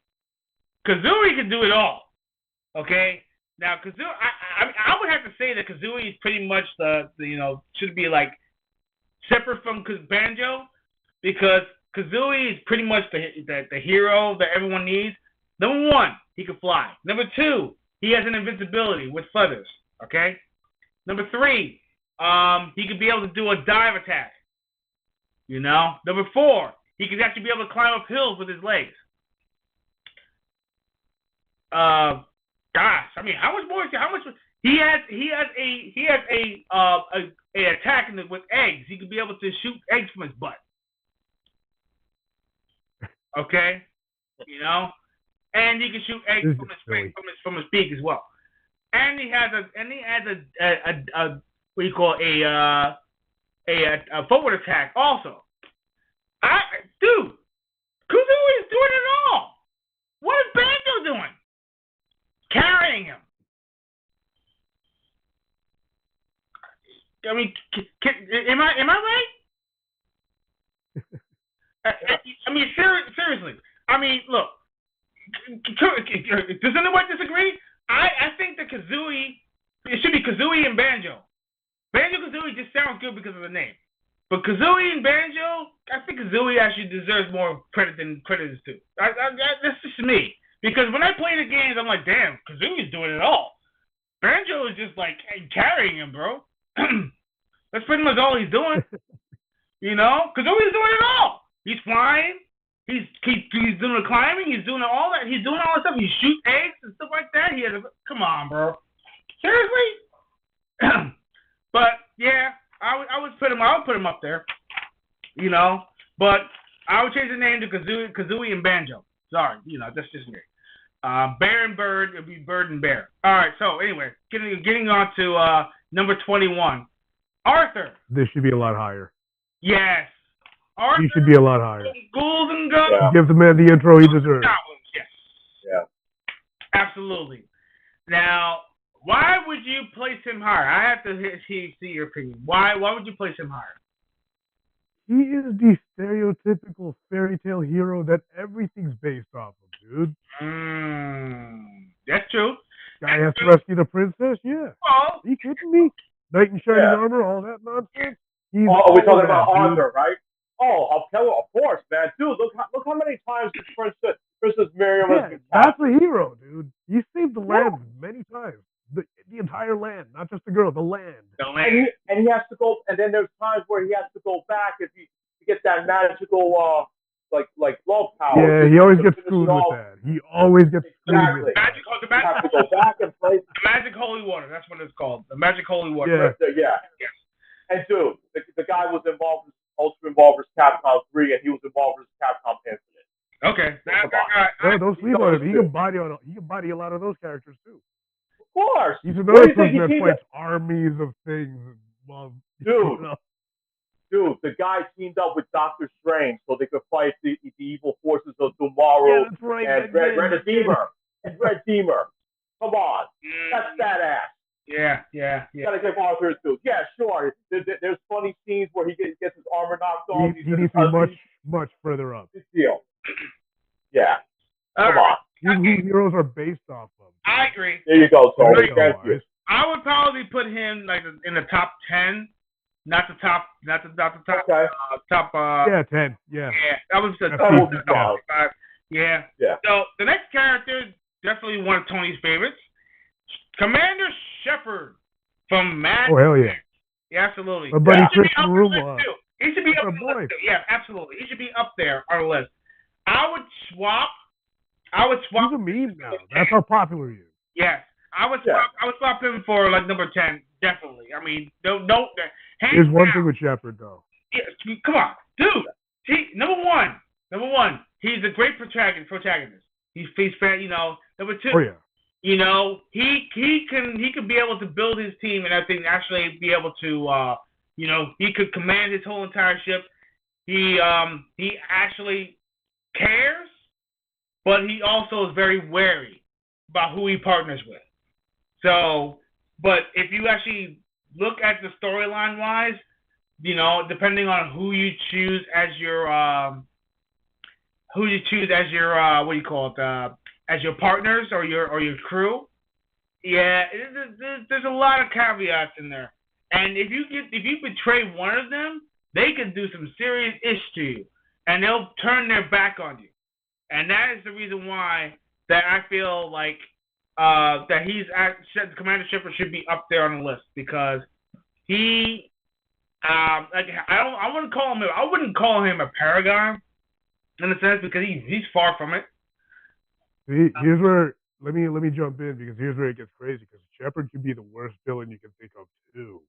can do it all. Okay. Now, Kazooie, I would have to say that Kazooie is pretty much should be like separate from Banjo, because Kazooie is pretty much the hero that everyone needs. Number one, he can fly. Number two, he has an invincibility with feathers. Okay. Number three, he could be able to do a dive attack. You know. Number four, he could actually be able to climb up hills with his legs. Gosh, I mean, how much more? How much? He has a attack with eggs. He could be able to shoot eggs from his butt. Okay, you know, and he can shoot eggs from his beak as well. And he has a what do you call a forward attack also. Dude, Kazooie is doing it all. What is Banjo doing? Carrying him. I mean, am I right? I mean, seriously. I mean, look. Does anyone disagree? I think that Kazooie, it should be Kazooie and Banjo. Banjo-Kazooie just sounds good because of the name. But Kazooie and Banjo, I think Kazooie actually deserves more credit than credit is due. That's just me. Because when I play the games, I'm like, damn, Kazooie's doing it all. Banjo is just like carrying him, bro. That's pretty much all he's doing. You know? Kazooie's doing it all. He's flying. He's doing the climbing. He's doing all that. He's doing all that stuff. He shoots eggs and stuff like that. Come on, bro. Seriously? But yeah, I would put him up there. You know, but I would change the name to Kazooie and Banjo. Sorry, you know, that's just me. Bear and Bird, it'd be Bird and Bear. All right, so anyway, getting on to number 21, Arthur. This should be a lot higher. Yes, Arthur. He should be a lot higher. Ghouls and Ghosts. Yeah. Give the man the intro he deserves. Yes. Yeah. Absolutely. Now, why would you place him higher? I have to see your opinion. Why would you place him higher? He is the stereotypical fairy tale hero that everything's based off of, dude. That's true. Guy has to rescue the princess? Yeah. Oh. Are you kidding me? Knight in shining armor, all that nonsense? We're talking about Arthur, right? Oh, of course, man. Dude, look how many times Princess Miriam has been that's a hero, dude. He saved the land many times. The entire land, not just the girl, the land. And he has to go, and then there's times where he has to go back if he gets that magical, like love power. Yeah, he always gets screwed with that. He always gets screwed with that. You have to go back and play. The Magic Holy Water, that's what it's called. The Magic Holy Water. Yeah. And dude, the guy was involved with Ultra Involved vs. Capcom 3, and he was involved with Capcom Infinite. Okay. Don't sleep on him. He can body a lot of those characters too. Of course. He's another person that fights armies of things. Dude, the guy teamed up with Doctor Strange so they could fight the evil forces of tomorrow. Yeah, that's right. And Red Redeemer. Come on. That's badass. Yeah. You gotta give Arthur his due. Yeah, sure. There's funny scenes where he gets his armor knocked off. He needs to be much further up. Good deal. Yeah. Come on. Who heroes are based off of. I agree. There you go, Tony. I would probably put him like in the top 10, not the top. Okay. Top. 10. Yeah. Yeah, that was the top 5. Yeah. So the next character, definitely one of Tony's favorites, Commander Shepard from Mad. Oh hell yeah. Yeah, absolutely. My buddy Christian Ruma. He should be up on the list too. Yeah, absolutely. He should be up there on the list. I would swap. He's a meme now. That's how popular he is. Yes. I would swap him for like number 10, definitely. I mean, don't. There's one thing with Shepard though. Yeah, come on, dude. Number one. He's a great protagonist. He's you know. Number 2. Oh yeah. You know, he could be able to build his team and everything. Actually, be able to you know, he could command his whole entire ship. He actually cares, but he also is very wary about who he partners with. So, but if you actually look at the storyline wise, you know, depending on who you choose as your what do you call it, as your partners or your crew, yeah, there's a lot of caveats in there. And if you betray one of them, they can do some serious ish to you, and they'll turn their back on you. And that is the reason why that I feel like that Commander Shepard should be up there on the list, because he I wouldn't call him a paragon in a sense, because he's far from it. Here's where let me jump in, because here's where it gets crazy, because Shepard could be the worst villain you can think of too.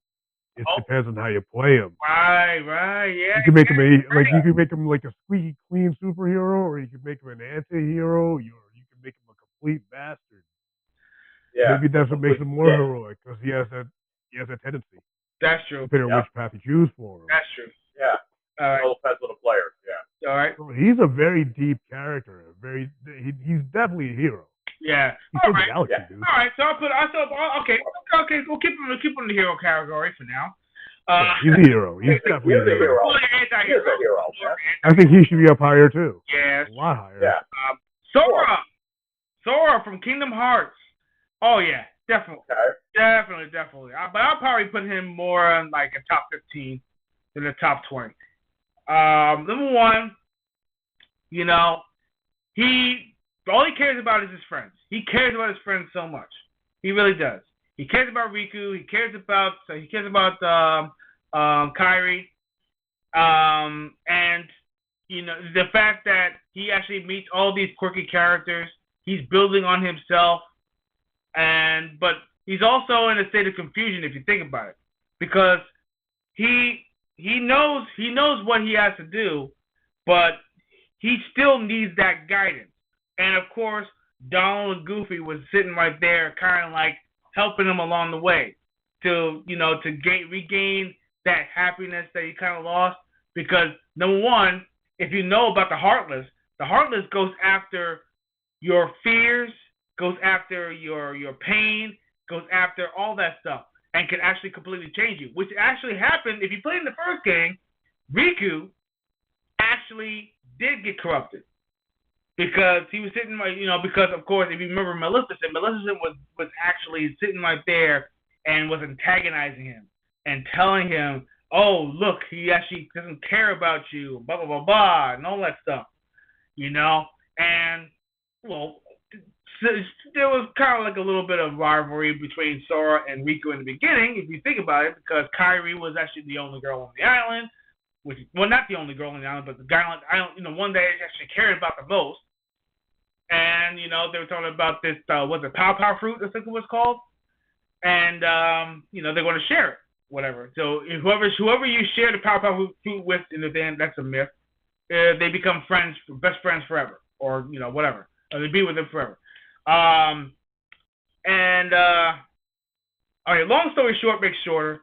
It depends on how you play him. Right, yeah. You can make him you can make him like a squeaky clean superhero, or you can make him an anti-hero, or you can make him a complete bastard. Yeah. Maybe that's what makes him more heroic, because he has that tendency. That's true. Depending on which path you choose for him. That's true. Yeah. All right. It all depends on the players. Yeah. All right. So he's a very deep character. He's definitely a hero. Yeah. He's all right. Galaxy, dude. All right. So okay. We'll keep him in the hero category for now. He's a hero. He's definitely a hero. He's a hero. I think he should be up higher too. Yeah. A lot higher. Yeah. Sora from Kingdom Hearts. Oh yeah, definitely. Okay. Definitely. But I'll probably put him more in like a top 15. in the top 20. Number one, you know, all he cares about is his friends. He cares about his friends so much. He really does. He cares about Riku. He cares about Kairi. And you know, the fact that he actually meets all these quirky characters. He's building on himself, but he's also in a state of confusion if you think about it, because he knows what he has to do, but he still needs that guidance. And of course, Donald and Goofy was sitting right there, kind of like helping him along the way to regain that happiness that he kind of lost. Because number one, if you know about the Heartless goes after your fears, goes after your pain, goes after all that stuff, and can actually completely change you. Which actually happened if you played in the first game. Riku actually did get corrupted because he was sitting, because of course, if you remember Maleficent was actually sitting right there and was antagonizing him and telling him, "Oh, look, he actually doesn't care about you," blah blah blah blah, and all that stuff, And well, there was kind of like a little bit of rivalry between Sora and Riku in the beginning, if you think about it, because Kairi was actually the only girl on the island, not the only girl on the island, but the guy on the island, one that he actually cared about the most. And they were talking about this, what's it, power fruit, I think it was called, and they're going to share it, whatever. So whoever you share the power fruit with in the band, that's a myth. They become friends, best friends forever, or whatever. Or they be with them forever. All right, long story short makes shorter.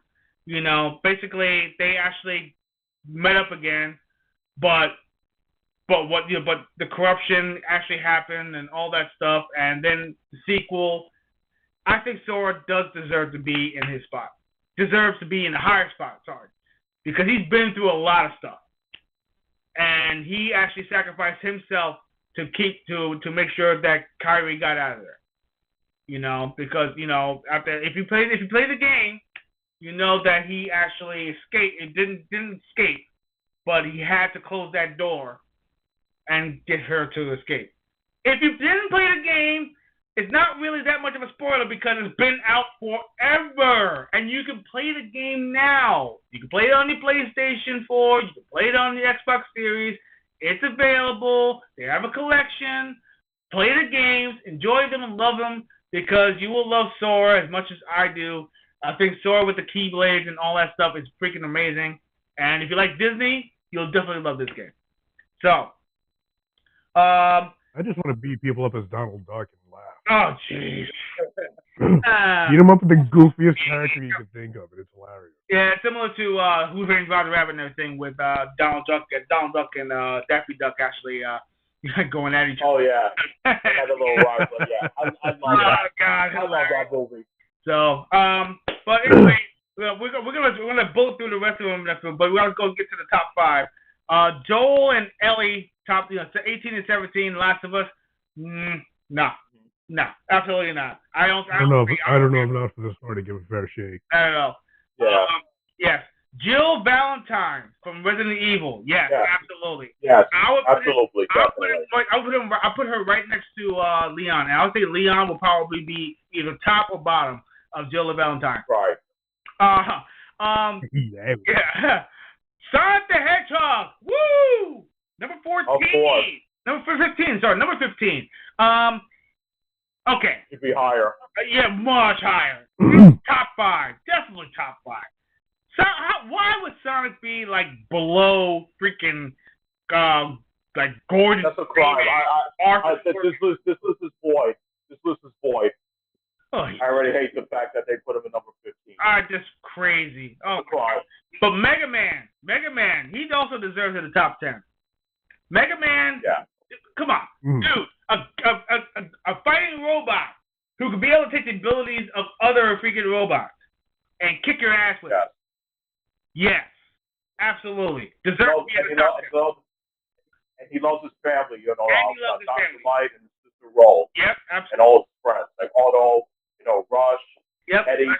Basically they actually met up again, but the corruption actually happened and all that stuff. And then the sequel, I think Sora does deserve to be in his spot. Deserves to be in the higher spot, because he's been through a lot of stuff, and he actually sacrificed himself to make sure that Kairi got out of there. Because after if you play the game, that he actually escaped. It didn't escape, but he had to close that door and get her to escape. If you didn't play the game, it's not really that much of a spoiler because it's been out forever, and you can play the game now. You can play it on your PlayStation 4. You can play it on the Xbox Series. It's available. They have a collection. Play the games, enjoy them, and love them, because you will love Sora as much as I do. I think Sora with the Keyblades and all that stuff is freaking amazing. And if you like Disney, you'll definitely love this game. So, I just want to beat people up as Donald Duck and laugh. Oh, jeez. Beat him up with the goofiest character you could think of, and it's hilarious. Yeah, similar to Who Framed Roger Rabbit and everything, with Donald Duck and Daffy Duck actually going at each other. Oh yeah, I had a little rivalry. Yeah, I love that. God, I love that movie. So, but anyway, we're gonna bullet through the rest of them, but we're gonna go get to the top 5. Joel and Ellie, top 18 and 17, Last of Us. No, absolutely not. I don't know enough for this part to give a fair shake. I don't know. Yeah. Yes. Jill Valentine from Resident Evil. Yes, absolutely. Yes, absolutely. I'll put her right next to Leon. And I would say Leon will probably be either top or bottom of Jill Valentine. Right. Yeah. Sonic the Hedgehog. Woo! Number 14. Of course. Number 15. Sorry, number 15. Okay. It'd be higher. Yeah, much higher. Top 5. Definitely top 5. So why would Sonic be like below freaking like gorgeous? That's a crime. This list is void. This list is void. Oh, yeah. I already hate the fact that they put him in number 15. Just crazy. Oh, crime. But Mega Man, he also deserves in the top 10. Mega Man. Yeah. Come on, dude. A fighting robot who could be able to take the abilities of other freaking robots and kick your ass with it. Yes, absolutely. Deserves to be in the top 10. And he loves his family, And he loves his Dr. family. Light and his sister Roll. Yep, absolutely. And all his friends, like Otto, Rush, Yep. Eddie,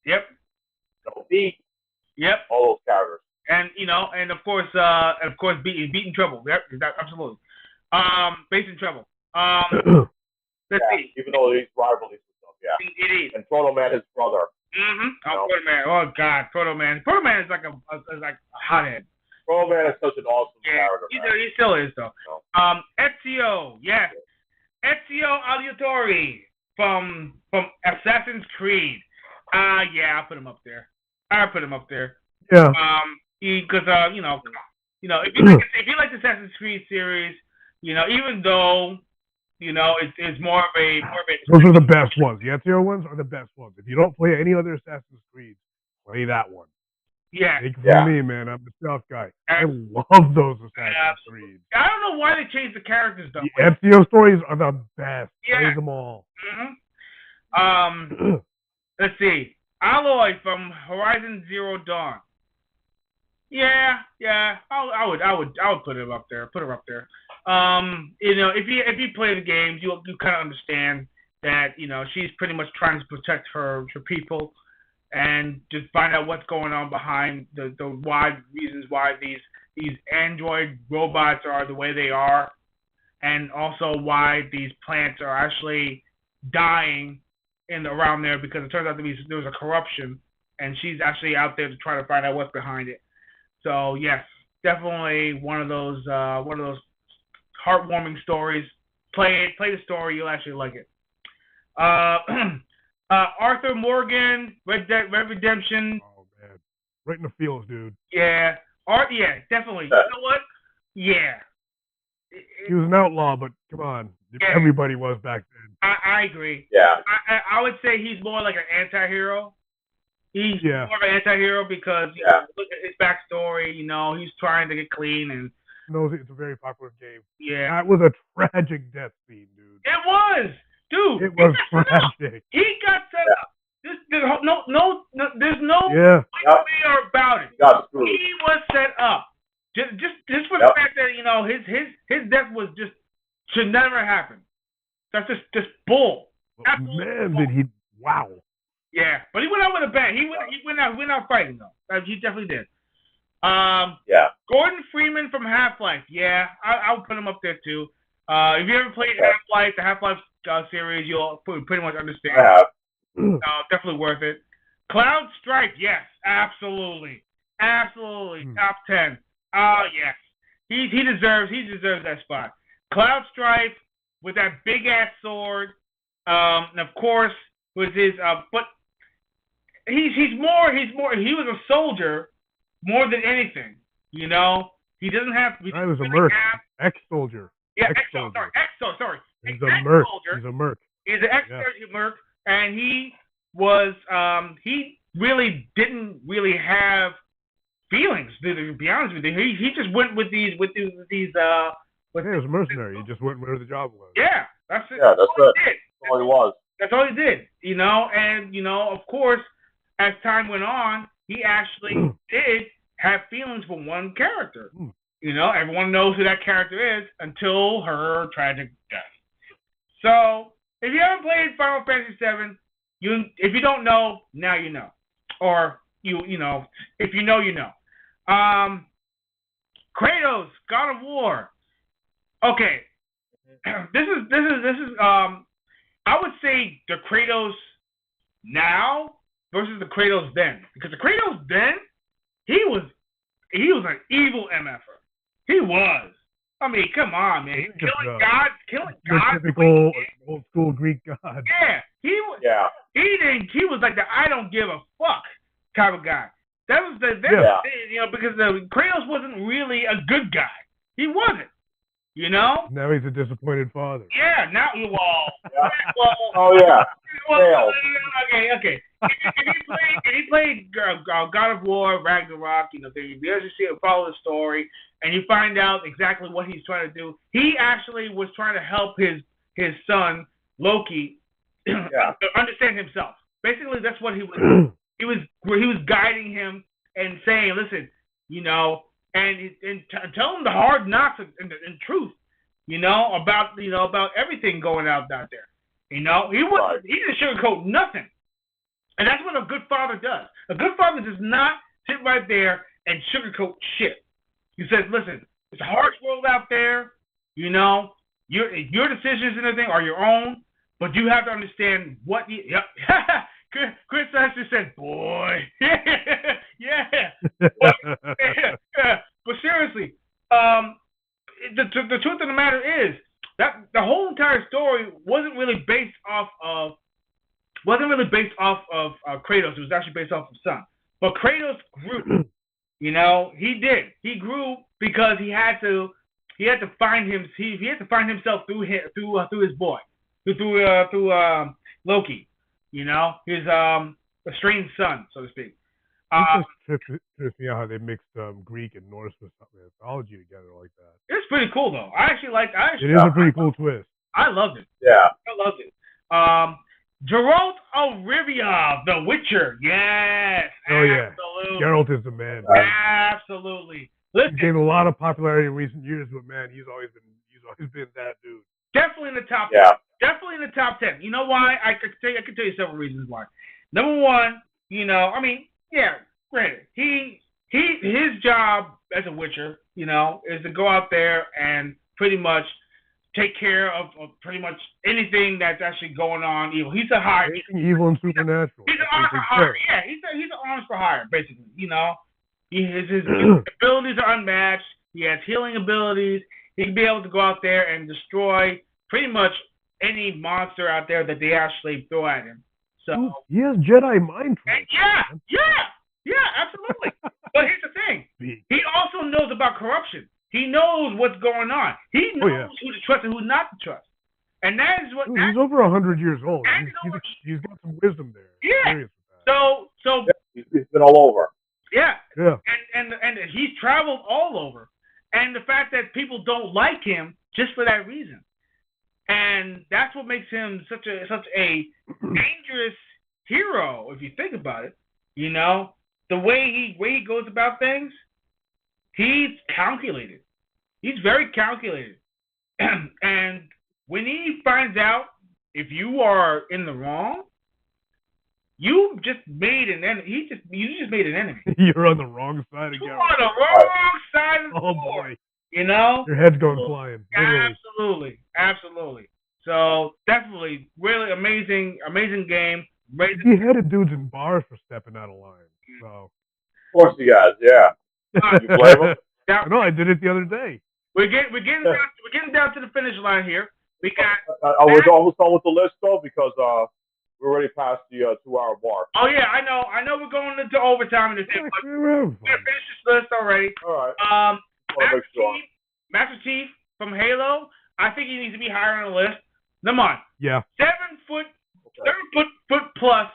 Yep. Beat. Yep. All those characters. And and of course, beating Treble. That absolutely. Based in Treble. Let's see. Even though these rivalries and stuff, yeah. It is. And Proto Man, his brother. Mm-hmm. Proto Man. Oh God, Proto Man. Proto Man is like a hothead. Proto Man is such an awesome character. He still is though. Ezio, yes. Ezio Auditore from Assassin's Creed. Yeah, I'll put him up there. Yeah. Because if you like the Assassin's Creed series, even though it's more of a those are the best ones. The Ezio ones are the best ones. If you don't play any other Assassin's Creed, play that one. Yeah. Take it from me, man. I'm the stealth guy. I love those Assassin's Creed. I don't know why they changed the characters though. The Ezio stories are the best. Yeah. Play them all. Mm-hmm. Let's see. Aloy from Horizon Zero Dawn. Yeah. I would put him up there. If you play the games, you kind of understand that she's pretty much trying to protect her people, and just find out what's going on behind the wide reasons why these android robots are the way they are, and also why these plants are actually dying around there, because it turns out there was a corruption, and she's actually out there to try to find out what's behind it. So yes, definitely one of those heartwarming stories. Play the story, you'll actually like it. Arthur Morgan, Red Redemption. Oh man, right in the feels, dude. Yeah, yeah, definitely. You know what? Yeah. He was an outlaw, but come on, everybody was back then. I agree. Yeah. I would say he's more like an anti-hero. He's more of an anti-hero because look at his backstory. He's trying to get clean and. knows it's a very popular game. Yeah. That was a tragic death scene, dude. It was, dude. It was tragic. He got set up. There's no way about it. He was set up. Just for the fact that his death was just should never happen. That's just bull. Man, did he? Wow. Yeah, but he went out with a bang. He went out fighting though. He definitely did. Gordon Freeman from Half-Life. Yeah, I would put him up there too. If you ever played Half-Life, the Half-Life series, you'll pretty much understand. Definitely worth it. Cloud Strife. Yes, absolutely. Top 10. Yes. He deserves that spot. Cloud Strife with that big ass sword. And of course with his but he was a soldier more than anything. He doesn't have. I was a merc. Ex-soldier. Yeah, ex-soldier. Sorry. He's a merc. He's a merc. He's an ex-soldier merc, and he was. He really didn't really have feelings. To be honest with you, he just went with these. He was a mercenary. He just went where the job was. Yeah, that's it. Yeah, that's it. That's all he was. That's all he did. And of course, as time went on, he actually did have feelings for one character. Everyone knows who that character is until her tragic death. So, if you haven't played Final Fantasy VII, if you don't know, now you know. Or, if you know, you know. Kratos, God of War. Okay. This is I would say the Kratos now versus the Kratos then. Because the Kratos then, he was an evil MFer. He was. I mean, come on, man. Killing gods. Typical old school Greek god. Yeah. He was like the I don't give a fuck type of guy. That was because the Kratos wasn't really a good guy. He wasn't. Now he's a disappointed father. Yeah, now okay. If you played God of War, Ragnarok, you follow the story, and you find out exactly what he's trying to do. He actually was trying to help his son Loki understand himself. Basically, that's what he was. He was guiding him and saying, "Listen, and tell him the hard knocks and truth, about everything going out there. He didn't sugarcoat nothing." And that's what a good father does. A good father does not sit right there and sugarcoat shit. He says, listen, it's a harsh world out there. You know, your decisions and everything are your own, but you have to understand what. Chris actually said, "Boy, yeah." But seriously, the truth of the matter is that the whole entire story wasn't really based off of Kratos. It was actually based off of Son. But Kratos grew. You know, he did. He grew because he had to find him. He had to find himself through his boy, through Loki. You know, his estranged son, so to speak. It just trips me out how they mixed Greek and Norse mythology together like that. It's pretty cool, though. It is a pretty cool twist. I loved it. Yeah. I loved it. Geralt of Rivia, The Witcher. Yes. Oh, yeah. Absolutely. Geralt is the man. Absolutely. Listen, he's gained a lot of popularity in recent years, but man, he's always been that dude. Definitely in the top. Yeah. Definitely in the top 10. You know why? I could tell you several reasons why. Number one, you know, I mean, yeah, granted, his job as a Witcher, you know, is to go out there and pretty much take care of pretty much anything that's actually going on evil. He's a hire. Anything evil and supernatural. He's an arms for hire. Yeah, he's an arms for hire, basically. You know, his abilities are unmatched. He has healing abilities. He can be able to go out there and destroy pretty much any monster out there that they actually throw at him. So he has Jedi mind tricks. Yeah, absolutely. But here's the thing: he also knows about corruption. He knows what's going on. He knows who to trust and who not to trust. And that is what. He's over 100 years old. He's got some wisdom there. Yeah. So he's been all over. Yeah. Yeah. And he's traveled all over. And the fact that people don't like him just for that reason. And that's what makes him such a dangerous hero, if you think about it. You know, the way he goes about things, he's calculated. He's very calculated. And when he finds out if you are in the wrong, you just made an enemy. You just made an enemy. You're on the wrong side of You're on the wrong side of the board. Boy. You know? Your head's going flying. Literally. Absolutely. So definitely, really amazing game. He headed dudes in bars for stepping out of line. So. Of course he has, yeah. You blame him? No, I did it the other day. We're getting down to the finish line here. We got. I was almost done with the list though because we're already past the 2-hour mark. Oh yeah, I know. We're going into overtime in this thing. We're gonna finish this list already. All right. Master Chief from Halo. I think he needs to be higher on the list. Come on. Yeah. 7 foot plus,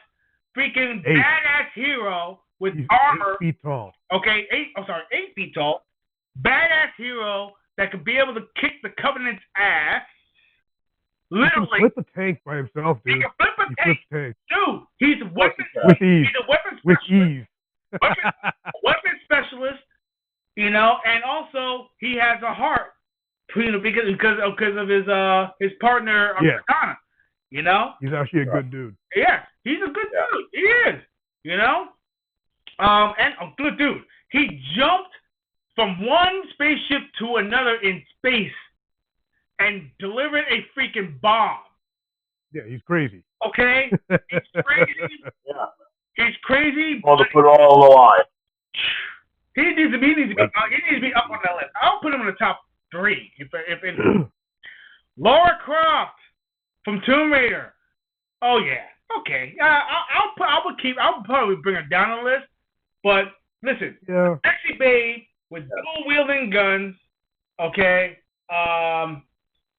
freaking badass hero with armor. 8 feet tall. Okay, 8 feet tall. Badass hero that could be able to kick the Covenant's ass. Literally. He can flip a tank by himself, dude. He can flip a tank. Dude, he's a weapon. With ease. He's a weapon specialist. With ease. Weapon specialist, you know, and also he has a heart, you know, because of his partner, Katana, you know. He's actually a good dude. Yeah, he's a good dude. He is, you know. And a good dude. He jumped from one spaceship to another in space and delivered a freaking bomb. Yeah, he's crazy. Okay? He's crazy. Yeah. He's crazy. Want to put it all on the line. He needs to be up on that list. I'll put him in the top 3. If Lara Croft from Tomb Raider. Oh yeah. Okay. I'll probably bring her down on the list. But listen, sexy babe with dual wielding guns. Okay.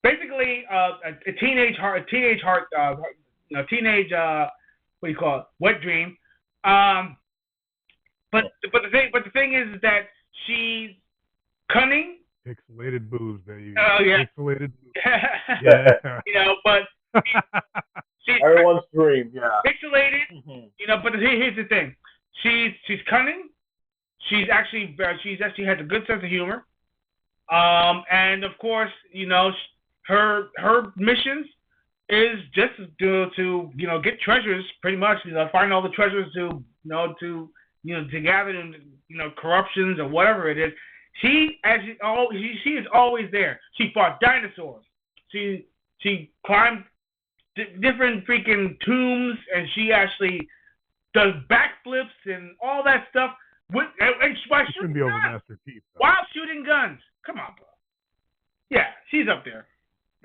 Basically, a teenage what do you call it? Wet dream. But the thing is that she's cunning. Pixelated boobs, baby. Oh yeah. Pixelated boobs. Yeah. You know, but she's everyone's dream. Yeah. Pixelated. Mm-hmm. You know, but here's the thing. She's cunning. She's actually has a good sense of humor. And of course, you know, her missions is just to you know get treasures, pretty much. You know, find all the treasures to to gather corruptions or whatever it is. She is always there. She fought dinosaurs. She climbed different freaking tombs, and she actually does backflips and all that stuff. While shooting be over guns. Master Chief. While shooting guns. Come on, bro. Yeah, she's up there.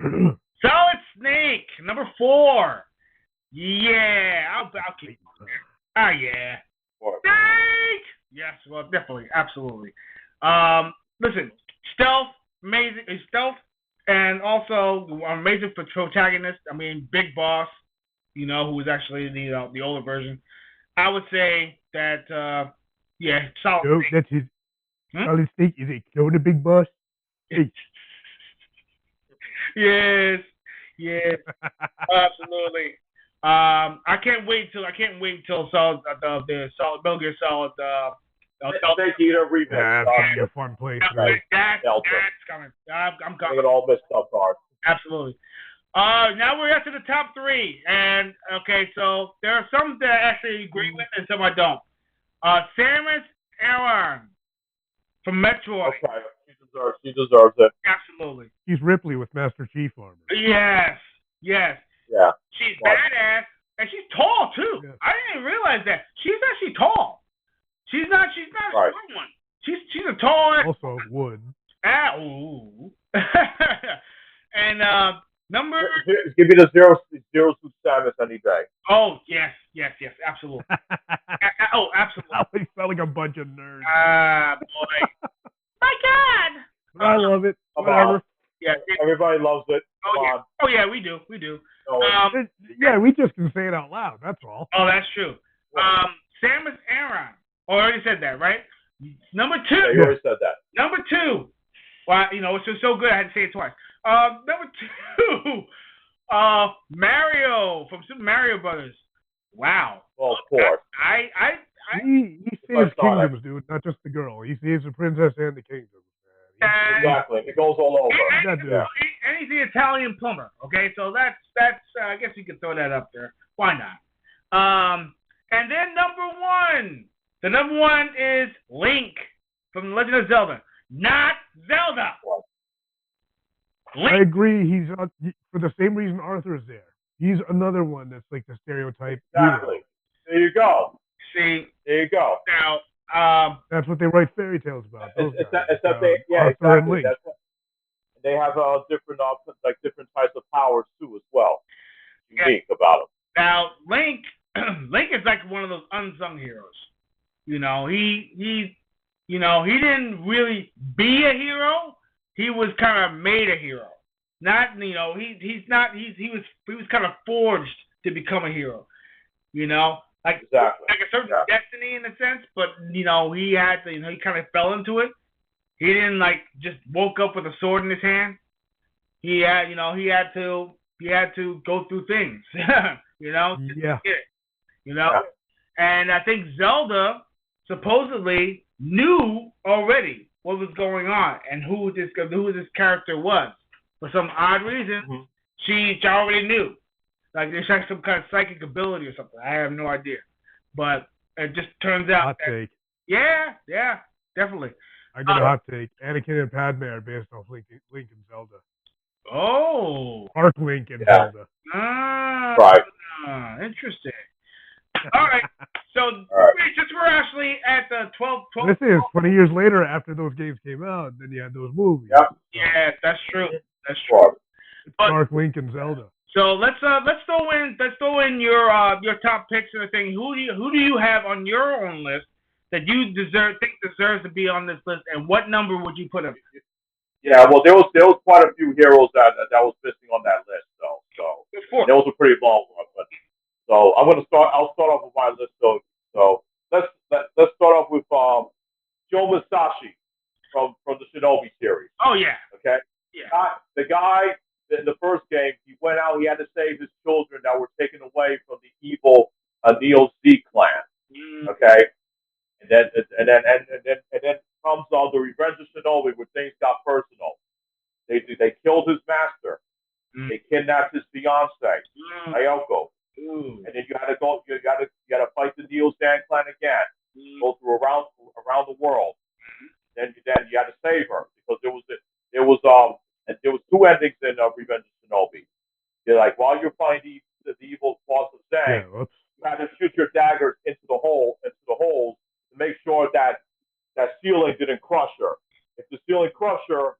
Solid Snake, number 4. Yeah, I'll keep it. Yeah. Snake! Yes, well, definitely, absolutely. Listen, stealth, and also amazing for protagonist. I mean, Big Boss, who was actually the older version. I would say that, Solid Snake. Snake. That's his. Solid Snake is a clone of Big Boss. Hey. Yes, absolutely. I can't wait till Solid Metal Gear Solid. Thank you to remix. That'd be a fun place. That's coming. I'm coming. It all messed up, Bart. Absolutely. Now we're up to the top 3, and okay, so there are some that I actually agree with, and some I don't. Samus Aran from Metroid. Okay, she deserves it. Absolutely. She's Ripley with Master Chief armor. Yes. Yeah. She's badass, and she's tall too. Yes. I didn't realize that. She's actually tall. She's not a strong one. She's a tall ass. Also wood. Ooh. And number. Give me the zero suit Samus any day. Oh yes, absolutely. Absolutely. I always felt like a bunch of nerds. Boy. My God. But I love it. Whatever. Yeah. Everybody loves it. Oh yeah, we do. We just can say it out loud. That's all. Oh, that's true. Samus Aran. Oh, I already said that, right? Number 2. Yeah, you already said that. Number 2. Well, it's so good I had to say it twice. Number 2. Mario from Super Mario Brothers. Wow. Well, of course. He saves kingdoms, dude, not just the girl. He saves the princess and the kingdom. Exactly. It goes all over. And he's the Italian plumber. Okay, so that's I guess you could throw that up there. Why not? And then number 1. The number 1 is Link from The Legend of Zelda. Not Zelda. Link. I agree. He's for the same reason Arthur is there. He's another one that's like the stereotype. Exactly. Hero. There you go. See. There you go. Now, that's what they write fairy tales about. Except Arthur and Link. They have different types of powers too as well. Unique about them. Now, Link is like one of those unsung heroes. He didn't really be a hero. He was kind of made a hero. Not, he was kind of forged to become a hero. Like a certain destiny in a sense, but he had to, he kind of fell into it. He didn't just woke up with a sword in his hand. He had to go through things. Yeah. And I think Zelda supposedly knew already what was going on and who this character was. For some odd reason, she already knew. Like there's like some kind of psychic ability or something. I have no idea. But it just turns out hot take. Yeah, definitely. I got a hot take. Anakin and Padme are based off Link and Zelda. Oh. Arc Link and Zelda. Right. Interesting. All right. So since we're actually at the 12. This is 20 years later after those games came out. Then you had those movies. Yep. Yeah, that's true. That's true. Arc Link and Zelda. So let's throw in your top picks and everything. Who do you have on your own list that you think deserves to be on this list, and what number would you put him? Yeah, well, there was quite a few heroes that was missing on that list, though. So those were pretty long ones. But so I'll start off with my list. So let's start off with Joe Musashi from the Shinobi series. Oh yeah. Okay. Yeah. The guy in the first game, he went out. He had to save his children that were taken away from the evil Neo-Z clan. Okay. And then comes the Revenge of Shinobi, where things got personal. They killed his master. They kidnapped his fiance, Ayako. And then you had to fight the Neo-Z clan again. go through around the world. Then you had to save her because there was two endings in Revenge of Shinobi. You're like, while you're fighting the evil boss of Zhang, you had to shoot your daggers into the holes to make sure that ceiling didn't crush her. If the ceiling crushed her,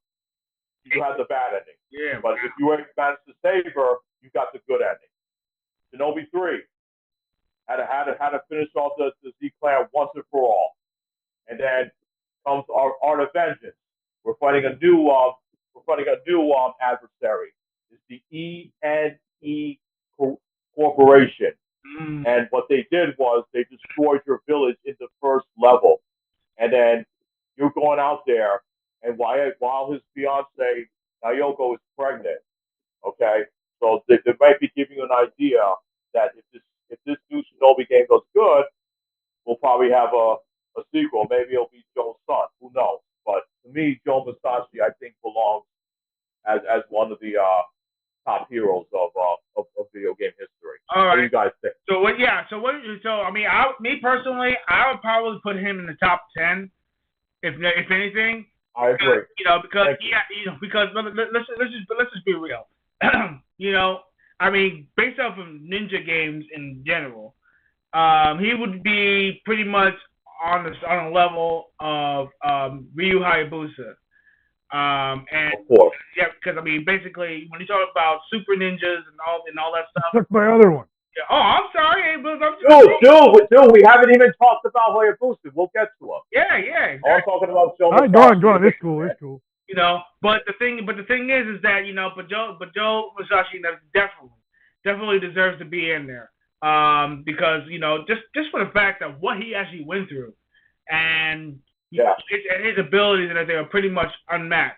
you had the bad ending. Yeah. But if you managed to save her, you got the good ending. Shinobi 3 had to finish off the Z Clan once and for all, and then comes our Art of Vengeance. We're fighting a new adversary. It's the ENE Corporation. And what they did was they destroyed your village in the first level. And then you're going out there, and while his fiancee Nayoko is pregnant, okay? So they might be giving you an idea that if this new Shinobi game goes good, we'll probably have a sequel. Maybe it'll be Joe's son. Who knows? But to me, Joe Musashi, I think, belongs as one of the top heroes of video game history. All right. What do you guys think? So I mean, me personally, I would probably put him in the top 10, if anything. I agree. Because let's just be real. I mean, based off of ninja games in general, he would be pretty much on a level of Ryu Hayabusa. And of course. Yeah, because I mean, basically, when you talk about super ninjas and all that stuff. Took my other one. Yeah. Oh, I'm sorry, Dude, we haven't even talked about Hayabusa. We'll get to him. Yeah. Exactly. I'm talking about Joe. Go on. It's cool. But the thing is that but Joe Musashi definitely deserves to be in there. Because just for the fact that what he actually went through, and his abilities and everything are pretty much unmatched.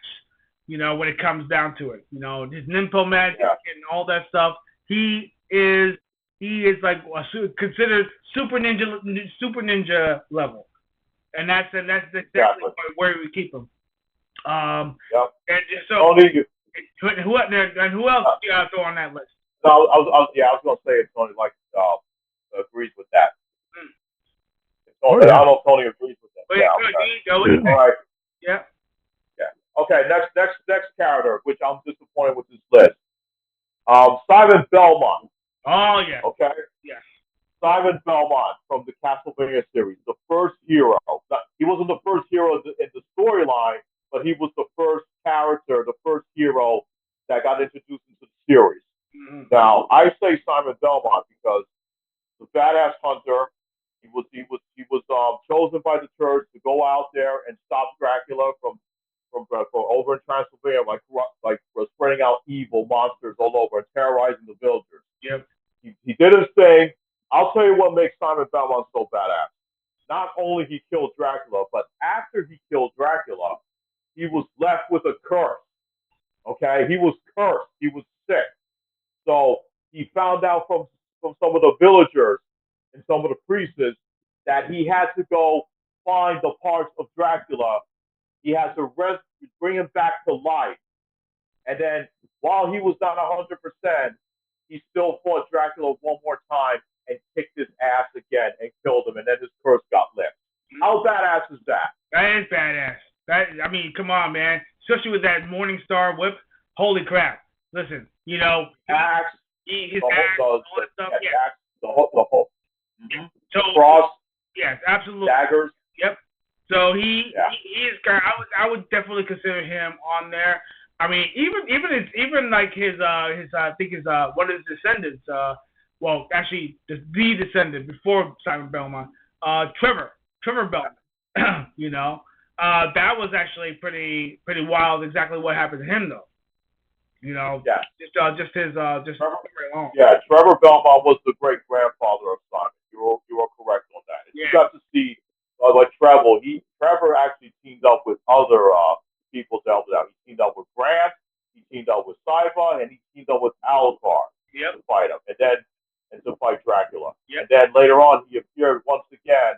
When it comes down to it, his ninpo magic and all that stuff. He is like considered super ninja level, and that's exactly where we keep him. And so who else do you throw on that list? No, I was going to say if Tony agrees with that. I don't know if Tony agrees with that. Okay. All right. Yeah. Okay. Next character, which I'm disappointed with this list. Simon Belmont. Oh yeah. Okay. Yes. Simon Belmont from the Castlevania series, the first hero. He wasn't the first hero in the storyline, but he was the first character, the first hero that got introduced into the series. Mm-hmm. Now, I say Simon Belmont because the badass hunter. He was chosen by the church to go out there and stop Dracula from over in Transylvania, like spreading out evil monsters all over and terrorizing the villagers. Yep. He did his thing. I'll tell you what makes Simon Belmont so badass. Not only he killed Dracula, but after he killed Dracula, he was left with a curse. Okay, he was cursed. He was sick. So he found out from some of the villagers and some of the priests that he had to go find the parts of Dracula. He had to bring him back to life. And then while he was not 100%, he still fought Dracula one more time and kicked his ass again and killed him. And then his curse got lifted. How badass is that? That is badass. I mean, come on, man. Especially with that Morning Star whip. Holy crap. Listen, axe, his axe, all that stuff. Yeah. Axe, the whole. Mm-hmm. So, cross. Yes, absolutely. Daggers. Yep. So he is kind of, I would definitely consider him on there. I mean, even like his I think his one of his descendants. Well, actually, the descendant before Simon Belmont, Trevor Belmont. That was actually pretty wild. Exactly what happened to him, though. Just his Trevor, alone. Yeah, Trevor Belmont was the great grandfather of Simon. You are correct on that. You got to see like Treble. Trevor actually teamed up with other people to help out. He teamed up with Grant. He teamed up with Saiba, and he teamed up with Alucard to fight him, and to fight Dracula. Yep. And then later on, he appeared once again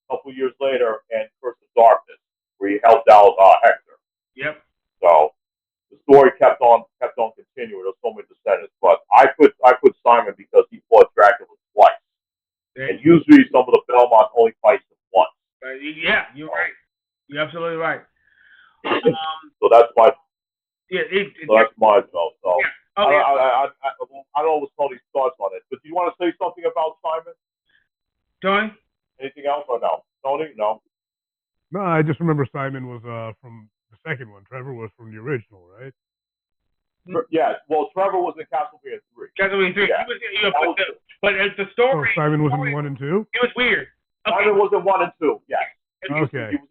a couple years later in Curse of Darkness, where he helped out Hector. Yep. So the story kept on continuing. There's so many descendants, but I put Simon because he fought Dracula twice, and usually some of the Belmonts only fight him once. Yeah, you're right. You're absolutely right. So that's my. Yeah, so that's my spell. So yeah. Okay. I don't know what Tony's thoughts on it, but do you want to say something about Simon? Tony? Anything else or no? Tony? No. No, I just remember Simon was from the second one. Trevor was from the original, right? Yeah. Well, Trevor was in Castlevania 3. Castlevania 3. Yeah. But the story. Oh, Simon was in 1 and 2. It was weird. Okay. Simon was in 1 and 2. Yes. Okay. He was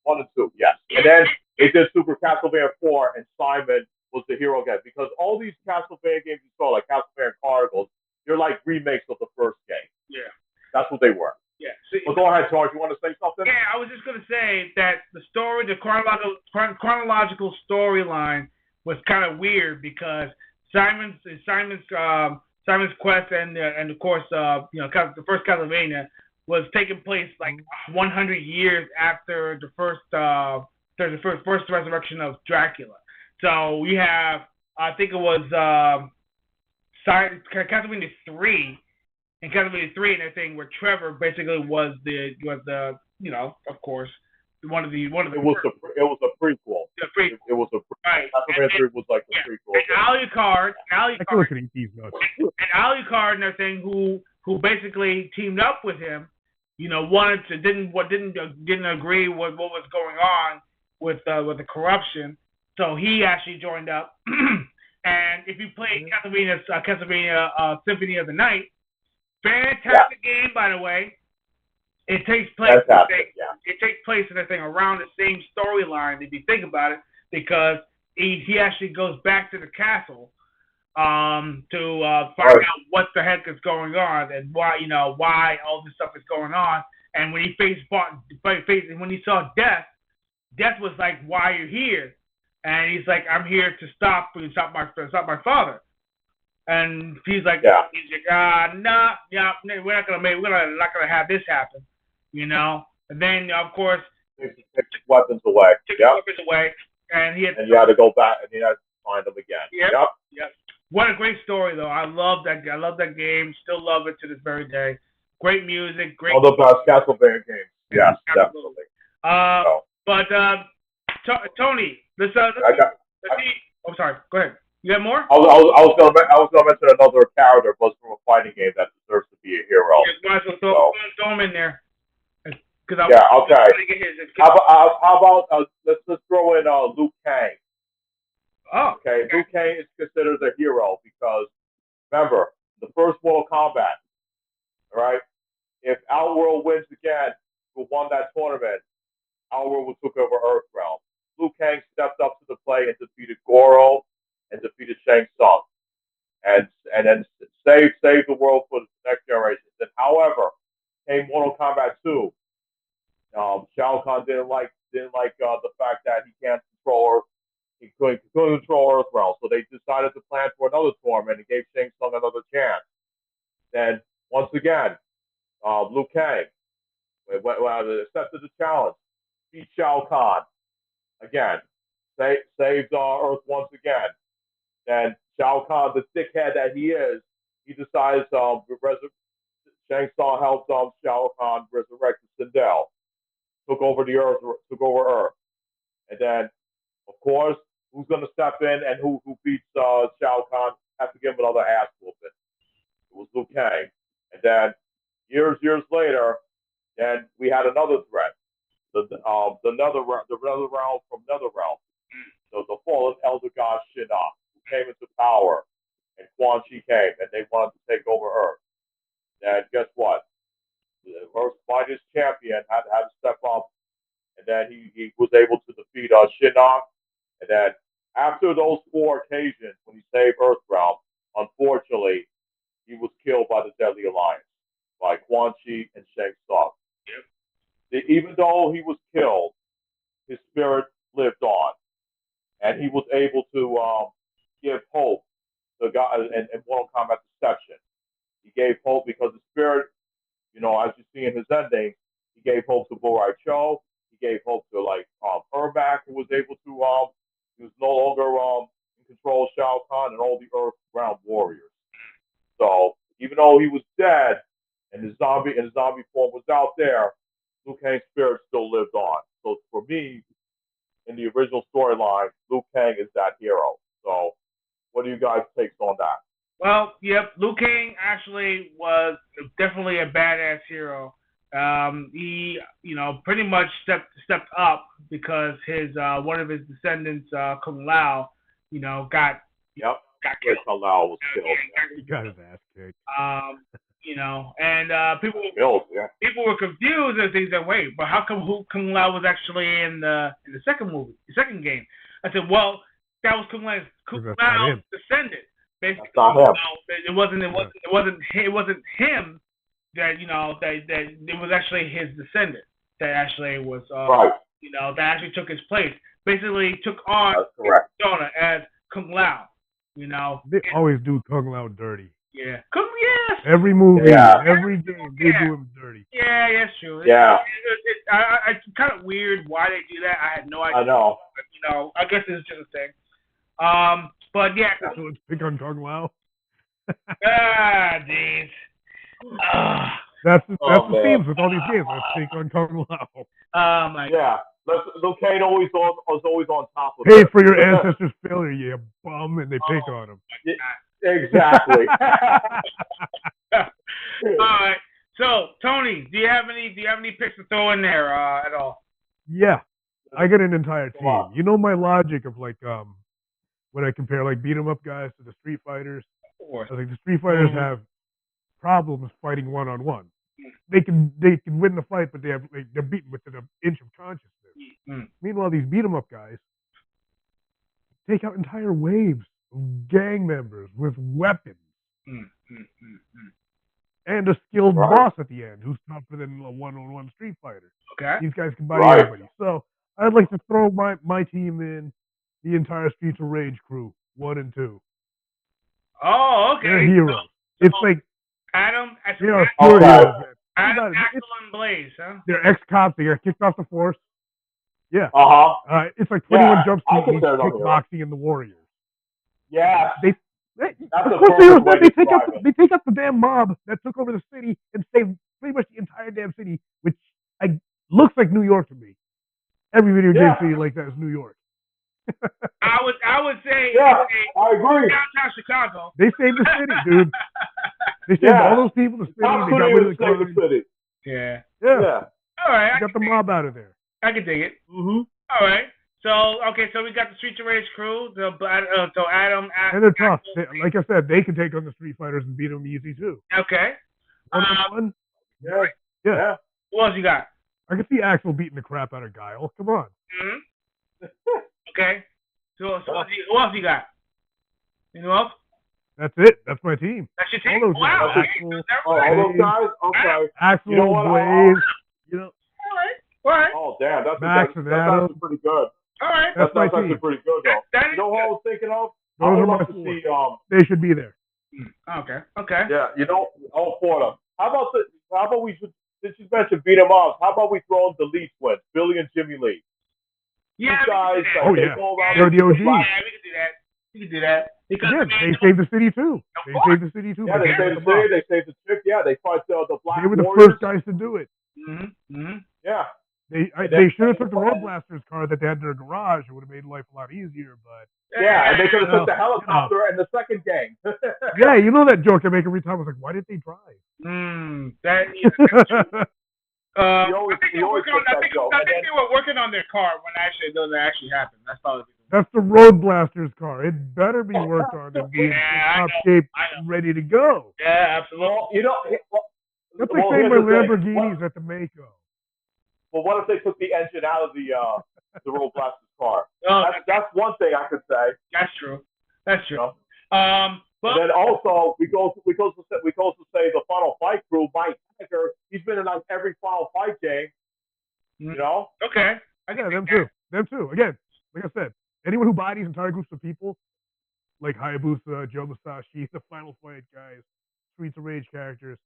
1 and 2. Yes. And then they did Super Castlevania 4, and Simon was the hero again, because all these Castlevania games you saw, like Castlevania Chronicles, they're like remakes of the first game. Yeah. That's what they were. Yeah. Well, go ahead, George. You want to say something? Yeah, I was just going to say that the story, the chronological storyline was kind of weird, because Simon's quest and of course the first Castlevania was taking place like 100 years after the first resurrection of Dracula. So we have, I think it was Castlevania 3. In Castlevania 3 and everything, where Trevor basically was the of course one of the. It was a prequel. It was a prequel. Right. Castlevania 3 was like a prequel. And Alucard, and Alucard and everything, who basically teamed up with him, didn't agree with what was going on with the corruption, so he actually joined up. And if you play Castlevania Symphony of the Night. Fantastic game, by the way. It takes place. It takes place in around the same storyline, if you think about it, because he actually goes back to the castle to find out what the heck is going on and why all this stuff is going on. And when when he saw Death was like, "Why are you here?" And he's like, "I'm here to stop my father." And he's like, no, we're not gonna have this happen, And then of course, take weapons away. And you had to go back and you had to find them again. Yep. What a great story, though. I love that game. Still love it to this very day. Great music. Great. All the best Castlevania games. Yes, definitely. But Tony, let's see. Oh, sorry. Go ahead. You got more? I was gonna mention another character, but from a fighting game that deserves to be a hero. Yeah, might as well throw him in there. Okay. How about let's throw in Liu Kang. Oh. Okay. Liu Kang is considered a hero because remember the first Mortal Kombat. All right. If Outworld wins again, who won that tournament, Outworld took over Earthrealm. Liu Kang stepped up to the plate and defeated Goro and defeated Shang Tsung, and then saved the world for the next generation. Then, however, came Mortal Kombat 2. Shao Kahn didn't like the fact that he can't control he couldn't control Earthrealm, so they decided to plan for another tournament and gave Shang Tsung another chance. Then once again, Liu Kang accepted the challenge, beat Shao Kahn again, saved Earth once again. Then Shao Kahn, the dickhead that he is, he decides Shang Tsung helped Shao Kahn resurrect Sindel, took over Earth, and then of course who's going to step in and who beats Shao Kahn, have to give him another ass whooping. It was Liu Kang, and then years later, then we had another threat, the realm from NetherRealm, the fallen elder god Shinnok, came into power, and Quan Chi came, and they wanted to take over Earth. And guess what? The Earth's mightiest champion had to step up, and then he was able to defeat Shinnok. And then after those 4 occasions when he saved Earthrealm, unfortunately, he was killed by the Deadly Alliance, by Quan Chi and Shang Tsung. Yep. Even though he was killed, his spirit lived on, and he was able to give hope to God in Mortal Kombat Deception. He gave hope because the spirit, as you see in his ending, he gave hope to Borai Cho. He gave hope to Ermac, who was able to he was no longer in control of Shao Kahn and all the Earth Realm warriors. So even though he was dead and his zombie form was out there, Liu Kang's spirit still lived on. So for me, in the original storyline, Liu Kang is that hero. So what do you guys take on that? Well, yep, Liu Kang actually was definitely a badass hero. He, pretty much stepped up because his one of his descendants, Kung Lao, got killed. Kung Lao was killed. He got his ass kicked. And people were confused and things that wait, but how come Kung Lao was actually in the second movie, the second game? I said, well, that was Kung Lao's descendant. Basically, it wasn't him that that it was actually his descendant that actually was that actually took his place. Basically, took on persona as Kung Lao. They always do Kung Lao dirty. Yeah. Every movie, every game, they do him dirty. Yeah, that's true. It's kind of weird why they do that. I had no idea. I know. But, I guess it's just a thing. But yeah. So let's pick on Kung Lao. Jeez. That's the themes with all these games. Let's pick on Kung Lao. Oh my God. Liu Kang was always on top of Pay for your ancestors' failure, you bum, and they pick on him. Exactly. All right. So, Tony, do you have any picks to throw in there at all? Yeah, I got an entire team. You know my logic of when I compare beat 'em up guys to the Street Fighters. Of course. I think the Street Fighters have problems fighting one-on-one. They can win the fight, but they're beaten within an inch of consciousness. Meanwhile, these beat 'em up guys take out entire waves of gang members with weapons. And a skilled boss at the end who's tougher than a one-on-one Street Fighter. Okay. These guys can body everybody. So I'd like to throw my team in the entire Streets of Rage crew, 1 and 2. Oh, okay. They're heroes. It's like Adam, they are pure heroes, man. Adam, Axel, and Blaze, huh? They're ex-cops. They got kicked off the force. Yeah. It's like 21 Jump Street meets kickboxing and the Warriors. Yeah. They take out the damn mob that took over the city and saved pretty much the entire damn city, which looks like New York to me. Every video game city like that is New York. I would say I agree. Downtown Chicago. They saved the city, dude. They saved all those people, the city, they got rid of the city. Yeah. All right. They got the mob out of there. I can dig it. All right. So we got the Street of Rage crew. So Adam. And they're tough. Like I said, they can take on the Street Fighters and beat them easy too. Okay. One. Yeah. What else you got? I can see Axel beating the crap out of Guile. Come on. Okay. So who else you got? Anyone else? That's it. That's my team. That's your team? All those wow. guys. All those guys? Okay. Axel, Blaze. All right. Oh, damn. That's Adam. pretty good. All right. That's actually pretty good, though. That you know what I was thinking of? Those are my four. They should be there. Okay. Yeah, all 4 of them. How about we, since you mentioned beat 'em up, how about we throw in the Lee twins, Billy and Jimmy Lee? Yeah, these guys, they're the OG. Yeah, we can do that. Because they saved the city too. Yeah, they saved the city. They saved the chick. Yeah, they fought the Black They were the Warriors. first guys to do it. Yeah. They should have took the Road Blasters car that they had in their garage. It would have made life a lot easier, but... Yeah, and they could have took the helicopter and the second gang. Yeah, you know that joke I make every time. I was like, why did they drive? That's true. I think they were working on their car when it actually happened. That's probably... That's the Road Blasters car. It better be worked on and be in top shape, ready to go. Yeah, absolutely. That's like saying my Lamborghini's at the Mako. Well, what if they took the engine out of the Road Blasters car? Oh, that's one thing I could say. That's true. That's true. But then also we go to say the Final Fight crew, Mike Hacker. He's been in like every Final Fight game. You know? Okay. Them too. Again, like I said, anyone who bodies entire groups of people, like Hayabusa, Joe Masashi, the Final Fight guys, Streets of Rage characters,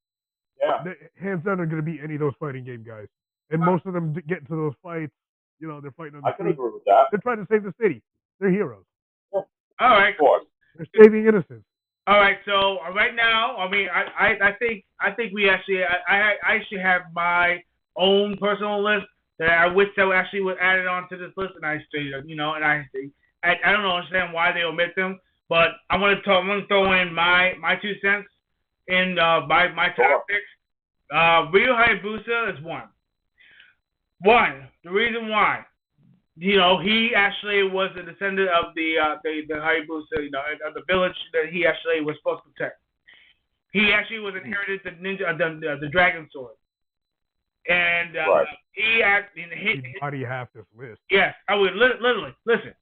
hands down are going to beat any of those fighting game guys. And most of them get into those fights. They're fighting on the I can agree with that. They're trying to save the city. They're heroes. All right. Of course. They're saving innocents. All right. So right now, I mean, I think we actually, I actually have my own personal list that I wish that actually was added onto this list, and I don't understand why they omit them, but I'm gonna throw in my 2 cents in my top picks. Ryu Hayabusa is one. The reason why, he actually was a descendant of the Hayabusa, of the village that he actually was supposed to protect. He actually was inherited the ninja, the dragon sword, and He'd body half this list. Yes, I would literally listen.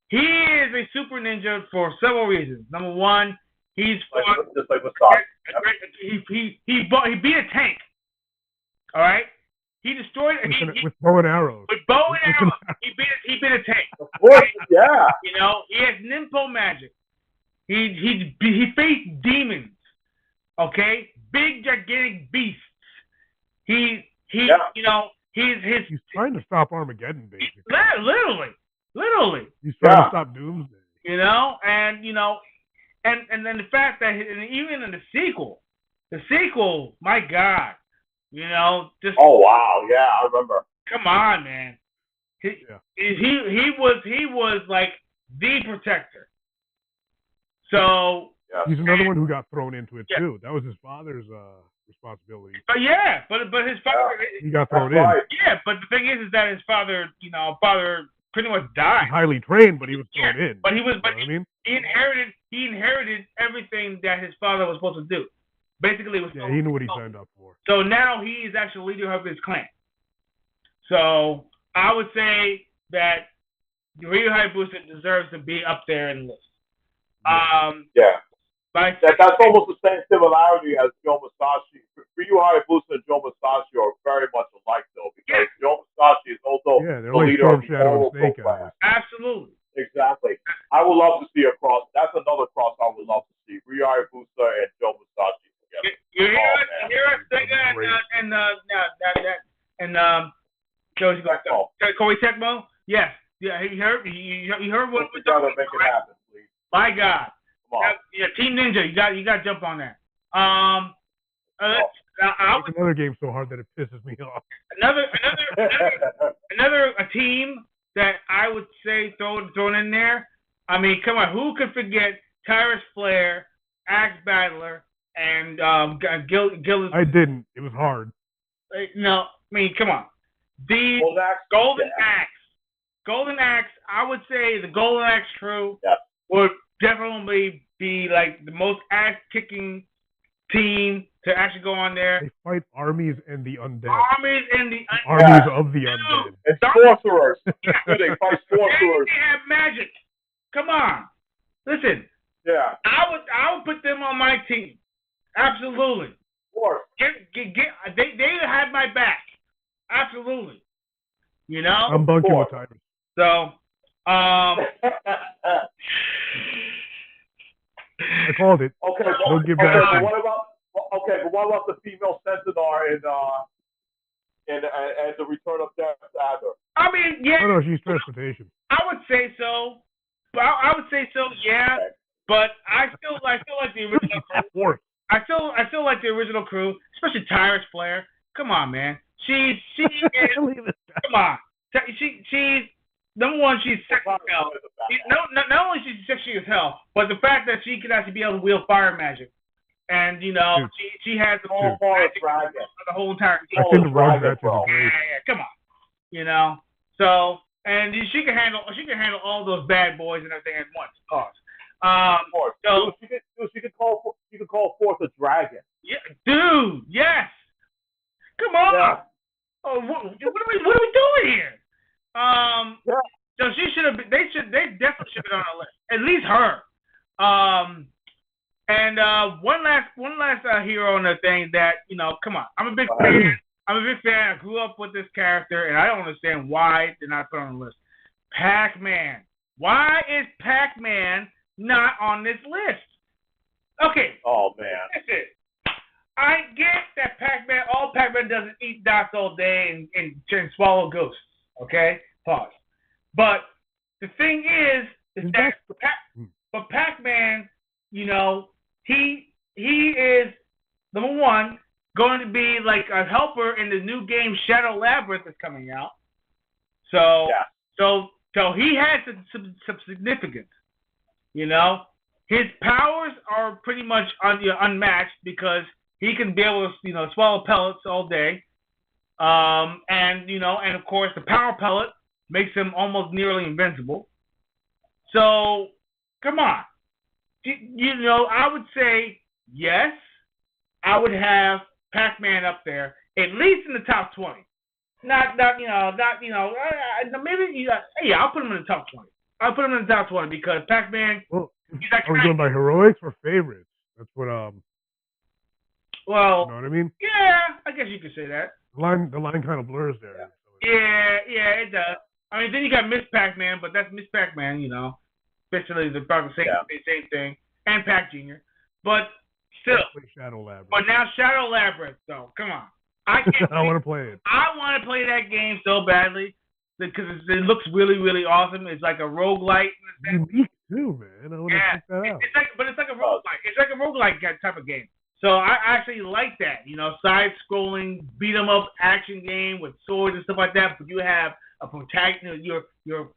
He is a super ninja for several reasons. Number one, he's just like Masada. He beat a tank. All right. He destroyed with bow and arrows. With bow and arrows, he beat a tank. Of course, yeah. He has ninpo magic. He faced demons. Okay, big gigantic beasts. He's trying to stop Armageddon, basically. Literally. He's trying to stop Doomsday. And then the fact that even in the sequel, my God, just. Oh wow, yeah, I remember. Come on, man. He was like the protector. So. He's another one who got thrown into it too. That was his father's responsibility. But his father. He got thrown in. Yeah, but the thing is that his father, pretty much died. He's highly trained, but he was thrown in. But he inherited everything that his father was supposed to do. Basically, he knew what he signed up for. So now he is actually leader of his clan. So I would say that Ryu Hayabusa deserves to be up there in the list. That's almost the same similarity as Joe Musashi. Ryu Hayabusa and Joe Musashi are very much alike, though, because Joe Musashi is also they're the leader of the Shadow and Snake clan. Absolutely. Exactly. I would love to see a cross. That's another cross I would love to see. Ryu Hayabusa and Joe Musashi together. You hear us, Sega, and Koei Tecmo? Yes. Yeah, he heard what we're talking about. Make it happen, please. My God. Team Ninja, you got to jump on that. Another game so hard that it pisses me off. Another team that I would say thrown in there. I mean, come on, who could forget Tyrus Flair, Axe Battler, and Gillis? I didn't. It was hard. No, I mean, come on. The Golden Axe. I would say the Golden Axe crew would definitely be like the most ass-kicking team to actually go on there. They fight armies and the undead. Armies of the undead. And sorcerers. They fight sorcerers. They have magic. Come on. Listen. Yeah. I would put them on my team. Absolutely. Of course. They had my back. Absolutely. I'm bunking with Tyrus. So, I called it. Okay, don't give but that. what about the female Centaur and the Return of Death Adder? I mean, yeah. No, she's transportation. I would say so. Yeah. But I still like the original crew. I still like the original crew, especially Tyrus Flair. Come on, man. She is, come on. She's number one. She's sexy as hell. Not only she's sexy as hell, but the fact that she can actually be able to wield fire magic, and she has the whole magic the whole entire. I think the rogue match is great. Yeah, come on. So and she can handle all those bad boys and everything at once. Of course. So she could call forth a dragon. Yeah, dude. Yes. Come on. Yeah. Oh, what are we doing here? So she should have. They definitely should have been on the list. At least her. And one last hero on the thing that come on. I'm a big fan. I grew up with this character, and I don't understand why they're not put on the list. Pac-Man. Why is Pac-Man not on this list? Okay. Oh man. Listen. I get that all Pac-Man does is eat dots all day and swallow ghosts. Okay? Pause. But the thing is that Pac-Man, he is, number one, going to be like a helper in the new game Shadow Labyrinth that's coming out. So he has some significance. You know, his powers are pretty much unmatched because he can be able to swallow pellets all day. And of course the power pellet makes him almost nearly invincible. So come on, I would say yes. I would have Pac-Man up there at least in the top 20. Not maybe. I'll put him in the top 20. I'll put him in the top 20 because Pac-Man. Well, are we going by heroics or favorites? That's what Well, you know what I mean? Yeah, I guess you could say that. The line kind of blurs there. Yeah, it does. I mean, then you got Miss Pac-Man, but that's Miss Pac-Man, Especially about the same thing, and Pac Jr. But still. Shadow Labyrinth. But now Shadow Labyrinth, though. Come on. I want to play it. I want to play that game so badly because it looks really, really awesome. It's like a roguelike. Unique too, man. I want to check that out. It's like a roguelike. It's like a roguelike type of game. So I actually like that, side-scrolling, beat-em-up action game with swords and stuff like that. But you have a protagonist, your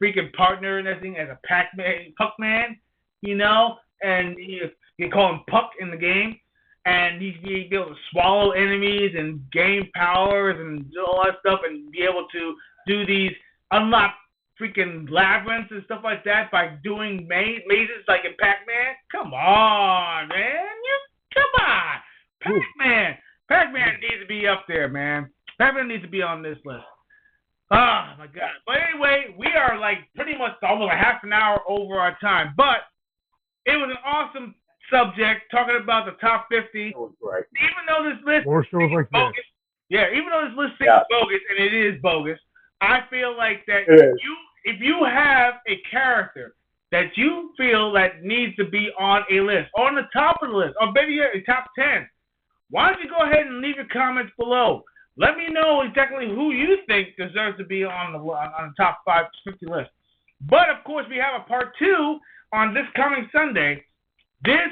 freaking partner and everything as a Puck-Man, and you call him Puck in the game. And he's be able to swallow enemies and gain powers and all that stuff and be able to do these unlock freaking labyrinths and stuff like that by doing mazes like in Pac-Man. Come on, man. Come on. Pac-Man needs to be up there, man. Pac-Man needs to be on this list. Oh, my God. But anyway, we are like pretty much almost a half an hour over our time. But it was an awesome subject talking about the top 50. Right. Even though this list more shows like bogus, this. Even though this list is bogus, and it is bogus, I feel like that if you have a character that you feel that needs to be on a list, on the top of the list, or maybe a top 10, why don't you go ahead and leave your comments below? Let me know exactly who you think deserves to be on the top 50 list. But of course, we have a part 2 on this coming Sunday. This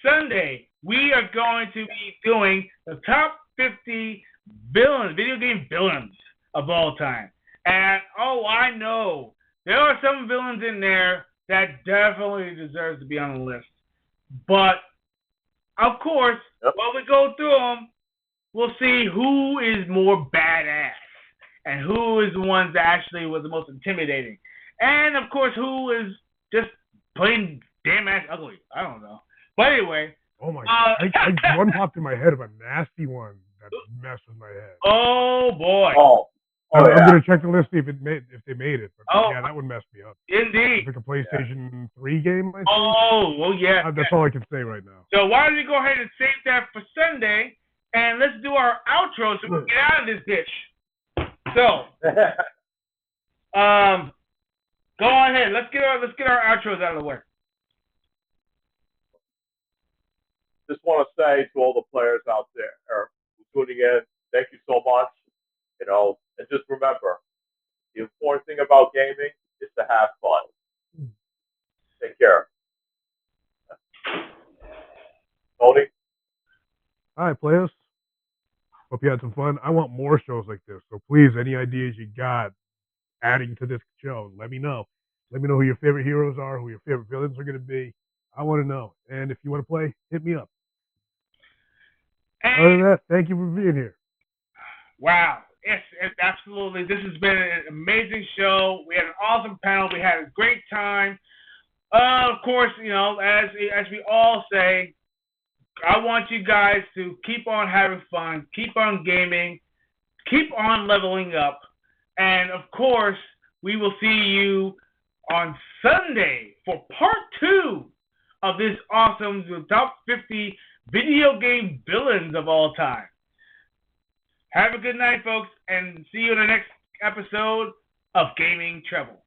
Sunday, we are going to be doing the top 50 video game villains of all time. And, I know, there are some villains in there that definitely deserves to be on the list. But, of course, while we go through them, we'll see who is more badass and who is the ones that actually was the most intimidating. And, of course, who is just plain damn ass ugly. I don't know. But anyway. Oh my God. One popped in my head of a nasty one that messed with my head. Oh boy. I'm going to check the list see if they made it. But that one messed me up. Indeed. It's like a PlayStation 3 game, I think. Oh, yeah. That's all I can say right now. So why don't you go ahead and save that for Sunday, and let's do our outro so we can get out of this bitch. So, go ahead. Let's get our outros out of the way. Just want to say to all the players out there who tuning in, thank you so much. And just remember, the important thing about gaming is to have fun. Take care. Tony? All right, players. Hope you had some fun. I want more shows like this. So please, any ideas you got adding to this show, let me know. Let me know who your favorite heroes are, who your favorite villains are going to be. I want to know. And if you want to play, hit me up. Other than that, thank you for being here. Wow. Yes, absolutely. This has been an amazing show. We had an awesome panel. We had a great time. Of course, as we all say, I want you guys to keep on having fun, keep on gaming, keep on leveling up. And, of course, we will see you on Sunday for part 2 of this awesome top 50 video game villains of all time. Have a good night, folks, and see you in the next episode of Gaming Treble.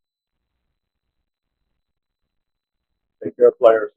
Take care, players.